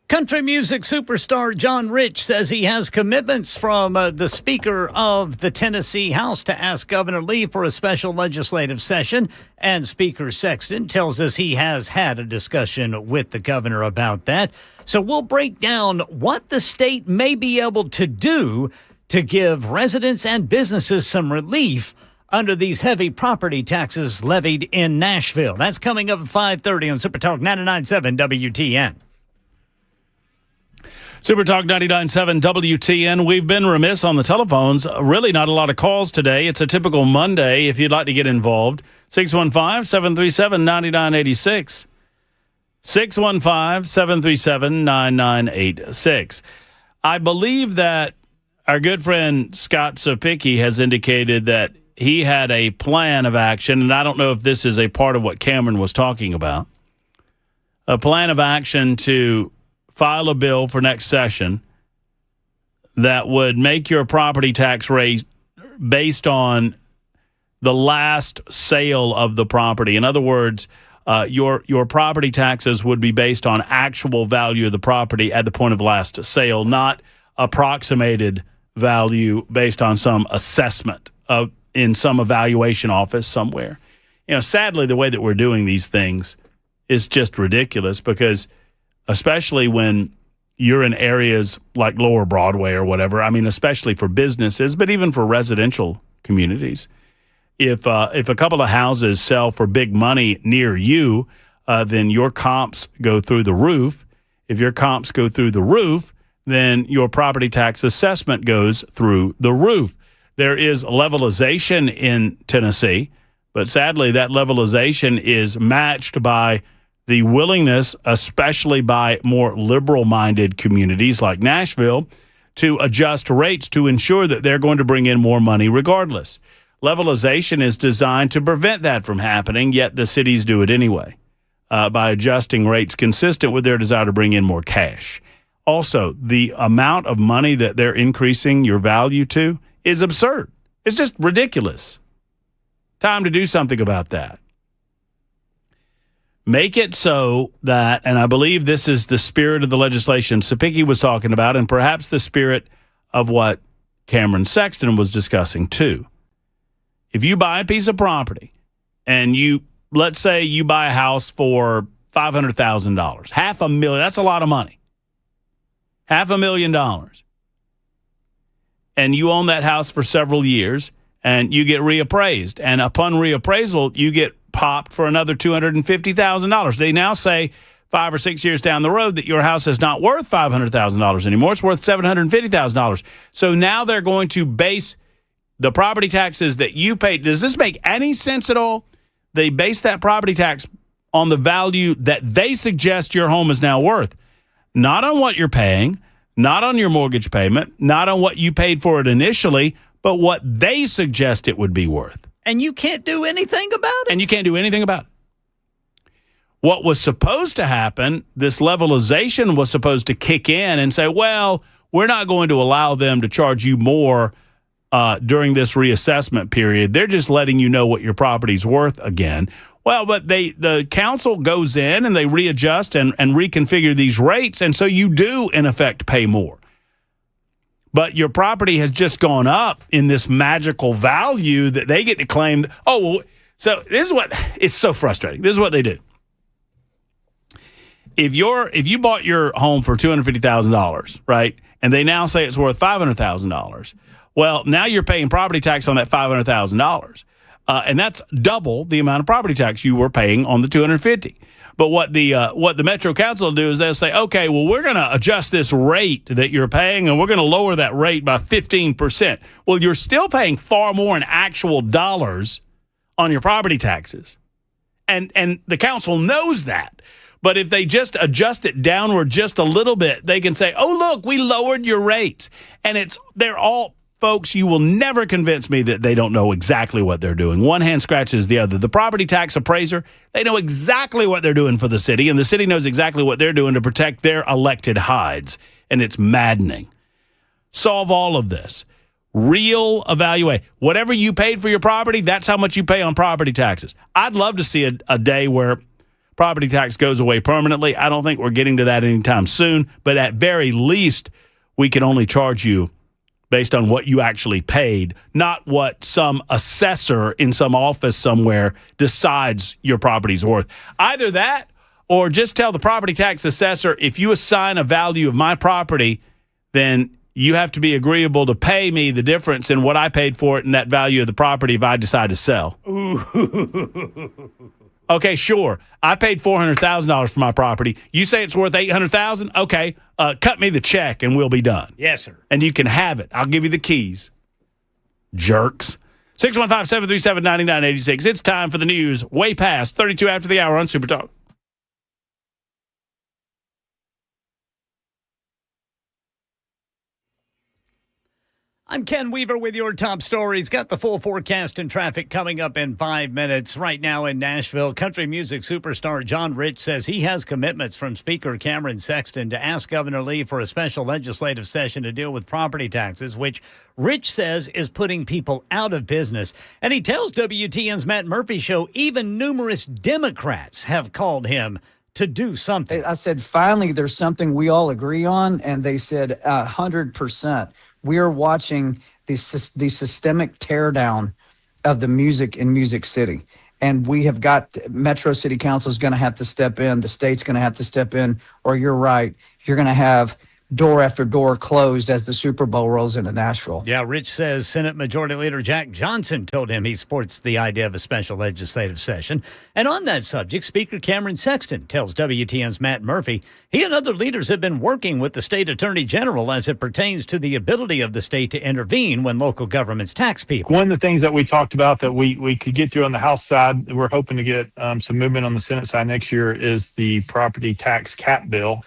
Country music superstar John Rich says he has commitments from the Speaker of the Tennessee House to ask Governor Lee for a special legislative session. And Speaker Sexton tells us he has had a discussion with the governor about that. So we'll break down what the state may be able to do to give residents and businesses some relief under these heavy property taxes levied in Nashville. That's coming up at 5:30 on Super Talk 99.7 WTN. Super Talk 99.7 WTN. We've been remiss on the telephones. Really not a lot of calls today. It's a typical Monday if you'd like to get involved. 615-737-9986. 615-737-9986. I believe that our good friend Scott Sapicki has indicated that he had a plan of action, and I don't know if this is a part of what Cameron was talking about. A plan of action to file a bill for next session that would make your property tax rate based on the last sale of the property. In other words, your property taxes would be based on actual value of the property at the point of last sale, not approximated value based on some assessment in some evaluation office somewhere. Sadly, the way that we're doing these things is just ridiculous, because especially when you're in areas like Lower Broadway or whatever. I mean, especially for businesses, but even for residential communities. If a couple of houses sell for big money near you, then your comps go through the roof. If your comps go through the roof, then your property tax assessment goes through the roof. There is levelization in Tennessee, but sadly that levelization is matched by the willingness, especially by more liberal-minded communities like Nashville, to adjust rates to ensure that they're going to bring in more money regardless. Levelization is designed to prevent that from happening, yet the cities do it anyway by adjusting rates consistent with their desire to bring in more cash. Also, the amount of money that they're increasing your value to is absurd. It's just ridiculous. Time to do something about that. Make it so that, and I believe this is the spirit of the legislation Sapicki was talking about, and perhaps the spirit of what Cameron Sexton was discussing too. If you buy a piece of property and let's say you buy a house for $500,000, $500,000, that's a lot of money. $500,000. And you own that house for several years and you get reappraised. And upon reappraisal, you get popped for another $250,000. They now say 5 or 6 years down the road that your house is not worth $500,000 anymore. It's worth $750,000. So now they're going to base the property taxes that you pay. Does this make any sense at all? They base that property tax on the value that they suggest your home is now worth, not on what you're paying, not on your mortgage payment, not on what you paid for it initially, but what they suggest it would be worth. And you can't do anything about it. And you can't do anything about it. What was supposed to happen, this levelization was supposed to kick in and say, well, we're not going to allow them to charge you more during this reassessment period. They're just letting you know what your property's worth again. Well, but the council goes in and they readjust and reconfigure these rates, and so you do, in effect, pay more. But your property has just gone up in this magical value that they get to claim. Oh, well, so this is what it's so frustrating. This is what they do. If you bought your home for $250,000, right, and they now say it's worth $500,000, well, now you're paying property tax on that $500,000, and that's double the amount of property tax you were paying on the $250,000. But what the Metro Council will do is they'll say, okay, well, we're going to adjust this rate that you're paying, and we're going to lower that rate by 15%. Well, you're still paying far more in actual dollars on your property taxes, and the council knows that. But if they just adjust it downward just a little bit, they can say, oh, look, we lowered your rates. And they're all, folks, you will never convince me that they don't know exactly what they're doing. One hand scratches the other. The property tax appraiser, they know exactly what they're doing for the city, and the city knows exactly what they're doing to protect their elected hides. And it's maddening. Solve all of this. Real evaluate. Whatever you paid for your property, that's how much you pay on property taxes. I'd love to see a day where property tax goes away permanently. I don't think we're getting to that anytime soon, but at very least, we can only charge you based on what you actually paid, not what some assessor in some office somewhere decides your property's worth. Either that, or just tell the property tax assessor, if you assign a value of my property, then you have to be agreeable to pay me the difference in what I paid for it and that value of the property if I decide to sell. Okay, sure. I paid $400,000 for my property. You say it's worth $800,000? Okay, cut me the check and we'll be done. Yes, sir. And you can have it. I'll give you the keys. Jerks. 615-737-9986. It's time for the news. Way past 32 after the hour on Super Talk. I'm Ken Weaver with your top stories. Got the full forecast and traffic coming up in 5 minutes. Right now in Nashville, country music superstar John Rich says he has commitments from Speaker Cameron Sexton to ask Governor Lee for a special legislative session to deal with property taxes, which Rich says is putting people out of business. And he tells WTN's Matt Murphy show even numerous Democrats have called him to do something. I said, finally, there's something we all agree on. And they said 100%. We are watching the systemic teardown of the music in Music City. And we have got Metro City Council is going to have to step in. The state's going to have to step in. Or you're right, you're going to have door after door closed as the Super Bowl rolls into Nashville. Yeah, Rich says Senate Majority Leader Jack Johnson told him he supports the idea of a special legislative session. And on that subject, Speaker Cameron Sexton tells WTN's Matt Murphy he and other leaders have been working with the state attorney general as it pertains to the ability of the state to intervene when local governments tax people. One of the things that we talked about that we could get through on the House side, we're hoping to get some movement on the Senate side next year, is the property tax cap bill.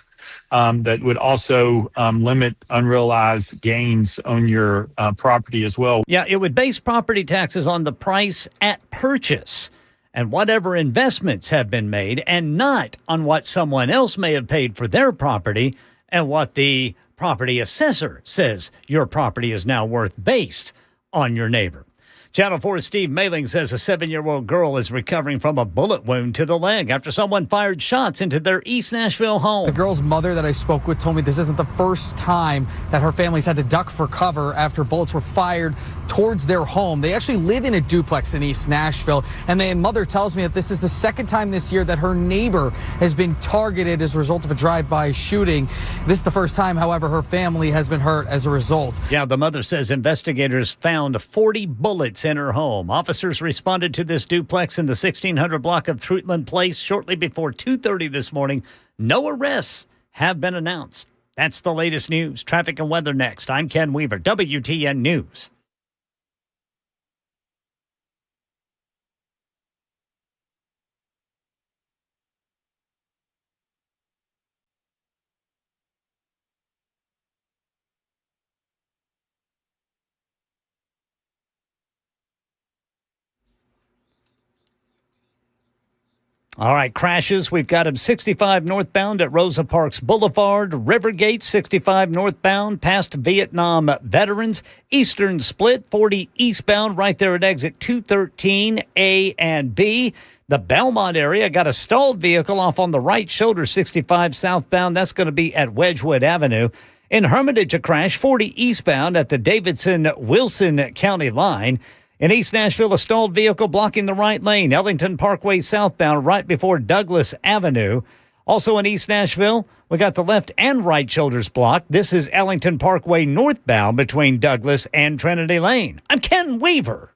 That would also limit unrealized gains on your property as well. Yeah, it would base property taxes on the price at purchase and whatever investments have been made, and not on what someone else may have paid for their property and what the property assessor says your property is now worth based on your neighbor. Channel 4's Steve Mailing says a 7-year-old girl is recovering from a bullet wound to the leg after someone fired shots into their East Nashville home. The girl's mother that I spoke with told me this isn't the first time that her family's had to duck for cover after bullets were fired towards their home. They actually live in a duplex in East Nashville, and the mother tells me that this is the second time this year that her neighbor has been targeted as a result of a drive-by shooting. This is the first time, however, her family has been hurt as a result. Yeah, the mother says investigators found 40 bullets in her home. Officers responded to this duplex in the 1600 block of Trutland Place shortly before 2:30 this morning. No arrests have been announced. That's the latest news. Traffic and weather next. I'm Ken Weaver, WTN News. All right, crashes. We've got him 65 northbound at Rosa Parks Boulevard, Rivergate 65 northbound past Vietnam Veterans, Eastern Split 40 eastbound right there at exit 213 A and B. The Belmont area got a stalled vehicle off on the right shoulder 65 southbound. That's going to be at Wedgwood Avenue. In Hermitage, a crash 40 eastbound at the Davidson-Wilson County line. In East Nashville, a stalled vehicle blocking the right lane, Ellington Parkway southbound right before Douglas Avenue. Also in East Nashville, we got the left and right shoulders blocked. This is Ellington Parkway northbound between Douglas and Trinity Lane. I'm Ken Weaver.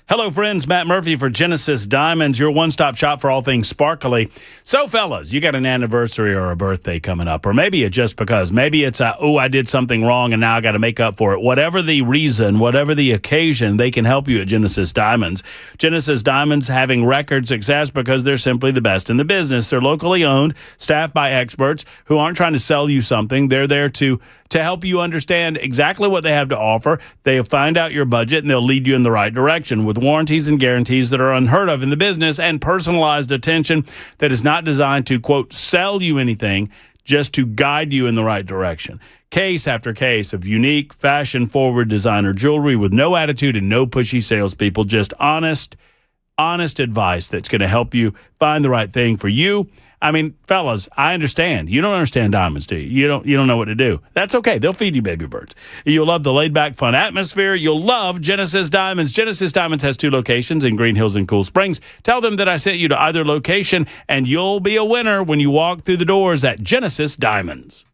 Hello, friends. Matt Murphy for Genesis Diamonds, your one-stop shop for all things sparkly. So, fellas, you got an anniversary or a birthday coming up, or maybe it's just because. Maybe it's I did something wrong and now I got to make up for it. Whatever the reason, whatever the occasion, they can help you at Genesis Diamonds. Genesis Diamonds having record success because they're simply the best in the business. They're locally owned, staffed by experts who aren't trying to sell you something. They're there to help you understand exactly what they have to offer. They'll find out your budget and they'll lead you in the right direction with warranties and guarantees that are unheard of in the business and personalized attention that is not designed to, quote, sell you anything, just to guide you in the right direction. Case after case of unique, fashion-forward designer jewelry with no attitude and no pushy salespeople, just honest advice that's going to help you find the right thing for you. I mean, fellas, I understand. You don't understand diamonds, do you? You don't know what to do. That's okay. They'll feed you baby birds. You'll love the laid-back, fun atmosphere. You'll love Genesis Diamonds. Genesis Diamonds has 2 locations in Green Hills and Cool Springs. Tell them that I sent you to either location, and you'll be a winner when you walk through the doors at Genesis Diamonds.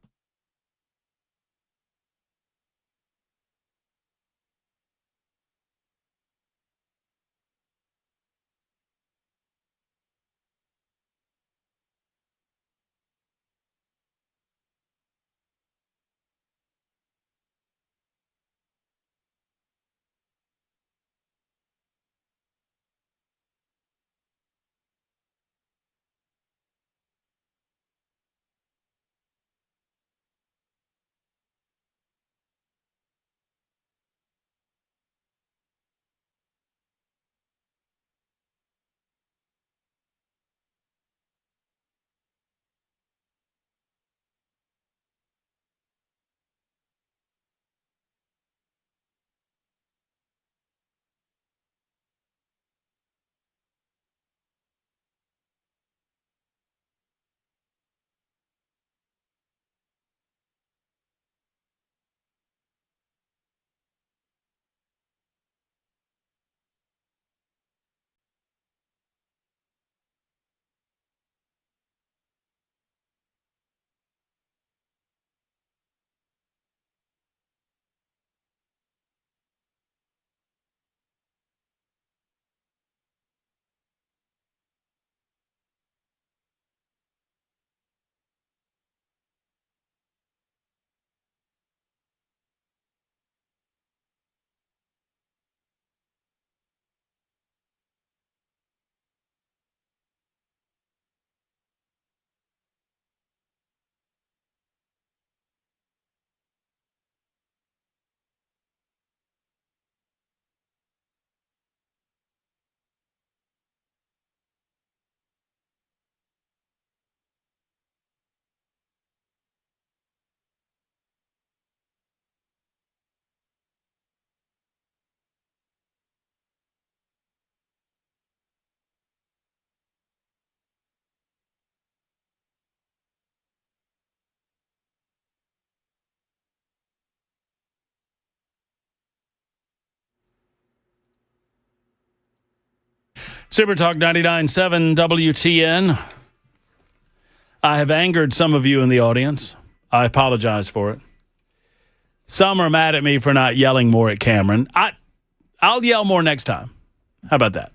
Super Talk 99.7 WTN. I have angered some of you in the audience. I apologize for it. Some are mad at me for not yelling more at Cameron. I'll yell more next time. How about that?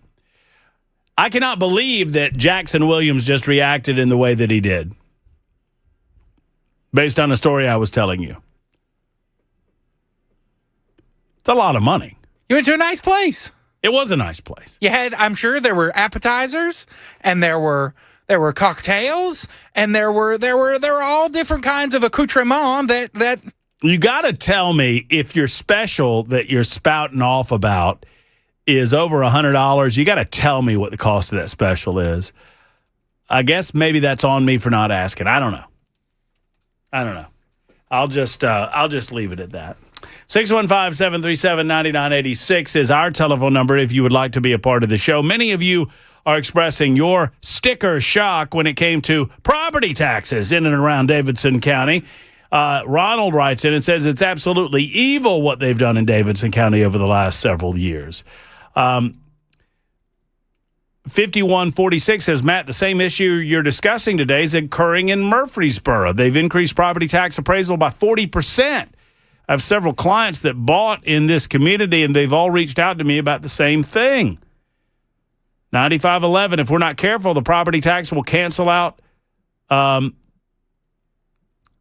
I cannot believe that Jackson Williams just reacted in the way that he did, based on the story I was telling you. It's a lot of money. You went to a nice place. It was a nice place. You had, I'm sure there were appetizers, and there were cocktails, and there were all different kinds of accoutrement that You got to tell me if your special that you're spouting off about is over $100. You got to tell me what the cost of that special is. I guess maybe that's on me for not asking. I don't know. I'll just leave it at that. 615-737-9986 is our telephone number if you would like to be a part of the show. Many of you are expressing your sticker shock when it came to property taxes in and around Davidson County. Ronald writes in and says it's absolutely evil what they've done in Davidson County over the last several years. 5146 says, Matt, the same issue you're discussing today is occurring in Murfreesboro. They've increased property tax appraisal by 40%. I have several clients that bought in this community, and they've all reached out to me about the same thing. 9511, if we're not careful, the property tax will cancel out.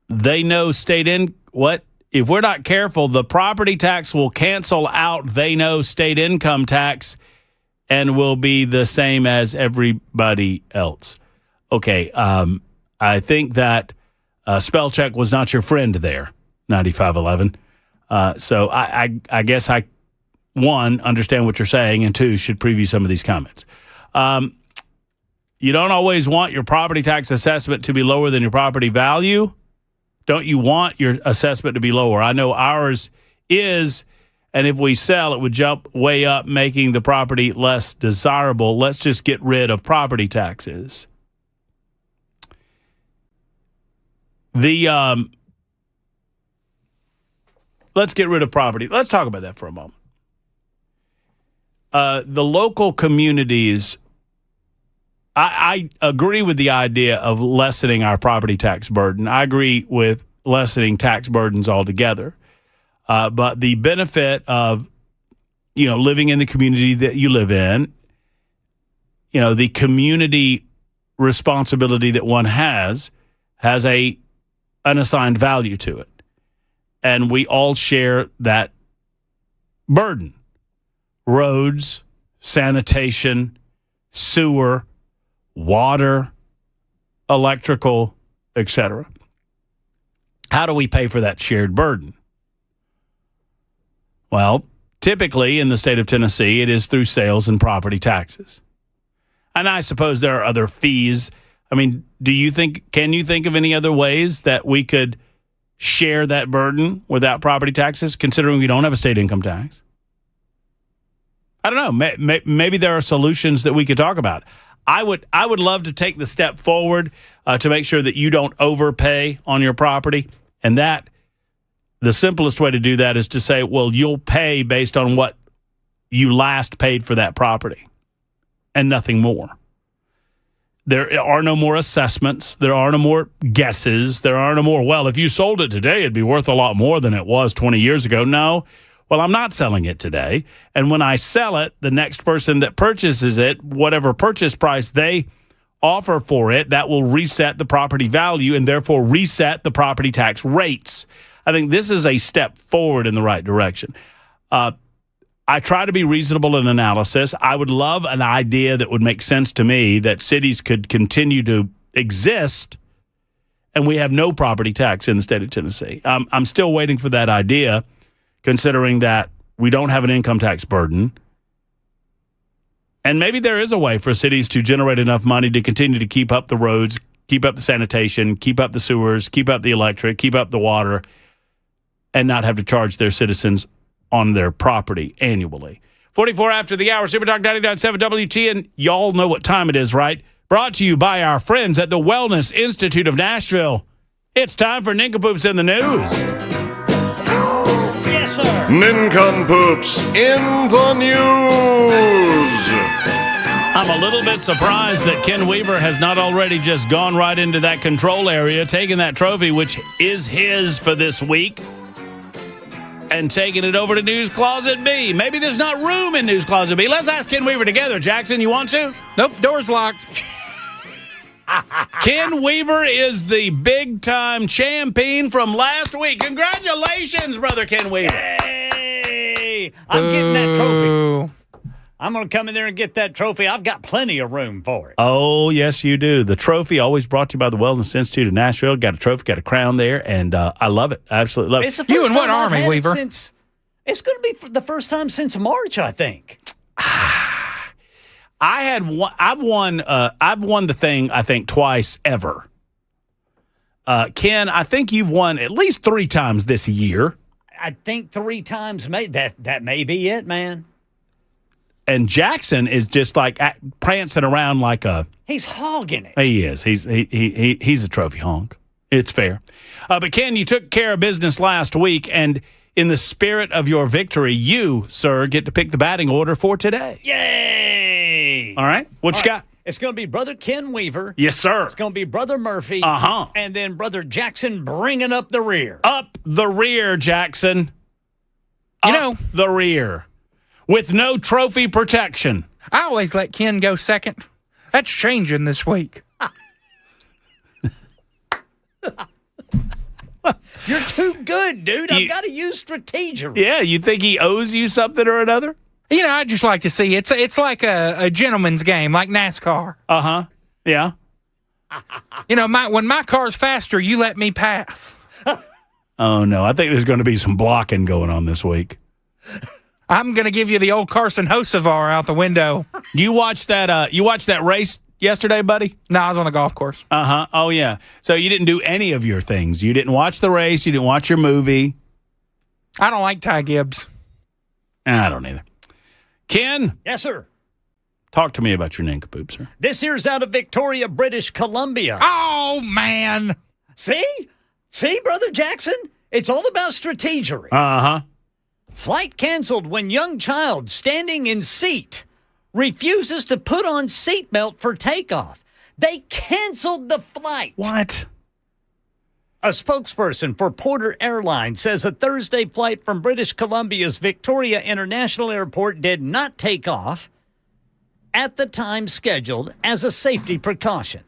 They know state in what? If we're not careful, the property tax will cancel out they know state income tax and will be the same as everybody else. Okay, I think that spell check was not your friend there, 9511. So I guess I, one, understand what you're saying, and two, should preview some of these comments. You don't always want your property tax assessment to be lower than your property value. Don't you want your assessment to be lower? I know ours is, and if we sell, it would jump way up, making the property less desirable. Let's just get rid of property taxes. Let's get rid of property. Let's talk about that for a moment. The local communities, I agree with the idea of lessening our property tax burden. I agree with lessening tax burdens altogether. But the benefit of, living in the community that you live in, the community responsibility that one has a unassigned value to it. And we all share that burden. Roads, sanitation, sewer, water, electrical, etc. How do we pay for that shared burden? Well, typically in the state of Tennessee, it is through sales and property taxes. And I suppose there are other fees. I mean, can you think of any other ways that we could share that burden without property taxes, considering we don't have a state income tax? I don't know. Maybe there are solutions that we could talk about. I would love to take the step forward to make sure that you don't overpay on your property, and that the simplest way to do that is to say, well, you'll pay based on what you last paid for that property and nothing more. There are no more assessments. There are no more guesses. There are no more, well, if you sold it today, it'd be worth a lot more than it was 20 years ago. No. Well, I'm not selling it today. And when I sell it, the next person that purchases it, whatever purchase price they offer for it, that will reset the property value and therefore reset the property tax rates. I think this is a step forward in the right direction. I try to be reasonable in analysis. I would love an idea that would make sense to me, that cities could continue to exist and we have no property tax in the state of Tennessee. I'm still waiting for that idea, considering that we don't have an income tax burden. And maybe there is a way for cities to generate enough money to continue to keep up the roads, keep up the sanitation, keep up the sewers, keep up the electric, keep up the water, and not have to charge their citizens on their property annually. 44 after the hour, Super Talk 99.7 WT, and y'all know what time it is, right? Brought to you by our friends at the Wellness Institute of Nashville. It's time for Nincompoops in the News. Yes, sir. Nincompoops in the News. I'm a little bit surprised that Ken Weaver has not already just gone right into that control area, taking that trophy, which is his for this week, and taking it over to News Closet B. Maybe there's not room in News Closet B. Let's ask Ken Weaver together. Jackson, you want to? Nope, door's locked. Ken Weaver is the big-time champion from last week. Congratulations, brother Ken Weaver. Hey, I'm getting that trophy. I'm going to come in there and get that trophy. I've got plenty of room for it. Oh, yes, you do. The trophy, always brought to you by the Wellness Institute of Nashville. Got a trophy, got a crown there, and I love it. I absolutely love it. It's the You first in what time I've army, had it Weaver? It's going to be the first time since March, I think. I've won the thing, I think, twice ever. Ken, I think you've won at least 3 times this year. I think 3 times. That may be it, man. And Jackson is just like prancing around like a. He's hogging it. He is. He's a trophy honk. It's fair. But Ken, you took care of business last week, and in the spirit of your victory, you, sir, get to pick the batting order for today. Yay! All right. What you got? It's going to be Brother Ken Weaver. Yes, sir. It's going to be Brother Murphy. Uh-huh. And then Brother Jackson bringing up the rear. Up the rear, Jackson. Up the rear. With no trophy protection. I always let Ken go second. That's changing this week. You're too good, dude. I've got to use strategy. Yeah, you think he owes you something or another? I just like to see it's like a gentleman's game, like NASCAR. Uh-huh. Yeah. When my car's faster, you let me pass. Oh, no. I think there's going to be some blocking going on this week. I'm going to give you the old Carson Hocevar out the window. You watched that race yesterday, buddy? No, I was on the golf course. Uh-huh. Oh, yeah. So you didn't do any of your things. You didn't watch the race. You didn't watch your movie. I don't like Ty Gibbs. I don't either. Ken? Yes, sir. Talk to me about your nincompoop, sir. This here's out of Victoria, British Columbia. Oh, man. See, Brother Jackson? It's all about strategy. Uh-huh. Flight canceled when young child standing in seat refuses to put on seatbelt for takeoff. They canceled the flight. What? A spokesperson for Porter Airlines says a Thursday flight from British Columbia's Victoria International Airport did not take off at the time scheduled as a safety precaution.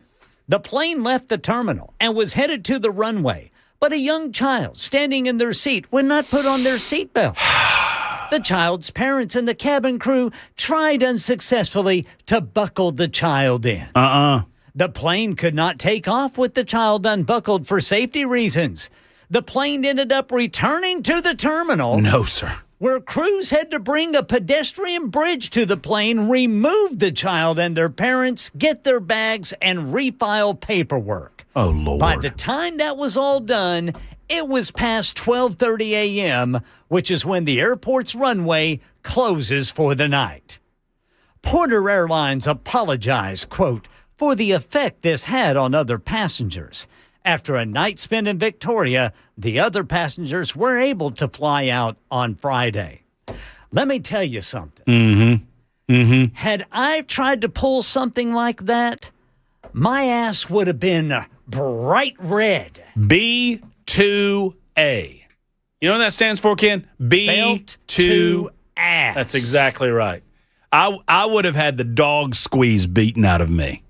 The plane left the terminal and was headed to the runway, but a young child standing in their seat would not put on their seatbelt. The child's parents and the cabin crew tried unsuccessfully to buckle the child in. The plane could not take off with the child unbuckled for safety reasons. The plane ended up returning to the terminal. No, sir. Where crews had to bring a pedestrian bridge to the plane, remove the child and their parents, get their bags, and refile paperwork. Oh, Lord. By the time that was all done, it was past 12:30 a.m., which is when the airport's runway closes for the night. Porter Airlines apologized, quote, for the effect this had on other passengers. After a night spent in Victoria, the other passengers were able to fly out on Friday. Let me tell you something. Had I tried to pull something like that, my ass would have been bright red. B2A. You know what that stands for, Ken? Belt to ass. That's exactly right. I would have had the dog squeeze beaten out of me.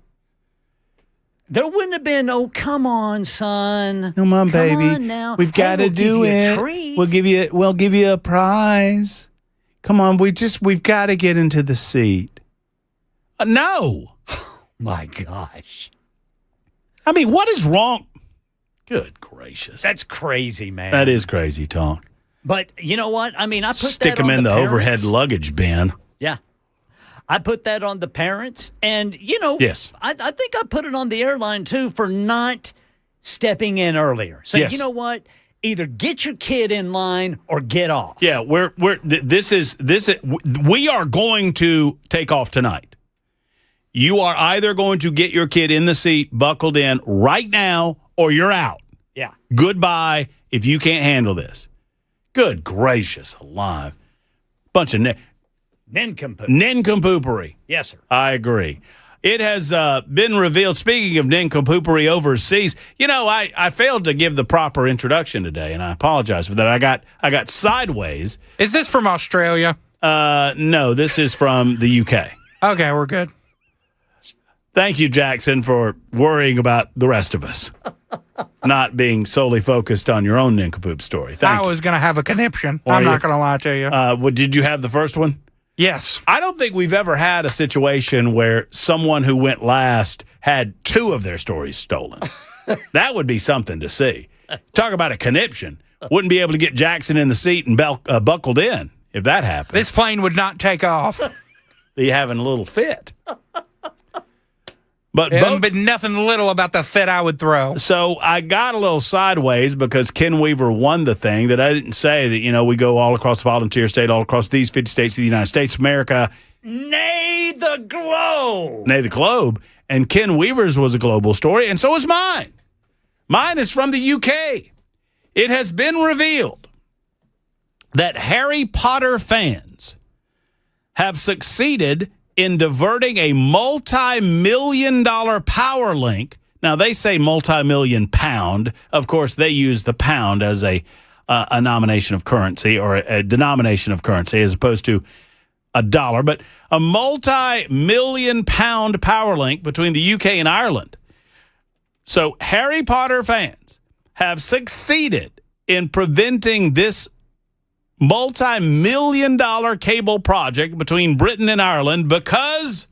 There wouldn't have been, oh, come on, son. Come on, baby. On now. We've got to do it. We'll give you a prize. Come on, we've got to get into the seat. No. My gosh. I mean, what is wrong? Good gracious. That's crazy, man. That is crazy talk. But you know what? I mean, I put Stick that them on in the parents. overhead luggage bin. Yeah. I put that on the parents. And, Yes. I think I put it on the airline, too, for not stepping in earlier. So, Yes. you know what? Either get your kid in line or get off. Yeah, we are going to take off tonight. You are either going to get your kid in the seat, buckled in right now, or you're out. Yeah. Goodbye if you can't handle this. Good gracious alive. Bunch of Nincompoop. nincompoopery. Yes, sir. I agree. It has been revealed, speaking of nincompoopery overseas, I failed to give the proper introduction today, and I apologize for that. I got sideways. Is this from Australia? No, this is from the UK. Okay, we're good. Thank you, Jackson, for worrying about the rest of us. Not being solely focused on your own nincompoop story. I was going to have a conniption. I'm not going to lie to you. Did you have the first one? Yes. I don't think we've ever had a situation where someone who went last had two of their stories stolen. That would be something to see. Talk about a conniption. Wouldn't be able to get Jackson in the seat and buckled in if that happened. This plane would not take off. You having a little fit. But nothing little about the fit I would throw. So I got a little sideways because Ken Weaver won the thing that I didn't say that, we go all across the volunteer state, all across these 50 states of the United States of America. Nay, the globe. Nay, the globe. And Ken Weaver's was a global story, and so is mine. Mine is from the UK. It has been revealed that Harry Potter fans have succeeded in diverting a multi-million-dollar power link. Now, they say multi-million pound. Of course, they use the pound as a nomination of currency or a denomination of currency as opposed to a dollar. But a multi-million pound power link between the UK and Ireland. So Harry Potter fans have succeeded in preventing this multi-million-dollar cable project between Britain and Ireland because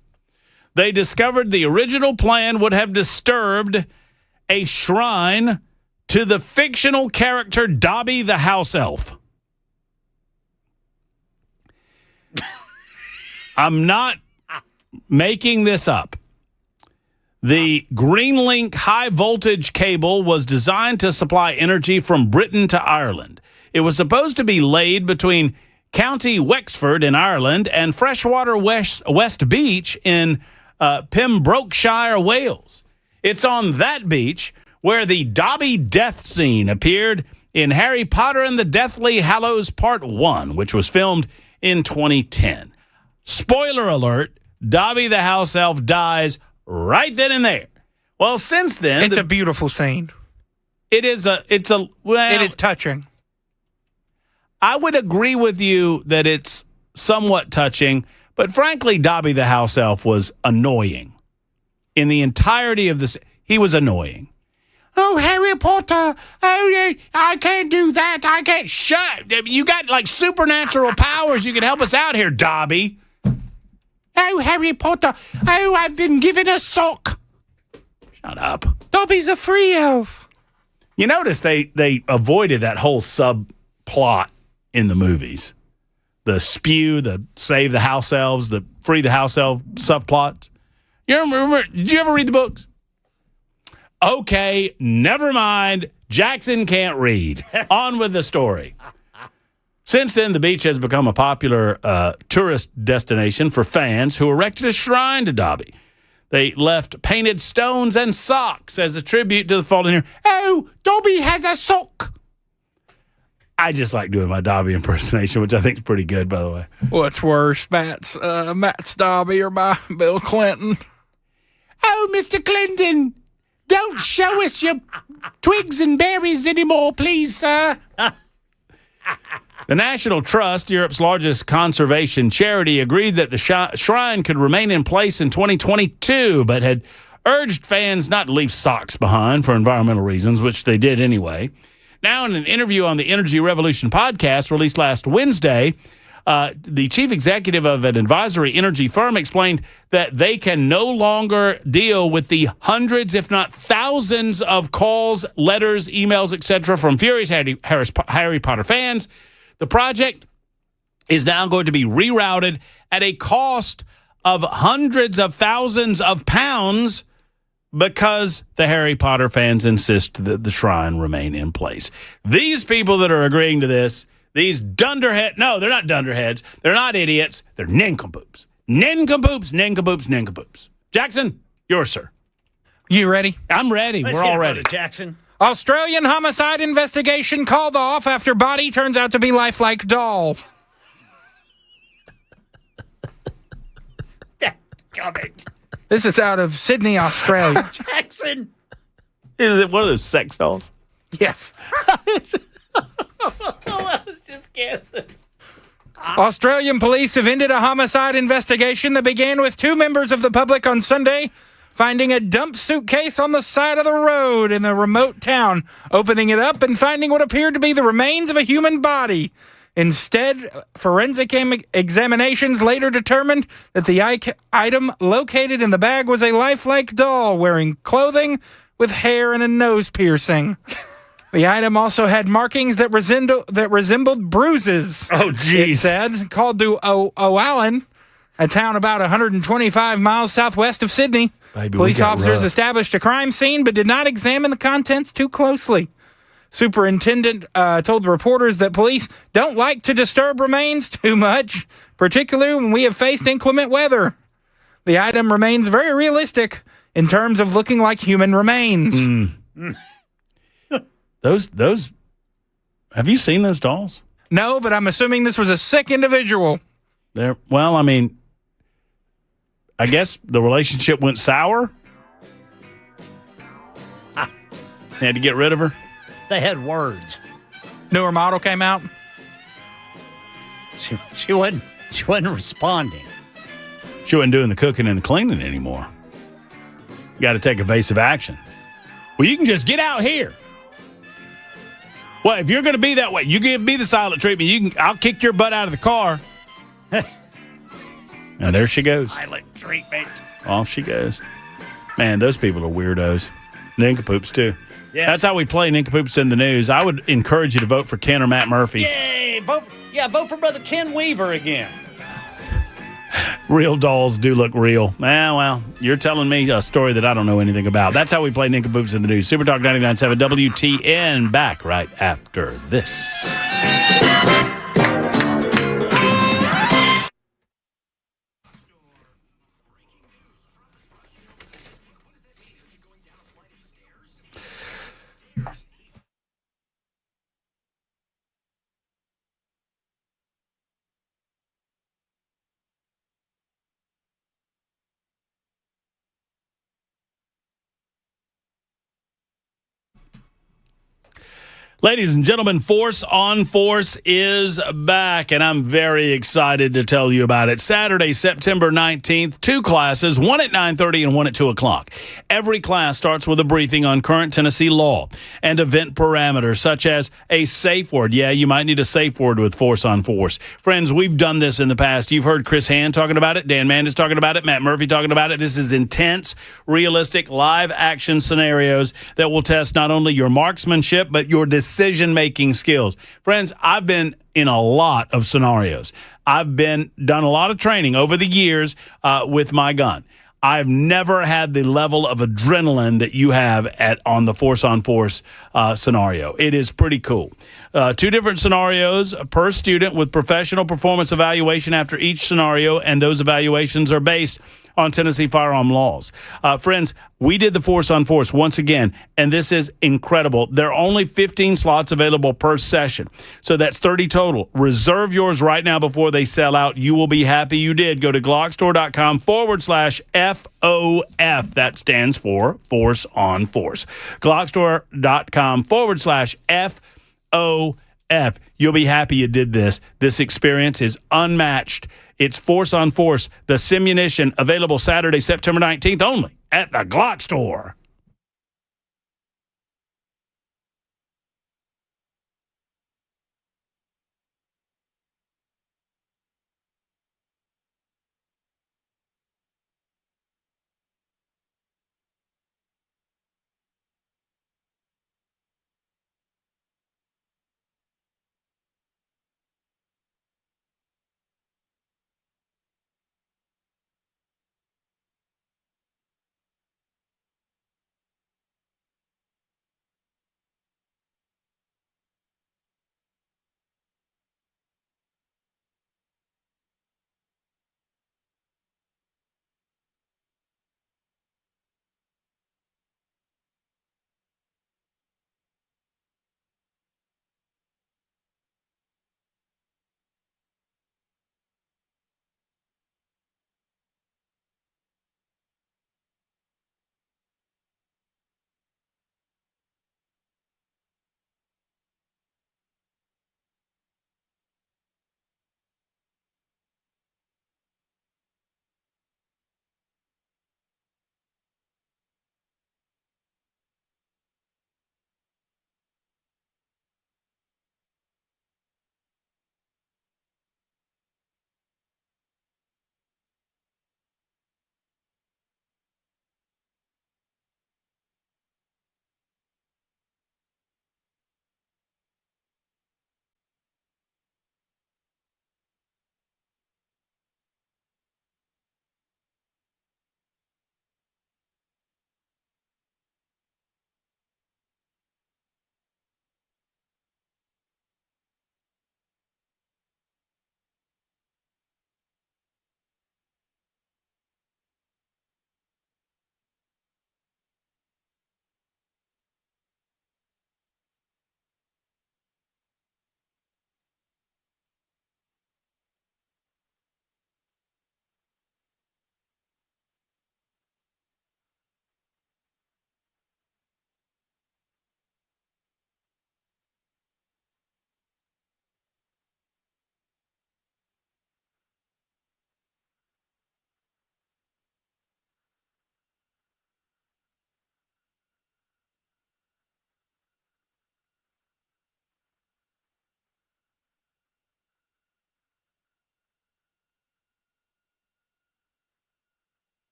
they discovered the original plan would have disturbed a shrine to the fictional character Dobby the House Elf. I'm not making this up. The Greenlink high-voltage cable was designed to supply energy from Britain to Ireland. It was supposed to be laid between County Wexford in Ireland and Freshwater West Beach in Pembrokeshire, Wales. It's on that beach where the Dobby death scene appeared in Harry Potter and the Deathly Hallows Part 1, which was filmed in 2010. Spoiler alert, Dobby the House Elf dies right then and there. Well, since then... It's a beautiful scene. It is touching. I would agree with you that it's somewhat touching, but frankly, Dobby the House Elf was annoying. In the entirety of this, he was annoying. Oh, Harry Potter, I can't do that. I can't shut. You got like supernatural powers. You can help us out here, Dobby. Oh, Harry Potter, I've been given a sock. Shut up. Dobby's a free elf. You notice they avoided that whole subplot in the movies. The spew, the save the house elves, the free the house elf subplots. You remember, did you ever read the books? Okay, never mind. Jackson can't read. On with the story. Since then, the beach has become a popular tourist destination for fans who erected a shrine to Dobby. They left painted stones and socks as a tribute to the fallen hero. Oh, Dobby has a sock. I just like doing my Dobby impersonation, which I think is pretty good, by the way. What's worse, Matt's Dobby or my Bill Clinton? Oh, Mr. Clinton, don't show us your twigs and berries anymore, please, sir. The National Trust, Europe's largest conservation charity, agreed that the shrine could remain in place in 2022, but had urged fans not to leave socks behind for environmental reasons, which they did anyway. Now, in an interview on the Energy Revolution podcast released last Wednesday, the chief executive of an advisory energy firm explained that they can no longer deal with the hundreds, if not thousands, of calls, letters, emails, etc. from furious Harry Potter fans. The project is now going to be rerouted at a cost of hundreds of thousands of pounds because the Harry Potter fans insist that the shrine remain in place. These people that are agreeing to this, these dunderheads, no, they're not dunderheads. They're not idiots. They're nincompoops. Nincompoops, nincompoops, nincompoops. Jackson, yours, sir. You ready? I'm ready. Let's We're all ready. Jackson. Australian homicide investigation called off after body turns out to be lifelike doll. Damn it. This is out of Sydney, Australia. Jackson. Is it one of those sex dolls? Yes. I was just guessing. Australian police have ended a homicide investigation that began with 2 members of the public on Sunday finding a dump suitcase on the side of the road in the remote town, opening it up and finding what appeared to be the remains of a human body. Instead, forensic examinations later determined that the item located in the bag was a lifelike doll wearing clothing with hair and a nose piercing. The item also had markings that resembled bruises. Oh, geez. It said, called to Owalan, a town about 125 miles southwest of Sydney. Baby, Police officers established a crime scene but did not examine the contents too closely. Superintendent told reporters that police don't like to disturb remains too much, particularly when we have faced inclement weather. The item remains very realistic in terms of looking like human remains. Those. Have you seen those dolls? No, but I'm assuming this was a sick individual. Well, I mean, I guess the relationship went sour. They had to get rid of her. They had words. Newer model came out. She wasn't responding. She wasn't doing the cooking and the cleaning anymore. You got to take evasive action. Well, you can just get out here. Well, if you're going to be that way, you give me the silent treatment. I'll kick your butt out of the car. And there she goes. Silent treatment. Off she goes. Man, those people are weirdos. Nincompoops, too. Yes. That's how we play Nincompoops in the news. I would encourage you to vote for Ken or Matt Murphy. Yay! Vote for Brother Ken Weaver again. Real dolls do look real. Well, you're telling me a story that I don't know anything about. That's how we play Nincompoops in the news. Super Talk 99.7 WTN. Back right after this. Ladies and gentlemen, Force on Force is back, and I'm very excited to tell you about it. Saturday, September 19th, 2 classes, one at 9:30 and one at 2 o'clock. Every class starts with a briefing on current Tennessee law and event parameters, such as a safe word. Yeah, you might need a safe word with Force on Force. Friends, we've done this in the past. You've heard Chris Hand talking about it, Dan Mandis talking about it, Matt Murphy talking about it. This is intense, realistic, live-action scenarios that will test not only your marksmanship, but your decision-making skills. Friends, I've been in a lot of scenarios. I've done a lot of training over the years with my gun. I've never had the level of adrenaline that you have on the Force on Force scenario. It is pretty cool. 2 different scenarios per student with professional performance evaluation after each scenario, and those evaluations are based on Tennessee firearm laws. Friends, we did the Force on Force once again, and this is incredible. There are only 15 slots available per session, so that's 30 total. Reserve yours right now before they sell out. You will be happy you did. Go to Glockstore.com/FOF. That stands for Force on Force. Glockstore.com/FOF. You'll be happy you did this. This experience is unmatched. It's Force on Force, the simunition, available Saturday, September 19th only at the Glock Store.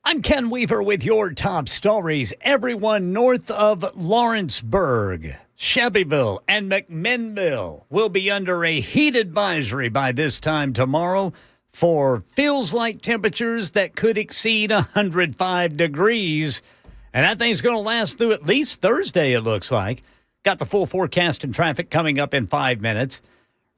I'm Ken Weaver with your top stories. Everyone north of Lawrenceburg, Shelbyville, and McMinnville will be under a heat advisory by this time tomorrow for feels like temperatures that could exceed 105 degrees. And that thing's going to last through at least Thursday, it looks like. Got the full forecast and traffic coming up in 5 minutes.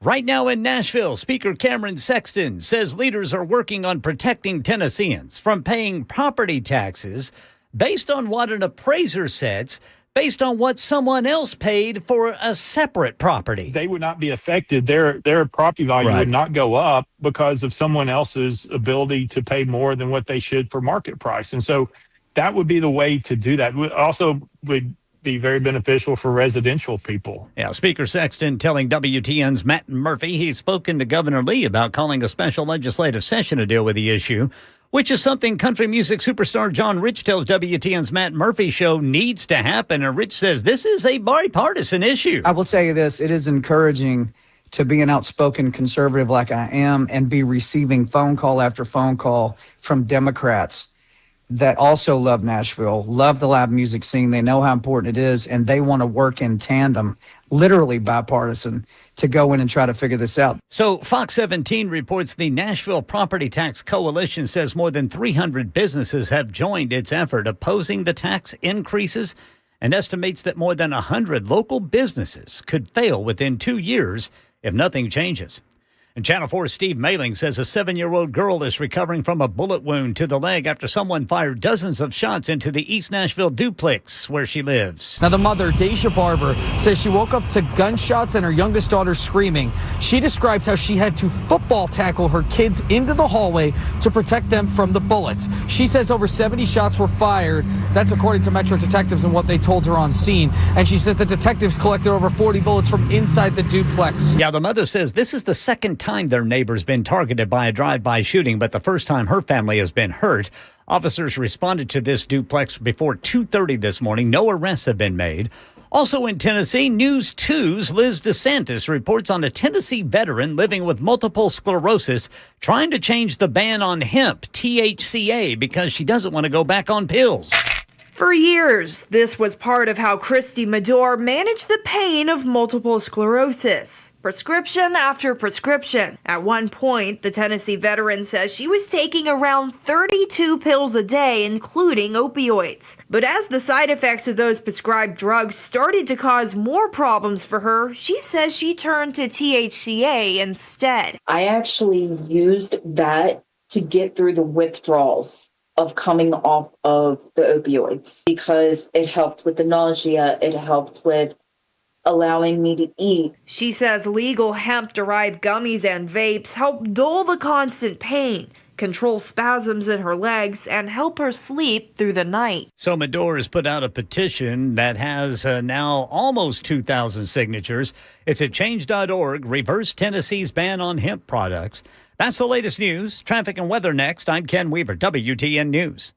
Right now in Nashville, Speaker Cameron Sexton says leaders are working on protecting Tennesseans from paying property taxes based on what an appraiser sets, based on what someone else paid for a separate property. They would not be affected. Their property value would not go up because of someone else's ability to pay more than what they should for market price. And so that would be the way to do that. Also would be very beneficial for residential people. Yeah, Speaker Sexton telling WTN's Matt Murphy he's spoken to Governor Lee about calling a special legislative session to deal with the issue, which is something country music superstar John Rich tells WTN's Matt Murphy show needs to happen. And Rich says this is a bipartisan issue. I will tell you this, it is encouraging to be an outspoken conservative like I am and be receiving phone call after phone call from Democrats that also love Nashville, love the live music scene. They know how important it is, and they want to work in tandem, literally bipartisan, to go in and try to figure this out. So Fox 17 reports the Nashville Property Tax Coalition says more than 300 businesses have joined its effort opposing the tax increases and estimates that more than 100 local businesses could fail within 2 years if nothing changes. And Channel 4's Steve Mailing says a 7-year-old girl is recovering from a bullet wound to the leg after someone fired dozens of shots into the East Nashville duplex where she lives. Now, the mother, Deja Barber, says she woke up to gunshots and her youngest daughter screaming. She described how she had to football tackle her kids into the hallway to protect them from the bullets. She says over 70 shots were fired. That's according to Metro detectives and what they told her on scene. And she said the detectives collected over 40 bullets from inside the duplex. Yeah, the mother says this is the second time their neighbor's been targeted by a drive-by shooting, but the first time her family has been hurt. Officers responded to this duplex before 2:30 this morning. No arrests have been made. Also in Tennessee, News 2's Liz DeSantis reports on a Tennessee veteran living with multiple sclerosis trying to change the ban on hemp, THCA, because she doesn't want to go back on pills. For years, this was part of how Christy Medore managed the pain of multiple sclerosis. Prescription after prescription. At one point, the Tennessee veteran says she was taking around 32 pills a day, including opioids. But as the side effects of those prescribed drugs started to cause more problems for her, she says she turned to THCA instead. I actually used that to get through the withdrawals of coming off of the opioids because it helped with the nausea, it helped with allowing me to eat. She says legal hemp-derived gummies and vapes help dull the constant pain, control spasms in her legs, and help her sleep through the night. So Medore has put out a petition that has now almost 2,000 signatures. It's at change.org, reverse Tennessee's ban on hemp products. That's the latest news. Traffic and weather next. I'm Ken Weaver, WTN News.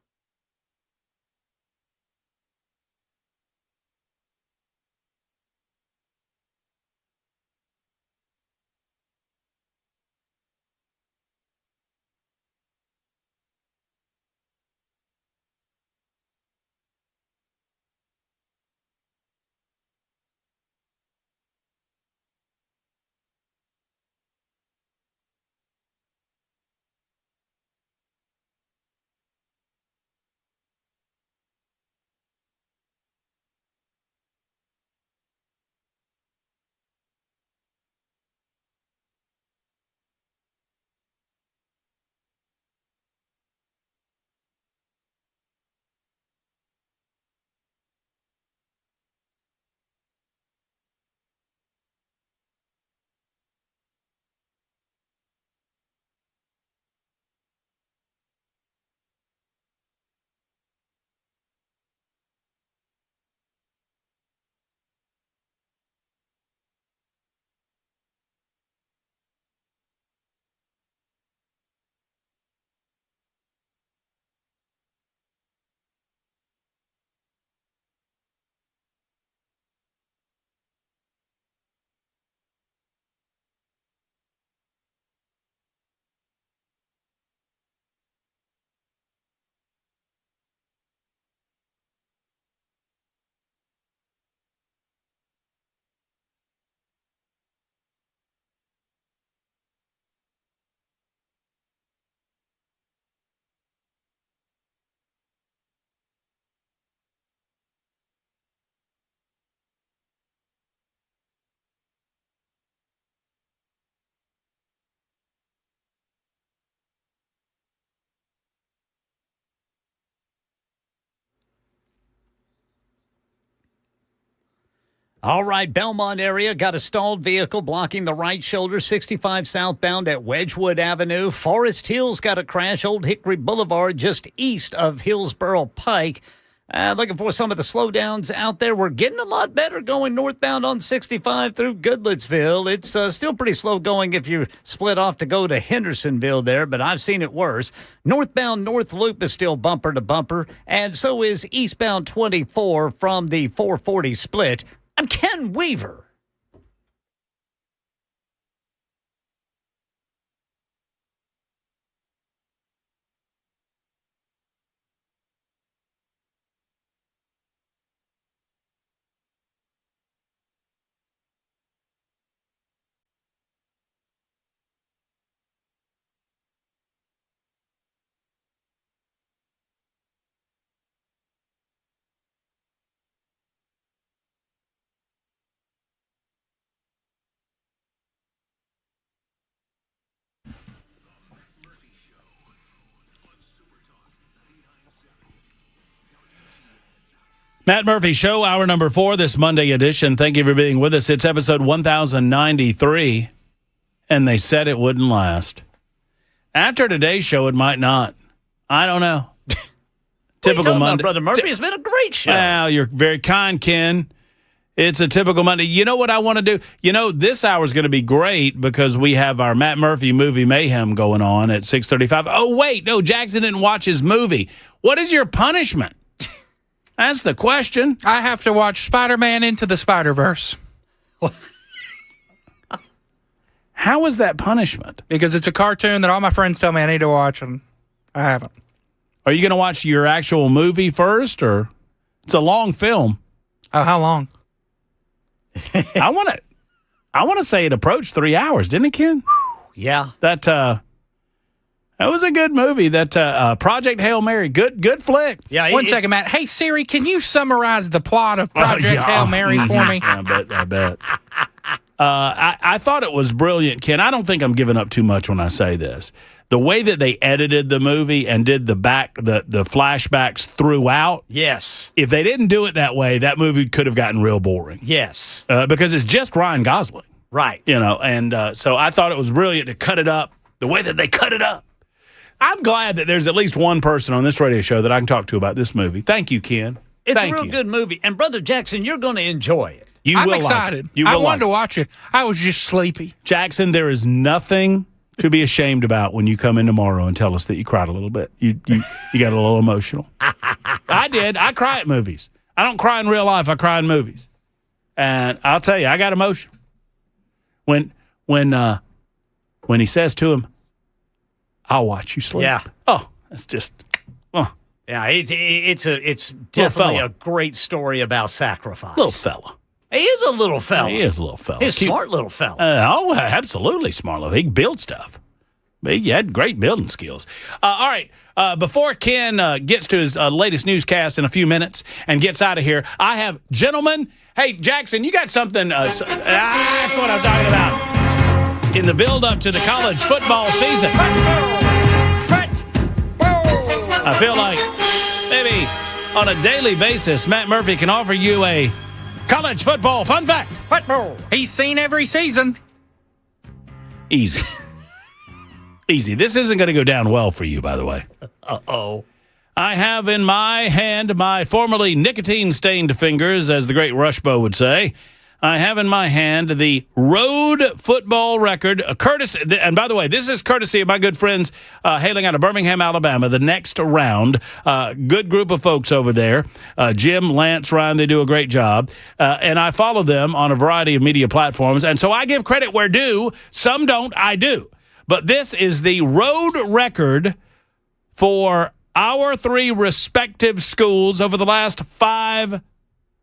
All right, Belmont area got a stalled vehicle blocking the right shoulder, 65 southbound at Wedgwood Avenue. Forest Hills got a crash, Old Hickory Boulevard, just east of Hillsborough Pike. Looking for some of the slowdowns out there. We're getting a lot better going northbound on 65 through Goodlettsville. It's still pretty slow going if you split off to go to Hendersonville there, but I've seen it worse. Northbound North Loop is still bumper to bumper, and so is eastbound 24 from the 440 split. I'm Ken Weaver. Matt Murphy Show, hour number 4, this Monday edition. Thank you for being with us. It's episode 1093, and they said it wouldn't last. After today's show, it might not. I don't know. Typical Monday. Brother Murphy, it's been a great show. Well, you're very kind, Ken. It's a typical Monday. You know what I want to do? You know, this hour is going to be great because we have our Matt Murphy movie mayhem going on at 6:35. Oh, wait. No, Jackson didn't watch his movie. What is your punishment? That's the question. I have to watch Spider-Man Into the Spider-Verse. How is that punishment? Because it's a cartoon that all my friends tell me I need to watch, and I haven't. Are you going to watch your actual movie first, or it's a long film? Oh, how long? I want to say it approached 3 hours, didn't it, Ken? Yeah. That was a good movie. That Project Hail Mary, good flick. Yeah. One second, Matt. Hey, Siri, can you summarize the plot of Project Hail Mary for me? I bet. I thought it was brilliant, Ken. I don't think I'm giving up too much when I say this. The way that they edited the movie and did the flashbacks throughout. Yes. If they didn't do it that way, that movie could have gotten real boring. Yes. Because it's just Ryan Gosling. Right. You know, and so I thought it was brilliant to cut it up the way that they cut it up. I'm glad that there's at least one person on this radio show that I can talk to about this movie. Thank you, Ken. It's a real good movie. And, Brother Jackson, you're going to enjoy it. I'm excited. I wanted to watch it. I was just sleepy. Jackson, there is nothing to be ashamed about when you come in tomorrow and tell us that you cried a little bit. You got a little emotional. I did. I cry at movies. I don't cry in real life. I cry in movies. And I'll tell you, I got emotional. When he says to him, I'll watch you sleep. Yeah. Oh, that's just. Oh. Yeah, it's definitely a great story about sacrifice. Little fella. He is a little fella. He is a little fella. He's a smart little fella. Absolutely smart little. He can build stuff. He had great building skills. All right. Before Ken gets to his latest newscast in a few minutes and gets out of here, I have gentlemen. Hey, Jackson, you got something. That's what I'm talking about. In the build-up to the college football season. I feel like maybe on a daily basis, Matt Murphy can offer you a college football fun fact. Football. He's seen every season. Easy. Easy. This isn't going to go down well for you, by the way. Uh-oh. I have in my hand my formerly nicotine-stained fingers, as the great Rushbo would say. I have in my hand the road football record, courtesy, and by the way, this is courtesy of my good friends hailing out of Birmingham, Alabama, the Next Round. Good group of folks over there. Jim, Lance, Ryan, they do a great job. And I follow them on a variety of media platforms. And so I give credit where due. Some don't, I do. But this is the road record for our 3 respective schools over the last 5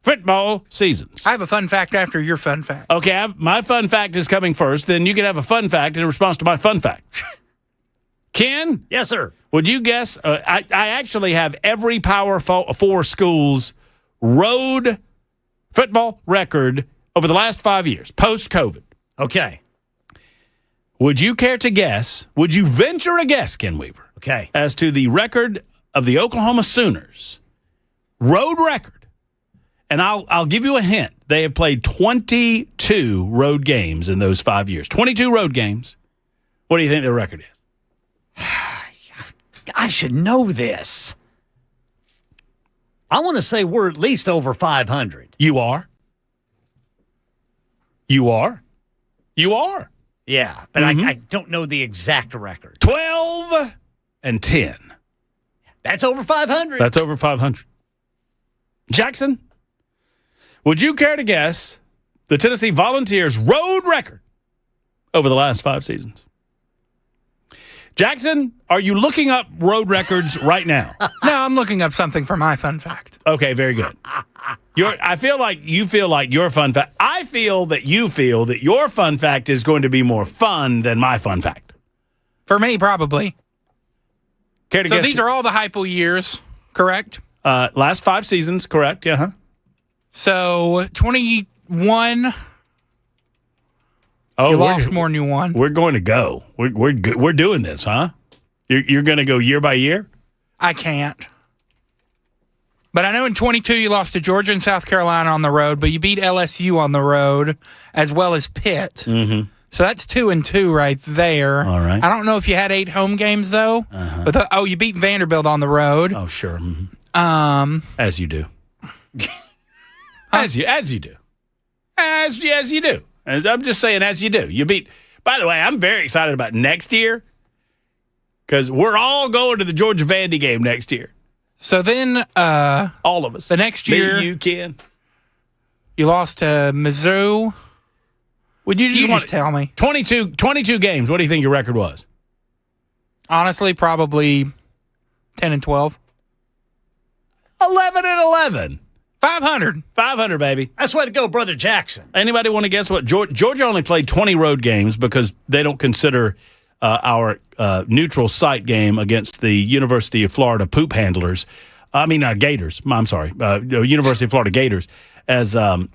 football seasons. I have a fun fact after your fun fact. Okay, my fun fact is coming first. Then you can have a fun fact in response to my fun fact. Ken? Yes, sir. Would you guess? I actually have every Power 4 schools road football record over the last 5 years, post-COVID. Okay. Would you care to guess? Would you venture a guess, Ken Weaver? Okay. As to the record of the Oklahoma Sooners road record? And I'll give you a hint. They have played 22 road games in those 5 years. 22 road games. What do you think their record is? I should know this. I want to say we're at least over 500. You are? You are? You are? Yeah, but I don't know the exact record. 12-10. That's over 500. That's over 500. Jackson, would you care to guess the Tennessee Volunteers' road record over the last 5 seasons? Jackson, are you looking up road records right now? No, I'm looking up something for my fun fact. Okay, very good. I feel like you feel like your fun fact. I feel that you feel that your fun fact is going to be more fun than my fun fact. For me, probably. Care to So guess? these are all the hypo years, correct? Last 5 seasons, correct? Yeah. Huh? So 21. Oh, you lost more than you won. We're going to go. We're doing this, huh? You're going to go year by year? I can't. But I know in 22 you lost to Georgia and South Carolina on the road, but you beat LSU on the road as well as Pitt. Mm-hmm. So that's 2-2 right there. All right. I don't know if you had 8 home games though. Uh-huh. But you beat Vanderbilt on the road. Oh, sure. Mm-hmm. As you do. As you do. As you do. I'm just saying, as you do. You beat. By the way, I'm very excited about next year because we're all going to the Georgia Vandy game next year. So then, all of us. The next year, me, you, Ken. You lost to Mizzou. Would you just tell me? 22 games. What do you think your record was? Honestly, probably 10-12. 11-11. 500. 500, baby. That's way to go, Brother Jackson. Anybody want to guess what? Georgia only played 20 road games because they don't consider our neutral site game against the University of Florida poop handlers. Gators. I'm sorry. University of Florida Gators as a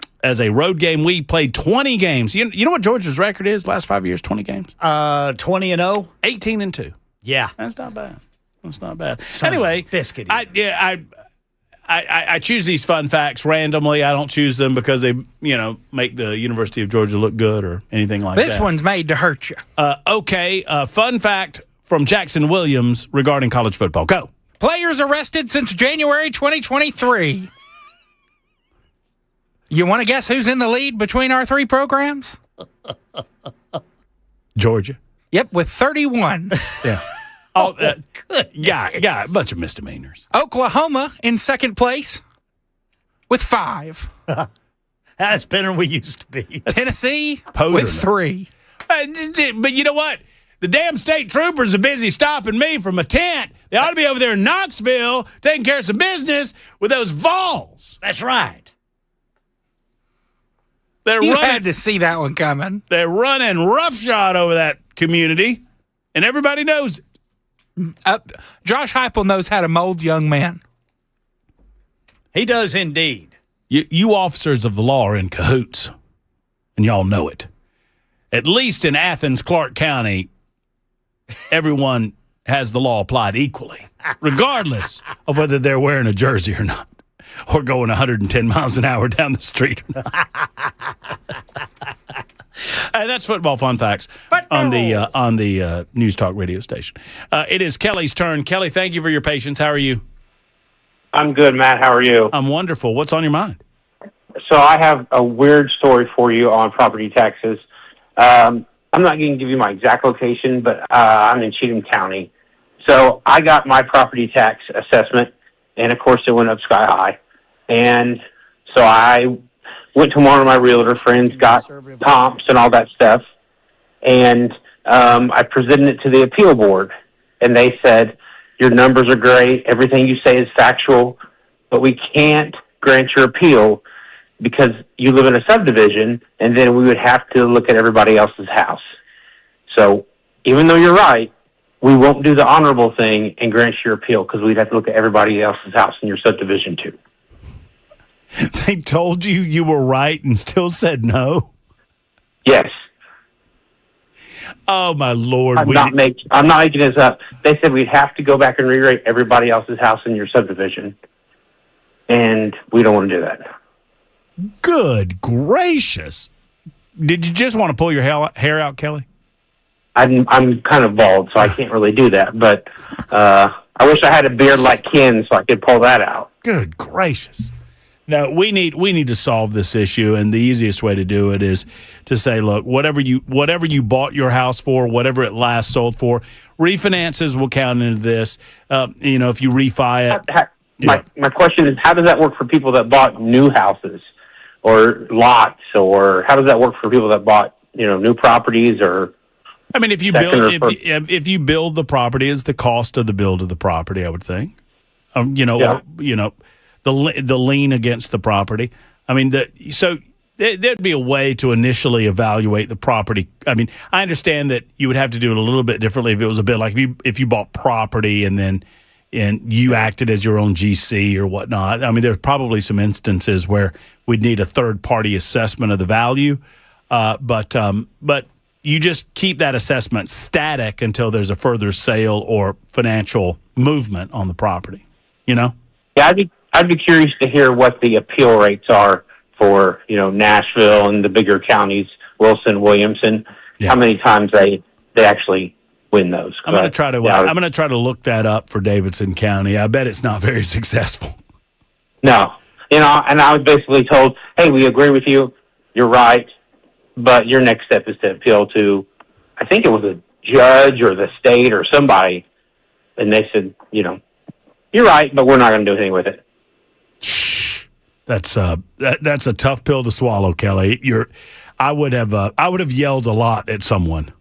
road game. We played 20 games. You know what Georgia's record is last 5 years? 20 games. 20-0. 18-2. Yeah, that's not bad. That's not bad. Son anyway, biscuit. I choose these fun facts randomly. I don't choose them because they, make the University of Georgia look good or anything like that. This one's made to hurt you. Okay, fun fact from Jackson Williams regarding college football. Go. Players arrested since January 2023. You want to guess who's in the lead between our 3 programs? Georgia. Yep, with 31. Yeah. Yeah, a bunch of misdemeanors. Oklahoma in second place with 5. That's better than we used to be. Tennessee with 3. But you know what? The damn state troopers are busy stopping me from a tent. They ought to be over there in Knoxville taking care of some business with those Vols. That's right. You had to see that one coming. They're running roughshod over that community, and everybody knows it. Josh Heupel knows how to mold young men. He does indeed. You officers of the law are in cahoots, and y'all know it. At least in Athens, Clark County, everyone has the law applied equally, regardless of whether they're wearing a jersey or not, or going 110 miles an hour down the street or not. That's football fun facts on the News Talk radio station. It is Kelly's turn. Kelly, thank you for your patience. How are you? I'm good, Matt. How are you? I'm wonderful. What's on your mind? So I have a weird story for you on property taxes. I'm not going to give you my exact location, but I'm in Cheatham County. So I got my property tax assessment, and of course it went up sky high. And so I went to one of my realtor friends, got comps and all that stuff, and I presented it to the appeal board, and they said, your numbers are great, everything you say is factual, but we can't grant your appeal because you live in a subdivision, and then we would have to look at everybody else's house. So even though you're right, we won't do the honorable thing and grant your appeal because we'd have to look at everybody else's house in your subdivision too. They told you were right and still said no? Yes. Oh, my Lord. I'm not making this up. They said we'd have to go back and re-rate everybody else's house in your subdivision, and we don't want to do that. Good gracious. Did you just want to pull your hair out, Kelly? I'm kind of bald, so I can't really do that. But I wish I had a beard like Ken so I could pull that out. Good gracious. No, we need to solve this issue, and the easiest way to do it is to say, look, whatever you bought your house for, whatever it last sold for, refinances will count into this. If you refi it. My question is, how does that work for people that bought new houses or lots, or how does that work for people that bought new properties or? I mean, if you build the property, it's the cost of the build of the property, I would think. The lien against the property. I mean, so there'd be a way to initially evaluate the property. I mean, I understand that you would have to do it a little bit differently if it was a bit like if you bought property and you acted as your own GC or whatnot. I mean, there's probably some instances where we'd need a third-party assessment of the value, but you just keep that assessment static until there's a further sale or financial movement on the property. Yeah, I'd be curious to hear what the appeal rates are for Nashville and the bigger counties, Wilson, Williamson. Yeah. How many times they actually win those? I'm going to try to look that up for Davidson County. I bet it's not very successful. No, and I was basically told, hey, we agree with you. You're right. But your next step is to appeal to, I think it was a judge or the state or somebody. And they said, you're right, but we're not going to do anything with it. Shh. That's a tough pill to swallow, Kelly. I would have yelled a lot at someone.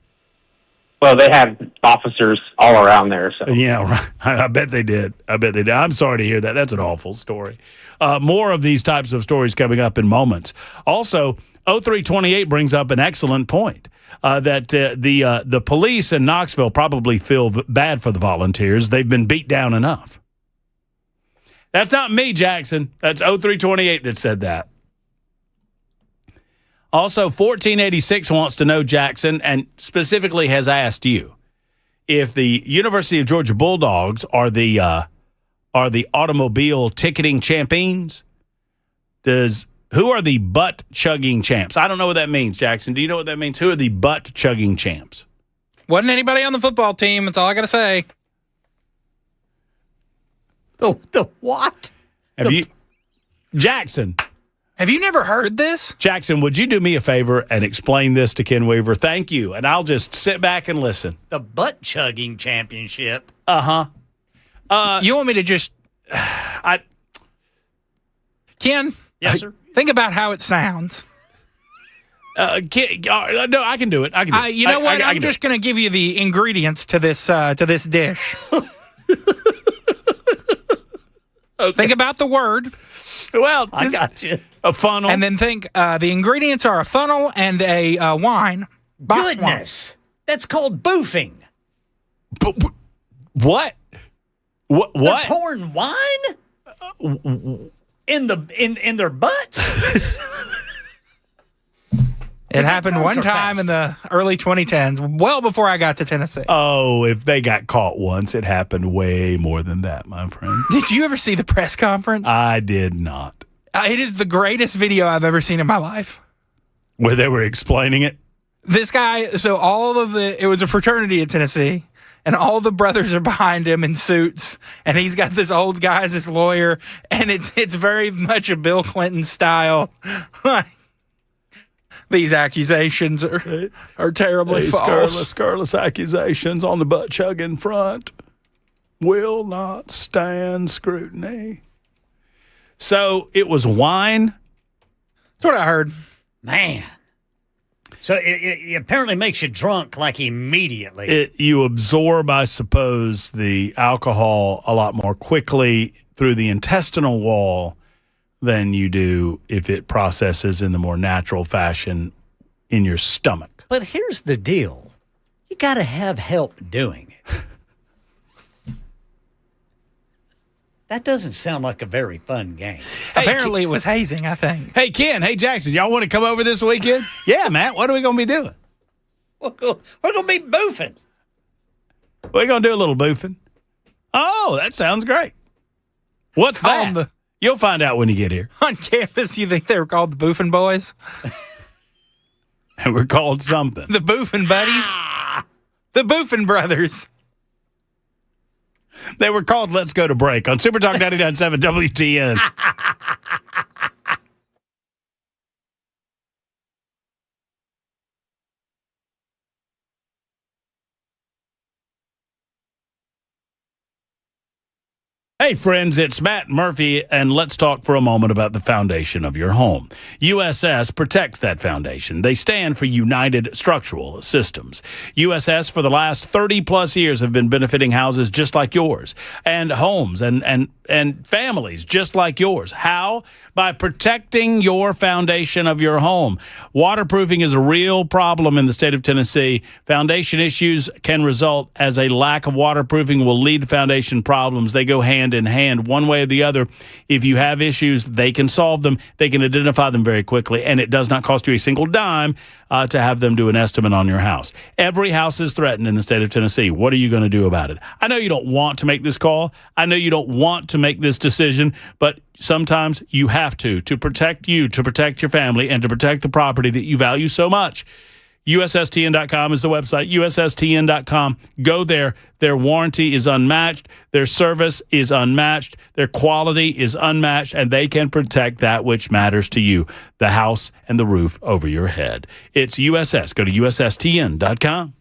Well, they had officers all around there. So. Yeah, right. I bet they did. I'm sorry to hear that. That's an awful story. More of these types of stories coming up in moments. Also, 0328 brings up an excellent point that the police in Knoxville probably feel bad for the volunteers. They've been beat down enough. That's not me, Jackson. That's 0328 that said that. Also, 1486 wants to know, Jackson, and specifically has asked you, if the University of Georgia Bulldogs are the automobile ticketing champions, who are the butt-chugging champs? I don't know what that means, Jackson. Do you know what that means? Who are the butt-chugging champs? Wasn't anybody on the football team. That's all I got to say. The what? Jackson. Have you never heard this? Jackson, would you do me a favor and explain this to Ken Weaver? Thank you. And I'll just sit back and listen. The butt-chugging championship. Uh-huh. You want me to just... Ken? Yes, sir? Think about how it sounds. No, I can do it. You know what? I'm just going to give you the ingredients to this dish. Okay. Think about the word. Well, I got you. A funnel. And then think the ingredients are a funnel and a wine. Goodness. Wine. That's called boofing. What? What? They're pouring wine in their butts? It happened one time in the early 2010s, well before I got to Tennessee. Oh, if they got caught once, it happened way more than that, my friend. Did you ever see the press conference? I did not. It is the greatest video I've ever seen in my life. Where they were explaining it? This guy, so it was a fraternity at Tennessee, and all the brothers are behind him in suits, and he's got this old guy as his lawyer, and it's very much a Bill Clinton style. These accusations are terribly false. Scurrilous accusations on the butt-chugging front will not stand scrutiny. So it was wine? That's what I heard. Man. So it apparently makes you drunk like immediately. You absorb, I suppose, the alcohol a lot more quickly through the intestinal wall than you do if it processes in the more natural fashion in your stomach. But here's the deal. You got to have help doing it. That doesn't sound like a very fun game. Apparently it was hazing, I think. Hey, Ken. Hey, Jackson. Y'all want to come over this weekend? Yeah, Matt. What are we going to be doing? We're going to be boofing. We're going to do a little boofing. Oh, that sounds great. What's that? You'll find out when you get here. On campus, you think they were called the Boofin Boys? And we're called something. The Boofin Buddies? The Boofin Brothers. They were called Let's Go to Break on Super Talk 99.7 WTN. Hey, friends, it's Matt Murphy, and let's talk for a moment about the foundation of your home. USS protects that foundation. They stand for United Structural Systems. USS, for the last 30-plus years, have been benefiting houses just like yours, and homes and families just like yours. How? By protecting your foundation of your home. Waterproofing is a real problem in the state of Tennessee. Foundation issues can result as a lack of waterproofing will lead to foundation problems. They go hand in hand, one way or the other. If you have issues, they can solve them. They can identify them very quickly, and it does not cost you a single dime to have them do an estimate on your house. Every house is threatened in the state of Tennessee. What are you going to do about it? I know you don't want to make this call. I know you don't want to make this decision, but sometimes you have to protect you, to protect your family, and to protect the property that you value so much. USSTN.com is the website, USSTN.com. Go there. Their warranty is unmatched. Their service is unmatched. Their quality is unmatched, and they can protect that which matters to you, the house and the roof over your head. It's USS. Go to USSTN.com.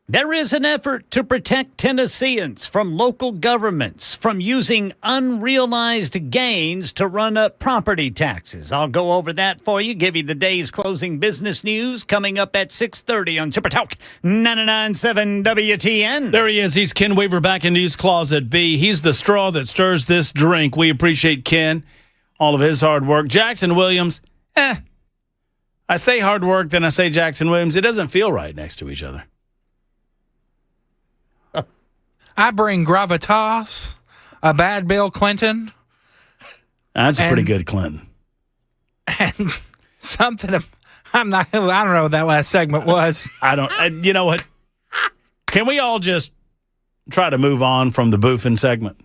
There is an effort to protect Tennesseans from local governments from using unrealized gains to run up property taxes. I'll go over that for you, give you the day's closing business news coming up at 6:30 on Super Talk 99.7 WTN. There he is. He's Ken Weaver back in News Closet B. He's the straw that stirs this drink. We appreciate Ken, all of his hard work. Jackson Williams, I say hard work, then I say Jackson Williams. It doesn't feel right next to each other. I bring gravitas, a bad Bill Clinton. That's a pretty good Clinton. And something, I don't know what that last segment was. You know what? Can we all just try to move on from the boofing segment?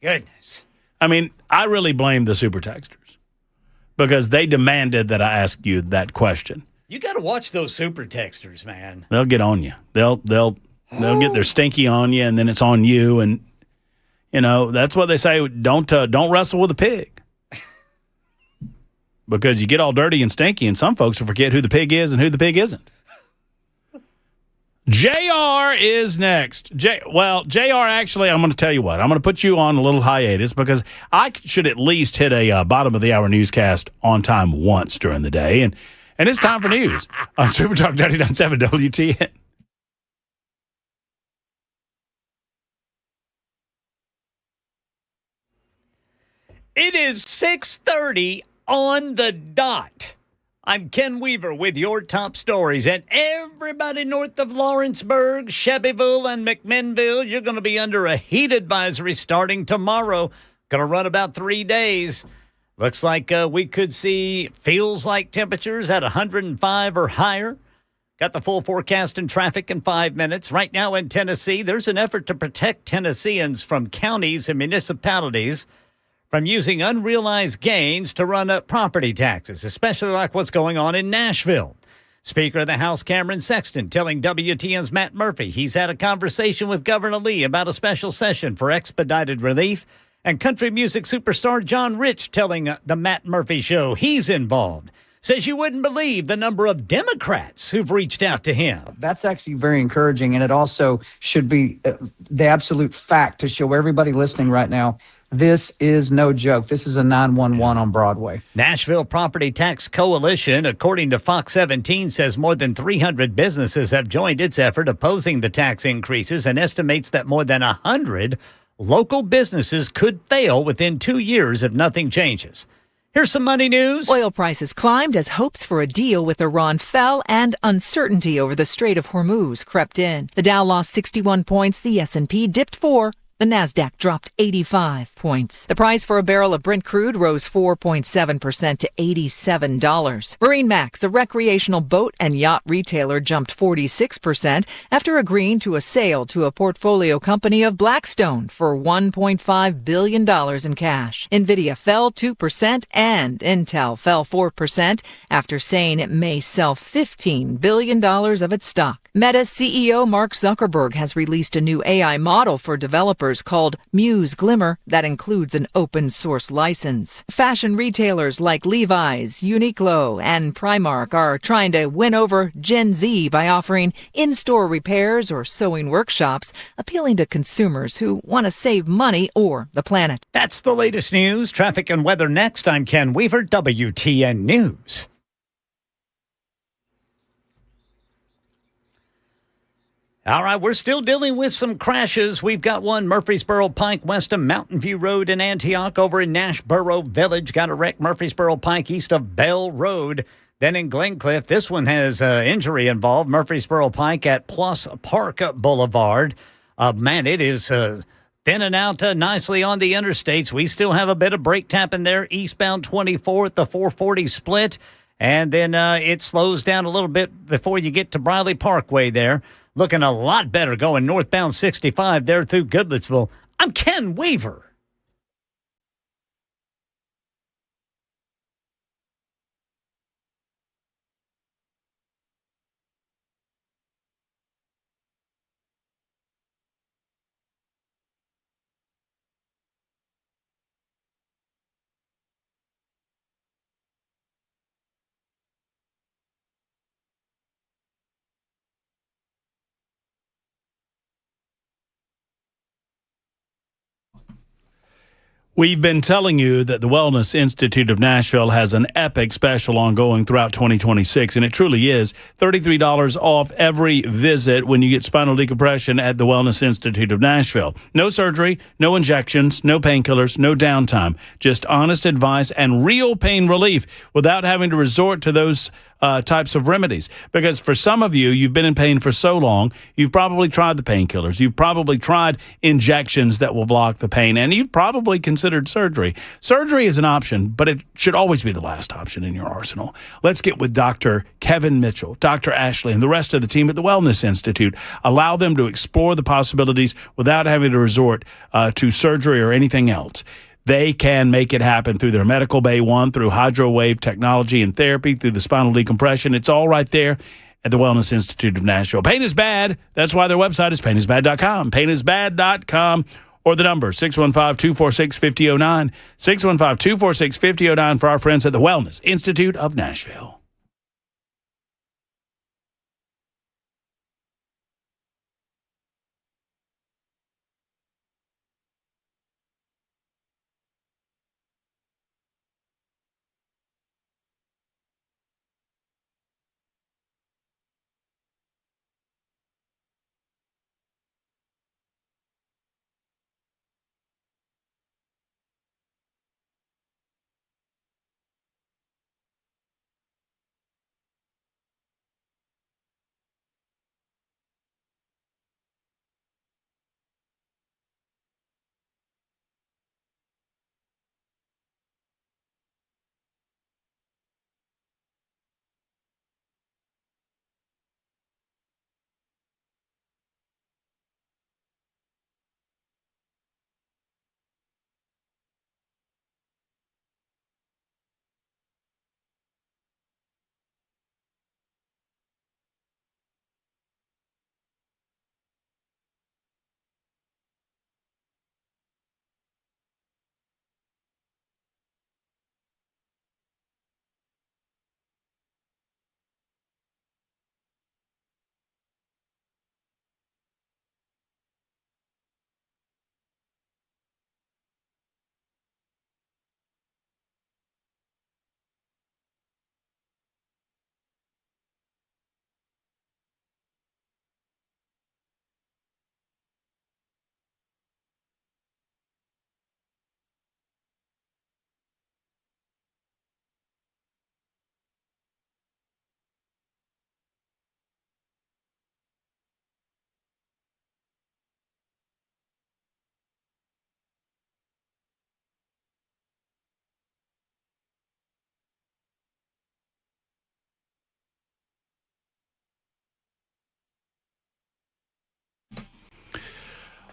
Goodness. I mean, I really blame the super texters because they demanded that I ask you that question. You got to watch those super texters, man. They'll get on you. They'll get their stinky on you, and then it's on you. And that's what they say. Don't wrestle with a pig because you get all dirty and stinky, and some folks will forget who the pig is and who the pig isn't. JR is next. JR, actually, I'm going to tell you what. I'm going to put you on a little hiatus because I should at least hit a bottom of the hour newscast on time once during the day, and it's time for news on Super Talk 99.7 WTN. It is 6:30 on the dot. I'm Ken Weaver with your top stories. And everybody north of Lawrenceburg, Shelbyville, and McMinnville, you're going to be under a heat advisory starting tomorrow. Going to run about 3 days. Looks like we could see feels like temperatures at 105 or higher. Got the full forecast and traffic in 5 minutes. Right now in Tennessee, there's an effort to protect Tennesseans from counties and municipalities from using unrealized gains to run up property taxes, especially like what's going on in Nashville. Speaker of the House Cameron Sexton telling WTN's Matt Murphy he's had a conversation with Governor Lee about a special session for expedited relief. And country music superstar John Rich telling the Matt Murphy Show he's involved. Says you wouldn't believe the number of Democrats who've reached out to him. That's actually very encouraging, and it also should be the absolute fact to show everybody listening right now, this is no joke. This is a 911 on Broadway. Nashville Property Tax Coalition, according to Fox 17, says more than 300 businesses have joined its effort opposing the tax increases and estimates that more than 100 local businesses could fail within 2 years if nothing changes. Here's some money news. Oil prices climbed as hopes for a deal with Iran fell and uncertainty over the Strait of Hormuz crept in. The Dow lost 61 points, the S&P dipped 4. The Nasdaq dropped 85 points. The price for a barrel of Brent crude rose 4.7% to $87. MarineMax, a recreational boat and yacht retailer, jumped 46% after agreeing to a sale to a portfolio company of Blackstone for $1.5 billion in cash. Nvidia fell 2% and Intel fell 4% after saying it may sell $15 billion of its stock. Meta's CEO Mark Zuckerberg has released a new AI model for developers called Muse Glimmer that includes an open source license. Fashion retailers like Levi's, Uniqlo, and Primark are trying to win over Gen Z by offering in-store repairs or sewing workshops, appealing to consumers who want to save money or the planet. That's the latest news. Traffic and weather next. I'm Ken Weaver, WTN News. All right, we're still dealing with some crashes. We've got one Murfreesboro Pike west of Mountain View Road in Antioch. Over in Nashboro Village, got a wreck Murfreesboro Pike east of Bell Road. Then in Glencliff, this one has injury involved. Murfreesboro Pike at Plus Park Boulevard. Man, it is thinning out nicely on the interstates. We still have a bit of brake tapping there eastbound 24 at the 440 split. And then it slows down a little bit before you get to Briley Parkway there. Looking a lot better going northbound 65 there through Goodlettsville. I'm Ken Weaver. We've been telling you that the Wellness Institute of Nashville has an epic special ongoing throughout 2026, and it truly is. $33 off every visit when you get spinal decompression at the Wellness Institute of Nashville. No surgery, no injections, no painkillers, no downtime. Just honest advice and real pain relief without having to resort to those types of remedies. Because for some of you, you've been in pain for so long, you've probably tried the painkillers. You've probably tried injections that will block the pain, and you've probably considered surgery. Surgery is an option, but it should always be the last option in your arsenal. Let's get with Dr. Kevin Mitchell, Dr. Ashley, and the rest of the team at the Wellness Institute. Allow them to explore the possibilities without having to resort to surgery or anything else. They can make it happen through their Medical Bay 1, through hydrowave technology and therapy, through the spinal decompression. It's all right there at the Wellness Institute of Nashville. Pain is bad. That's why their website is painisbad.com. Painisbad.com, or the number 615-246-5009. 615-246-5009 for our friends at the Wellness Institute of Nashville.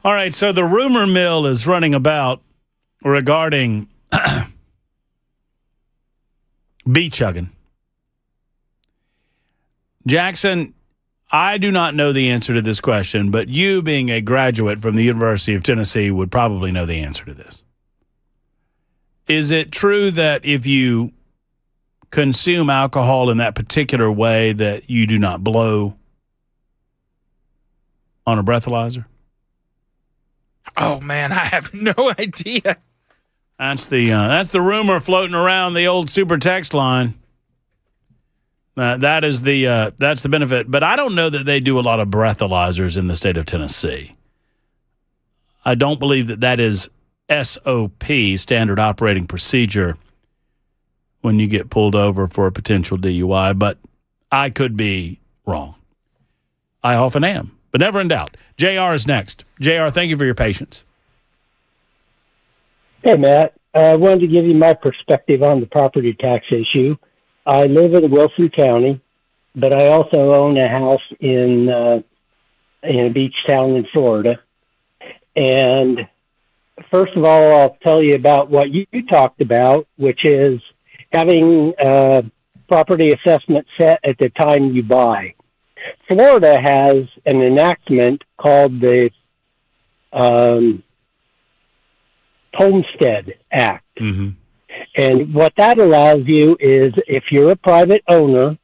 All right, so the rumor mill is running about regarding beach hugging. Jackson, I do not know the answer to this question, but you, being a graduate from the University of Tennessee, would probably know the answer to this. Is it true that if you consume alcohol in that particular way that you do not blow on a breathalyzer? Oh, man, I have no idea. That's the rumor floating around the old super text line. That's the benefit. But I don't know that they do a lot of breathalyzers in the state of Tennessee. I don't believe that is SOP, standard operating procedure, when you get pulled over for a potential DUI. But I could be wrong. I often am, but never in doubt. JR is next. JR, thank you for your patience. Hey, Matt. I wanted to give you my perspective on the property tax issue. I live in Wilson County, but I also own a house in a beach town in Florida. And first of all, I'll tell you about what you talked about, which is having property assessment set at the time you buy. Florida has an enactment called the Homestead Act. Mm-hmm. And what that allows you is if you're a private owner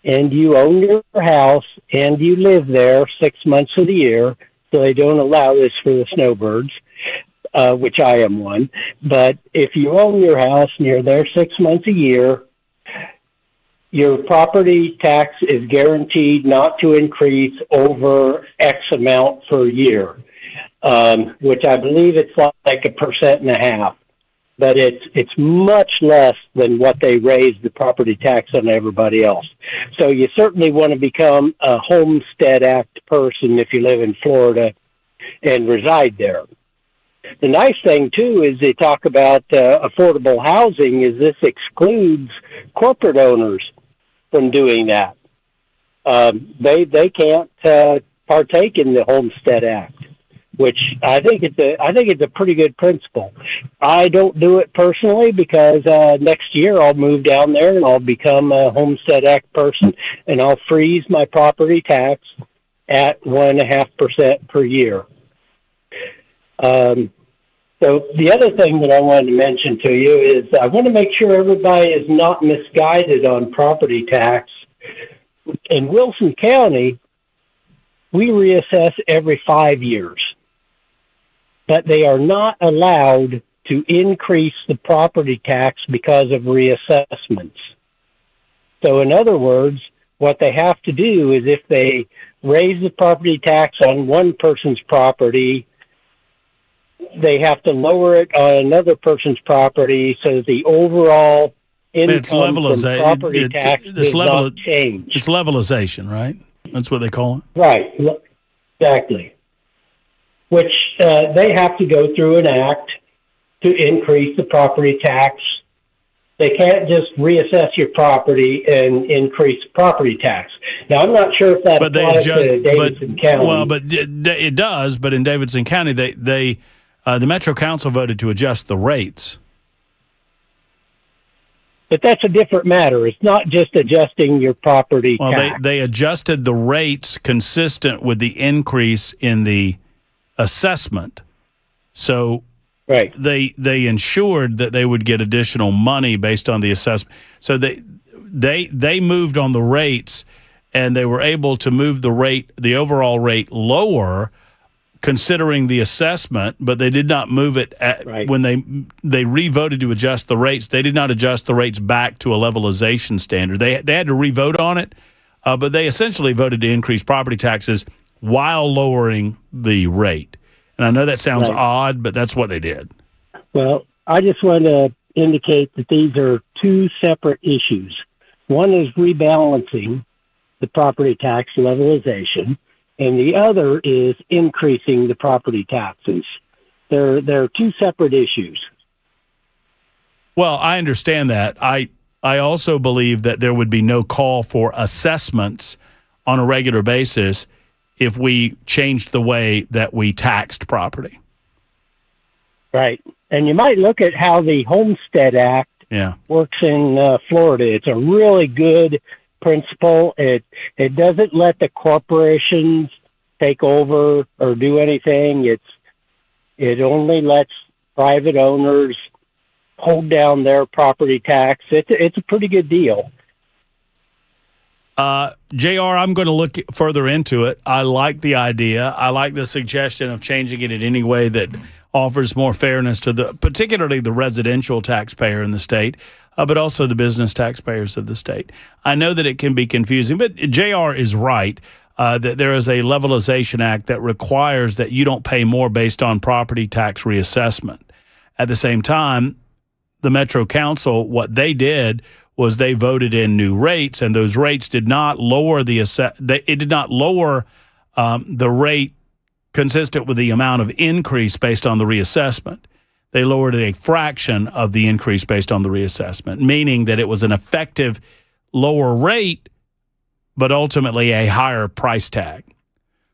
and you own your house and you live there 6 months of the year, so they don't allow this for the snowbirds, which I am one. But if you own your house and you're there 6 months a year, your property tax is guaranteed not to increase over X amount per year, which I believe it's like 1.5%. But it's much less than what they raise the property tax on everybody else. So you certainly want to become a Homestead Act person if you live in Florida and reside there. The nice thing, too, is they talk about affordable housing is this excludes corporate owners from doing that. They can't partake in the Homestead Act, which I think it's a pretty good principle. I don't do it personally because next year I'll move down there and I'll become a Homestead Act person, and I'll freeze my property tax at 1.5% per year. So the other thing that I wanted to mention to you is I want to make sure everybody is not misguided on property tax. In Wilson County, we reassess every 5 years, but they are not allowed to increase the property tax because of reassessments. So in other words, what they have to do is if they raise the property tax on one person's property, they have to lower it on another person's property so that the overall income from property tax does not change. It's levelization, right? That's what they call it? Right, exactly. Which they have to go through an act to increase the property tax. They can't just reassess your property and increase property tax. Now, I'm not sure if that applies to Davidson County. Well, but it does. But in Davidson County, the Metro Council voted to adjust the rates. But that's a different matter. It's not just adjusting your property tax. Well, they adjusted the rates consistent with the increase in the assessment. So right. They ensured that they would get additional money based on the assessment. So they moved on the rates, and they were able to move the overall rate lower considering the assessment, but they did not move it when they re-voted to adjust the rates. They did not adjust the rates back to a levelization standard. They had to re-vote on it, but they essentially voted to increase property taxes while lowering the rate. And I know that sounds odd, but that's what they did. Well, I just want to indicate that these are two separate issues. One is rebalancing the property tax levelization, and the other is increasing the property taxes. They're two separate issues. Well, I understand that. I also believe that there would be no call for assessments on a regular basis if we changed the way that we taxed property. Right. And you might look at how the Homestead Act works in Florida. It's a really good principle. It doesn't let the corporations take over or do anything. It only lets private owners hold down their property tax. It's a pretty good deal. JR, I'm going to look further into it. I like the idea. I like the suggestion of changing it in any way that offers more fairness to particularly the residential taxpayer in the state, but also the business taxpayers of the state. I know that it can be confusing, but JR is right that there is a Levelization Act that requires that you don't pay more based on property tax reassessment. At the same time, the Metro Council, what they did was they voted in new rates, and those rates did not lower it did not lower the rate consistent with the amount of increase based on the reassessment. They lowered it a fraction of the increase based on the reassessment, meaning that it was an effective lower rate, but ultimately a higher price tag.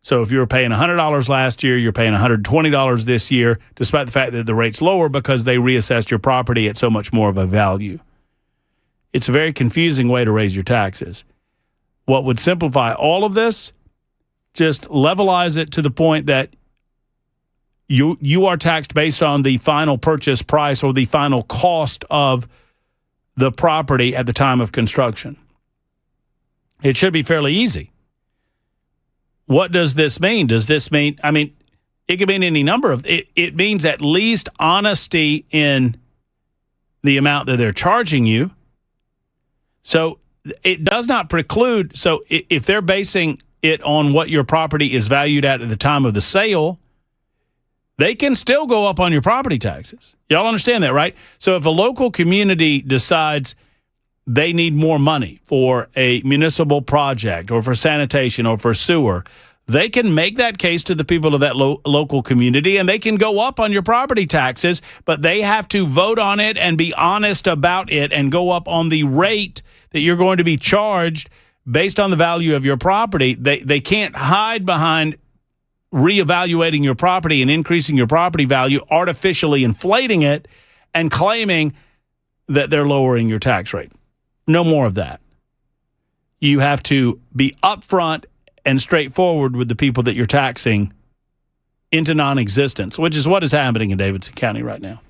So if you were paying $100 last year, you're paying $120 this year, despite the fact that the rate's lower because they reassessed your property at so much more of a value. It's a very confusing way to raise your taxes. What would simplify all of this? Just levelize it to the point that you are taxed based on the final purchase price or the final cost of the property at the time of construction. It should be fairly easy. What does this mean? Does this mean, It could mean any number of it means at least honesty in the amount that they're charging you. So it does not preclude. So if they're basing it on what your property is valued at the time of the sale, they can still go up on your property taxes. Y'all understand that, right? So if a local community decides they need more money for a municipal project or for sanitation or for sewer, they can make that case to the people of that local community, and they can go up on your property taxes, but they have to vote on it and be honest about it and go up on the rate that you're going to be charged based on the value of your property. They can't hide behind reevaluating your property and increasing your property value, artificially inflating it, and claiming that they're lowering your tax rate. No more of that. You have to be upfront and straightforward with the people that you're taxing into non-existence, which is what is happening in Davidson County right now.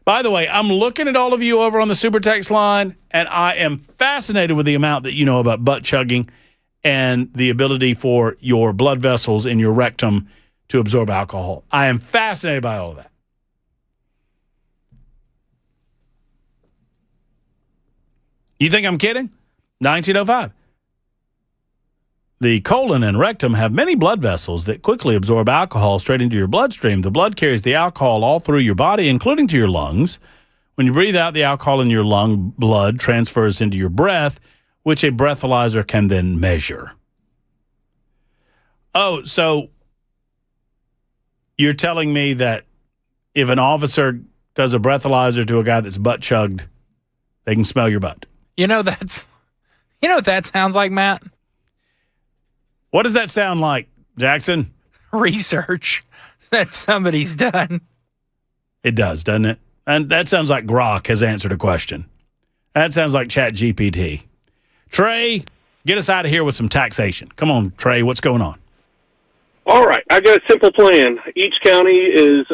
By the way, I'm looking at all of you over on the Super Text line, and I am fascinated with the amount that you know about butt chugging and the ability for your blood vessels in your rectum to absorb alcohol. I am fascinated by all of that. You think I'm kidding? 1905. The colon and rectum have many blood vessels that quickly absorb alcohol straight into your bloodstream. The blood carries the alcohol all through your body, including to your lungs. When you breathe out, the alcohol in your lung blood transfers into your breath, which a breathalyzer can then measure. Oh, so you're telling me that if an officer does a breathalyzer to a guy that's butt chugged, they can smell your butt? You know what that sounds like, Matt? What does that sound like, Jackson? Research that somebody's done. It does, doesn't it? And that sounds like Grok has answered a question. That sounds like ChatGPT. Trey, get us out of here with some taxation. Come on, Trey, what's going on? All right, I got a simple plan. Each county is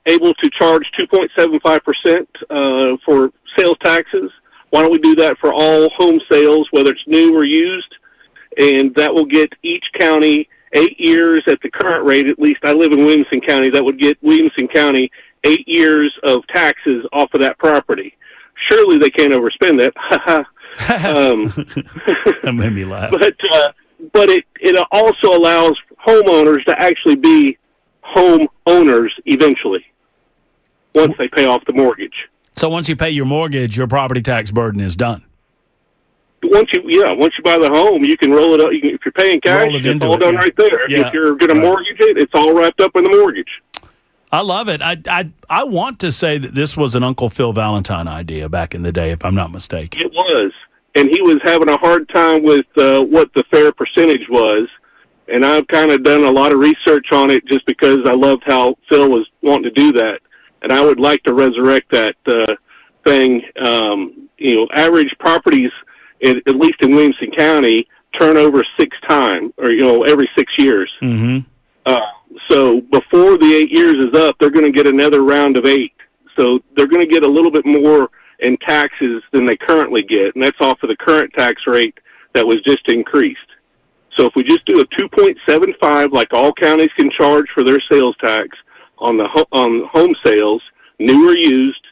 able to charge 2.75% for sales taxes. Why don't we do that for all home sales, whether it's new or used? And that will get each county 8 years at the current rate. At least I live in Williamson County. That would get Williamson County 8 years of taxes off of that property. Surely they can't overspend it. That made me laugh. But it also allows homeowners to actually be home owners eventually once they pay off the mortgage. So once you pay your mortgage, your property tax burden is done. Once you buy the home, you can roll it up. If you're paying cash, it's all done right there. Yeah. If you're going to mortgage it, it's all wrapped up in the mortgage. I love it. I want to say that this was an Uncle Phil Valentine idea back in the day, if I'm not mistaken. It was. And he was having a hard time with what the fair percentage was. And I've kind of done a lot of research on it just because I loved how Phil was wanting to do that. And I would like to resurrect that thing. Average properties, at least in Williamson County, turn over 6 times, or every 6 years. Mm-hmm. So before the 8 years is up, they're going to get another round of 8. So they're going to get a little bit more in taxes than they currently get, and that's off of the current tax rate that was just increased. So if we just do a 2.75, like all counties can charge for their sales tax on home sales, new or used,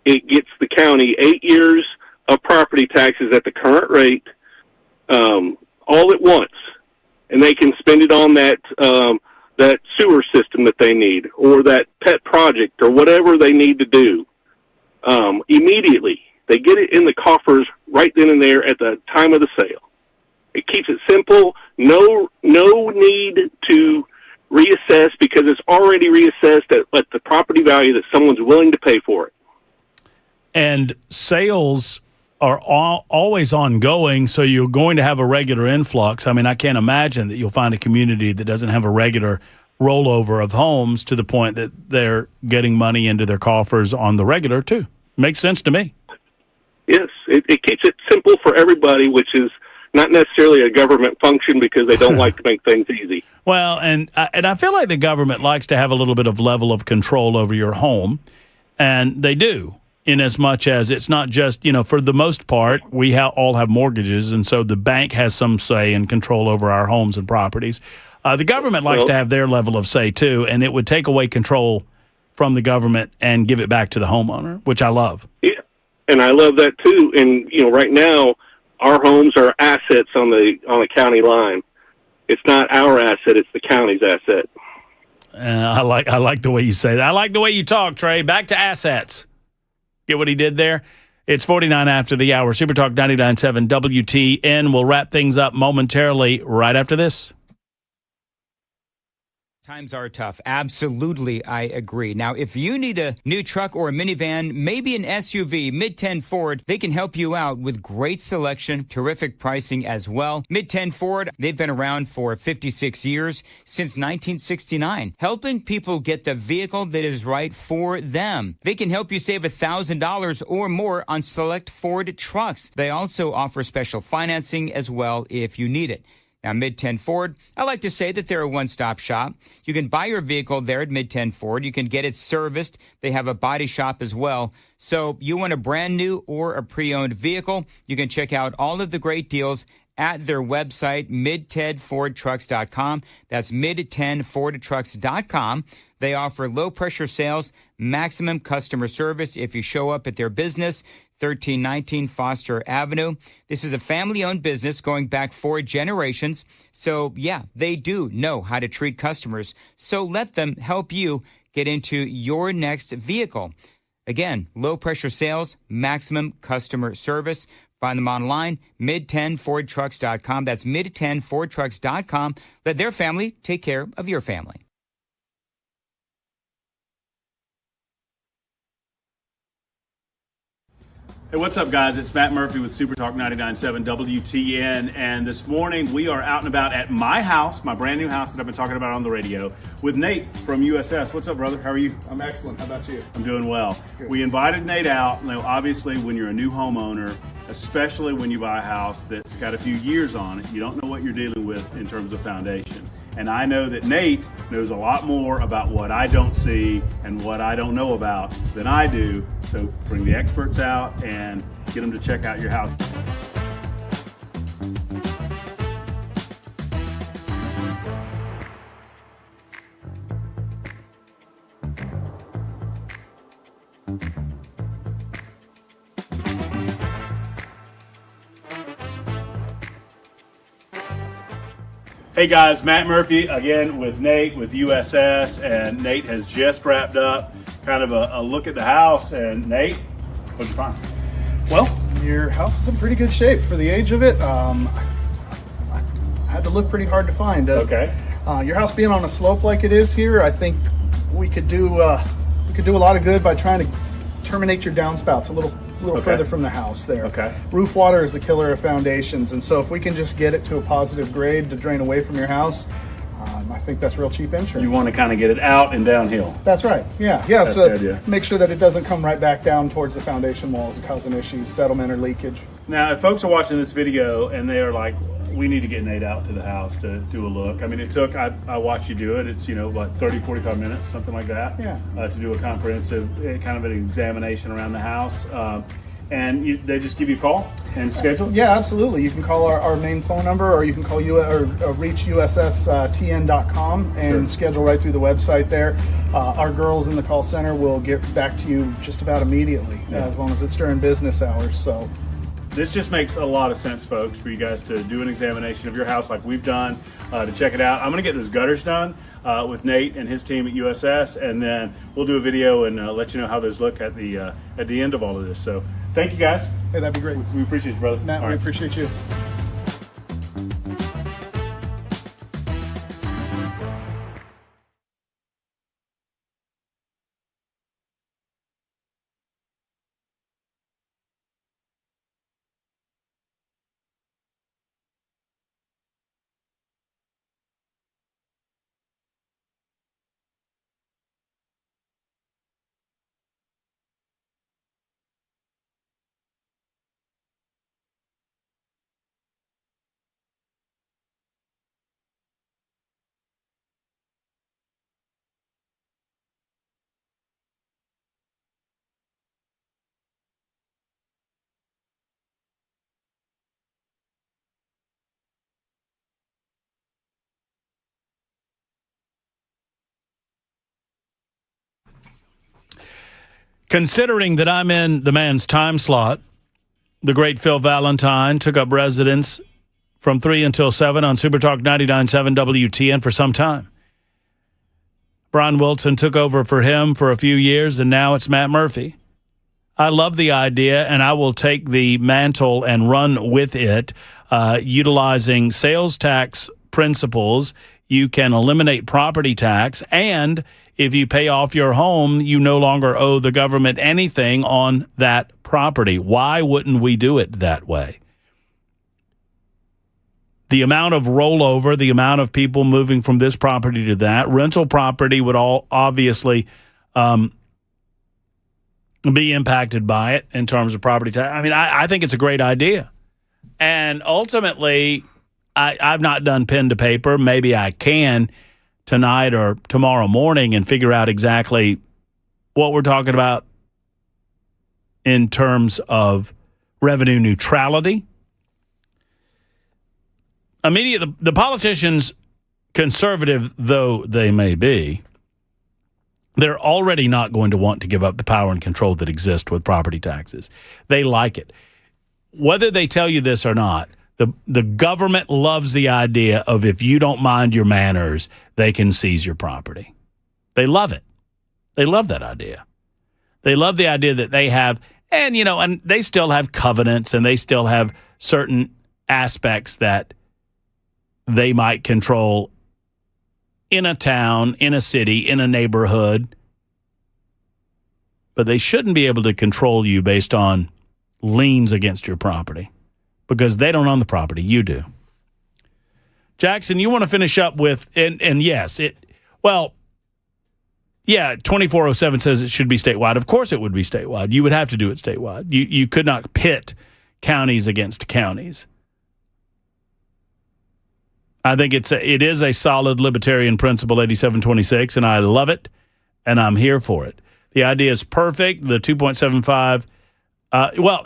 it gets the county 8 years of property taxes at the current rate, all at once, and they can spend it on that sewer system that they need, or that pet project, or whatever they need to do. Immediately, they get it in the coffers right then and there at the time of the sale. It keeps it simple. No need to reassess, because it's already reassessed at the property value that someone's willing to pay for it. And sales are always ongoing, so you're going to have a regular influx. I mean, I can't imagine that you'll find a community that doesn't have a regular rollover of homes to the point that they're getting money into their coffers on the regular, too. Makes sense to me. Yes, it keeps it simple for everybody, which is not necessarily a government function, because they don't like to make things easy. Well, and I feel like the government likes to have a little bit of level of control over your home, and they do, in as much as it's not just, for the most part, we all have mortgages, and so the bank has some say and control over our homes and properties. The government likes to have their level of say, too, and it would take away control from the government and give it back to the homeowner, which I love. Yeah, and I love that, too. And, right now, our homes are assets on the county line. It's not our asset, it's the county's asset. I like the way you say that. I like the way you talk, Trey. Back to assets. Get what he did there? It's 49 after the hour. Super Talk 99.7 WTN. We'll wrap things up momentarily right after this. Times are tough. Absolutely, I agree. Now, if you need a new truck or a minivan, maybe an SUV, Mid-10 Ford, they can help you out with great selection, terrific pricing as well. Mid-10 Ford, they've been around for 56 years, since 1969, helping people get the vehicle that is right for them. They can help you save $1,000 or more on select Ford trucks. They also offer special financing as well if you need it. Now, Mid-10 Ford, I like to say that they're a one-stop shop. You can buy your vehicle there at Mid-10 Ford. You can get it serviced. They have a body shop as well. So you want a brand new or a pre-owned vehicle, you can check out all of the great deals at their website, mid10fordtrucks.com. That's mid10fordtrucks.com. They offer low-pressure sales, maximum customer service if you show up at their business, 1319 Foster Avenue. This is a family-owned business going back 4 generations. So, yeah, they do know how to treat customers. So let them help you get into your next vehicle. Again, low-pressure sales, maximum customer service. Find them online, mid10fordtrucks.com. That's mid10fordtrucks.com. Let their family take care of your family. Hey, what's up, guys? It's Matt Murphy with Super Talk 99.7 WTN, and this morning we are out and about at my house, my brand new house that I've been talking about on the radio, with Nate from USS. What's up, brother? How are you? I'm excellent. How about you? I'm doing well. Good. We invited Nate out. Now, obviously, when you're a new homeowner, especially when you buy a house that's got a few years on it, you don't know what you're dealing with in terms of foundation. And I know that Nate knows a lot more about what I don't see and what I don't know about than I do. So bring the experts out and get them to check out your house. Hey guys, Matt Murphy again with Nate with USS, and Nate has just wrapped up kind of a look at the house. And Nate, what'd you find? Well, your house is in pretty good shape for the age of it. I had to look pretty hard to find it. Okay. Your house being on a slope like it is here, I think we could do a lot of good by trying to terminate your downspouts a little further from the house there. Okay. Roof water is the killer of foundations, and so if we can just get it to a positive grade to drain away from your house, I think that's real cheap insurance. You want to kind of get it out and downhill. That's right. Yeah. That's So the idea. make sure that it doesn't come right back down towards the foundation walls, causing issues, settlement, or leakage. Now, if folks are watching this video and they are like, we need to get Nate out to the house to do a look. I mean, I watched you do it. It's, like 30, 45 minutes, something like that. Yeah. To do a comprehensive kind of an examination around the house. And they just give you a call and schedule? Yeah, absolutely. You can call our main phone number, or you can call or reach USSTN.com and schedule right through the website there. Our girls in the call center will get back to you just about immediately, as long as it's during business hours. So this just makes a lot of sense, folks, for you guys to do an examination of your house like we've done, to check it out. I'm going to get those gutters done with Nate and his team at USS, and then we'll do a video and let you know how those look at the end of all of this. So thank you, guys. Hey, that'd be great. We appreciate you, brother. Matt, we appreciate you. Considering that I'm in the man's time slot, the great Phil Valentine took up residence from 3 until 7 on Supertalk 99.7 WTN for some time. Brian Wilson took over for him for a few years, and now it's Matt Murphy. I love the idea, and I will take the mantle and run with it, utilizing sales tax principles. You can eliminate property tax, and if you pay off your home, you no longer owe the government anything on that property. Why wouldn't we do it that way? The amount of rollover, the amount of people moving from this property to that, rental property would all obviously be impacted by it in terms of property tax. I mean, I think it's a great idea. And ultimately, I've not done pen to paper. Maybe I can tonight or tomorrow morning and figure out exactly what we're talking about in terms of revenue neutrality. The politicians, conservative though they may be, they're already not going to want to give up the power and control that exists with property taxes. They like it. Whether they tell you this or not, the government loves the idea of if you don't mind your manners, they can seize your property. They love it. They love that idea. They love the idea that they have, and they still have covenants and they still have certain aspects that they might control in a town, in a city, in a neighborhood. But they shouldn't be able to control you based on liens against your property because they don't own the property. You do. Jackson, you want to finish up with, and yes, 2407 says it should be statewide. Of course it would be statewide. You would have to do it statewide. You could not pit counties against counties. I think it is a solid libertarian principle, 8726, and I love it, and I'm here for it. The idea is perfect. The 2.75,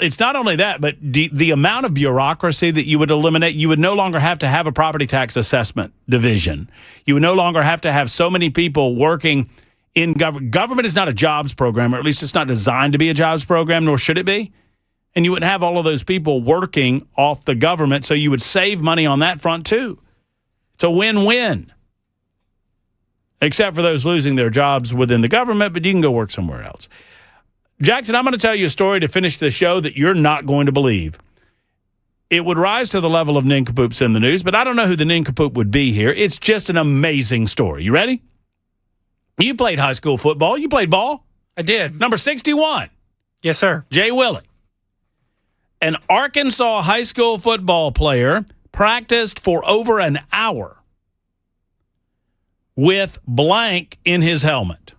it's not only that, but the amount of bureaucracy that you would eliminate, you would no longer have to have a property tax assessment division. You would no longer have to have so many people working in government. Government is not a jobs program, or at least it's not designed to be a jobs program, nor should it be. And you wouldn't have all of those people working off the government, so you would save money on that front too. It's a win-win, except for those losing their jobs within the government, but you can go work somewhere else. Jackson, I'm going to tell you a story to finish the show that you're not going to believe. It would rise to the level of nincompoops in the news, but I don't know who the nincompoop would be here. It's just an amazing story. You ready? You played high school football. You played ball? I did. Number 61. Yes, sir. Jay Willie. An Arkansas high school football player practiced for over an hour with blank in his helmet.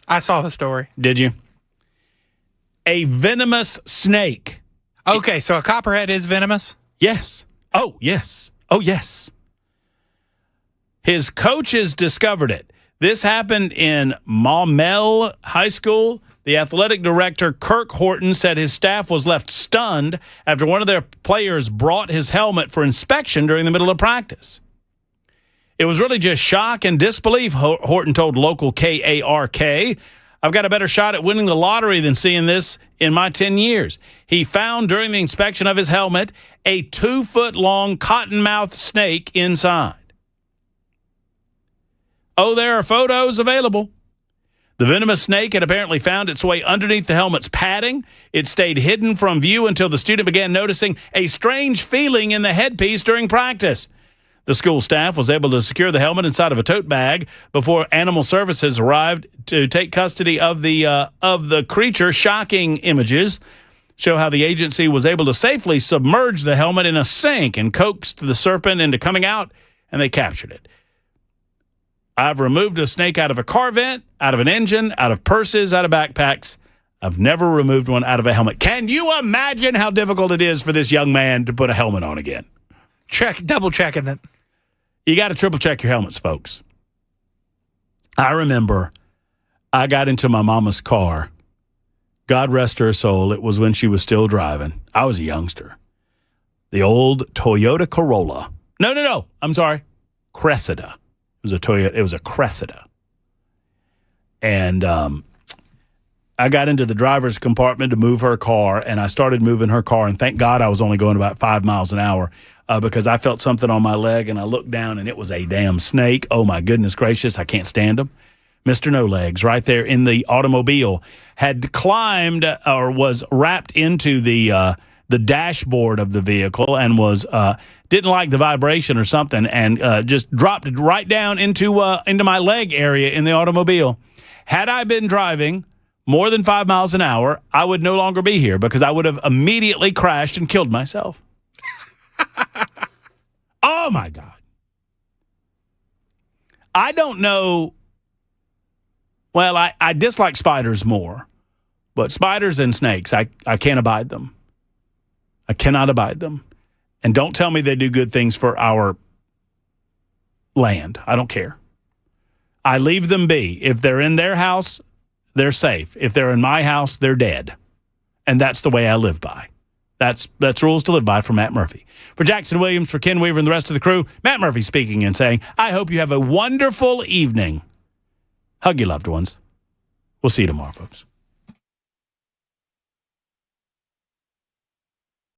I saw the story. Did you? A venomous snake. Okay, so a copperhead is venomous? Yes. Oh, yes. Oh, yes. His coaches discovered it. This happened in Maumelle High School. The athletic director, Kirk Horton, said his staff was left stunned after one of their players brought his helmet for inspection during the middle of practice. It was really just shock and disbelief, Horton told local KARK. I've got a better shot at winning the lottery than seeing this in my 10 years. He found during the inspection of his helmet a 2-foot-long cottonmouth snake inside. Oh, there are photos available. The venomous snake had apparently found its way underneath the helmet's padding. It stayed hidden from view until the student began noticing a strange feeling in the headpiece during practice. The school staff was able to secure the helmet inside of a tote bag before Animal Services arrived to take custody of the creature. Shocking images show how the agency was able to safely submerge the helmet in a sink and coaxed the serpent into coming out, and they captured it. I've removed a snake out of a car vent, out of an engine, out of purses, out of backpacks. I've never removed one out of a helmet. Can you imagine how difficult it is for this young man to put a helmet on again? Double checking it. You got to triple check your helmets, folks. I remember I got into my mama's car. God rest her soul. It was when she was still driving. I was a youngster. The old Toyota Corolla. No. I'm sorry. Cressida. It was a Toyota. It was a Cressida. And I got into the driver's compartment to move her car, and I started moving her car, and thank God I was only going about 5 miles an hour because I felt something on my leg, and I looked down, and it was a damn snake. Oh, my goodness gracious, I can't stand them. Mr. No Legs, right there in the automobile, had climbed or was wrapped into the dashboard of the vehicle and was didn't like the vibration or something, and just dropped it right down into my leg area in the automobile. Had I been driving more than 5 miles an hour, I would no longer be here because I would have immediately crashed and killed myself. Oh, my God. I don't know. Well, I dislike spiders more, but spiders and snakes, I can't abide them. I cannot abide them. And don't tell me they do good things for our land. I don't care. I leave them be. If they're in their house, they're safe. If they're in my house, they're dead. And that's the way I live by. That's rules to live by for Matt Murphy. For Jackson Williams, for Ken Weaver and the rest of the crew, Matt Murphy speaking and saying, I hope you have a wonderful evening. Hug your loved ones. We'll see you tomorrow, folks.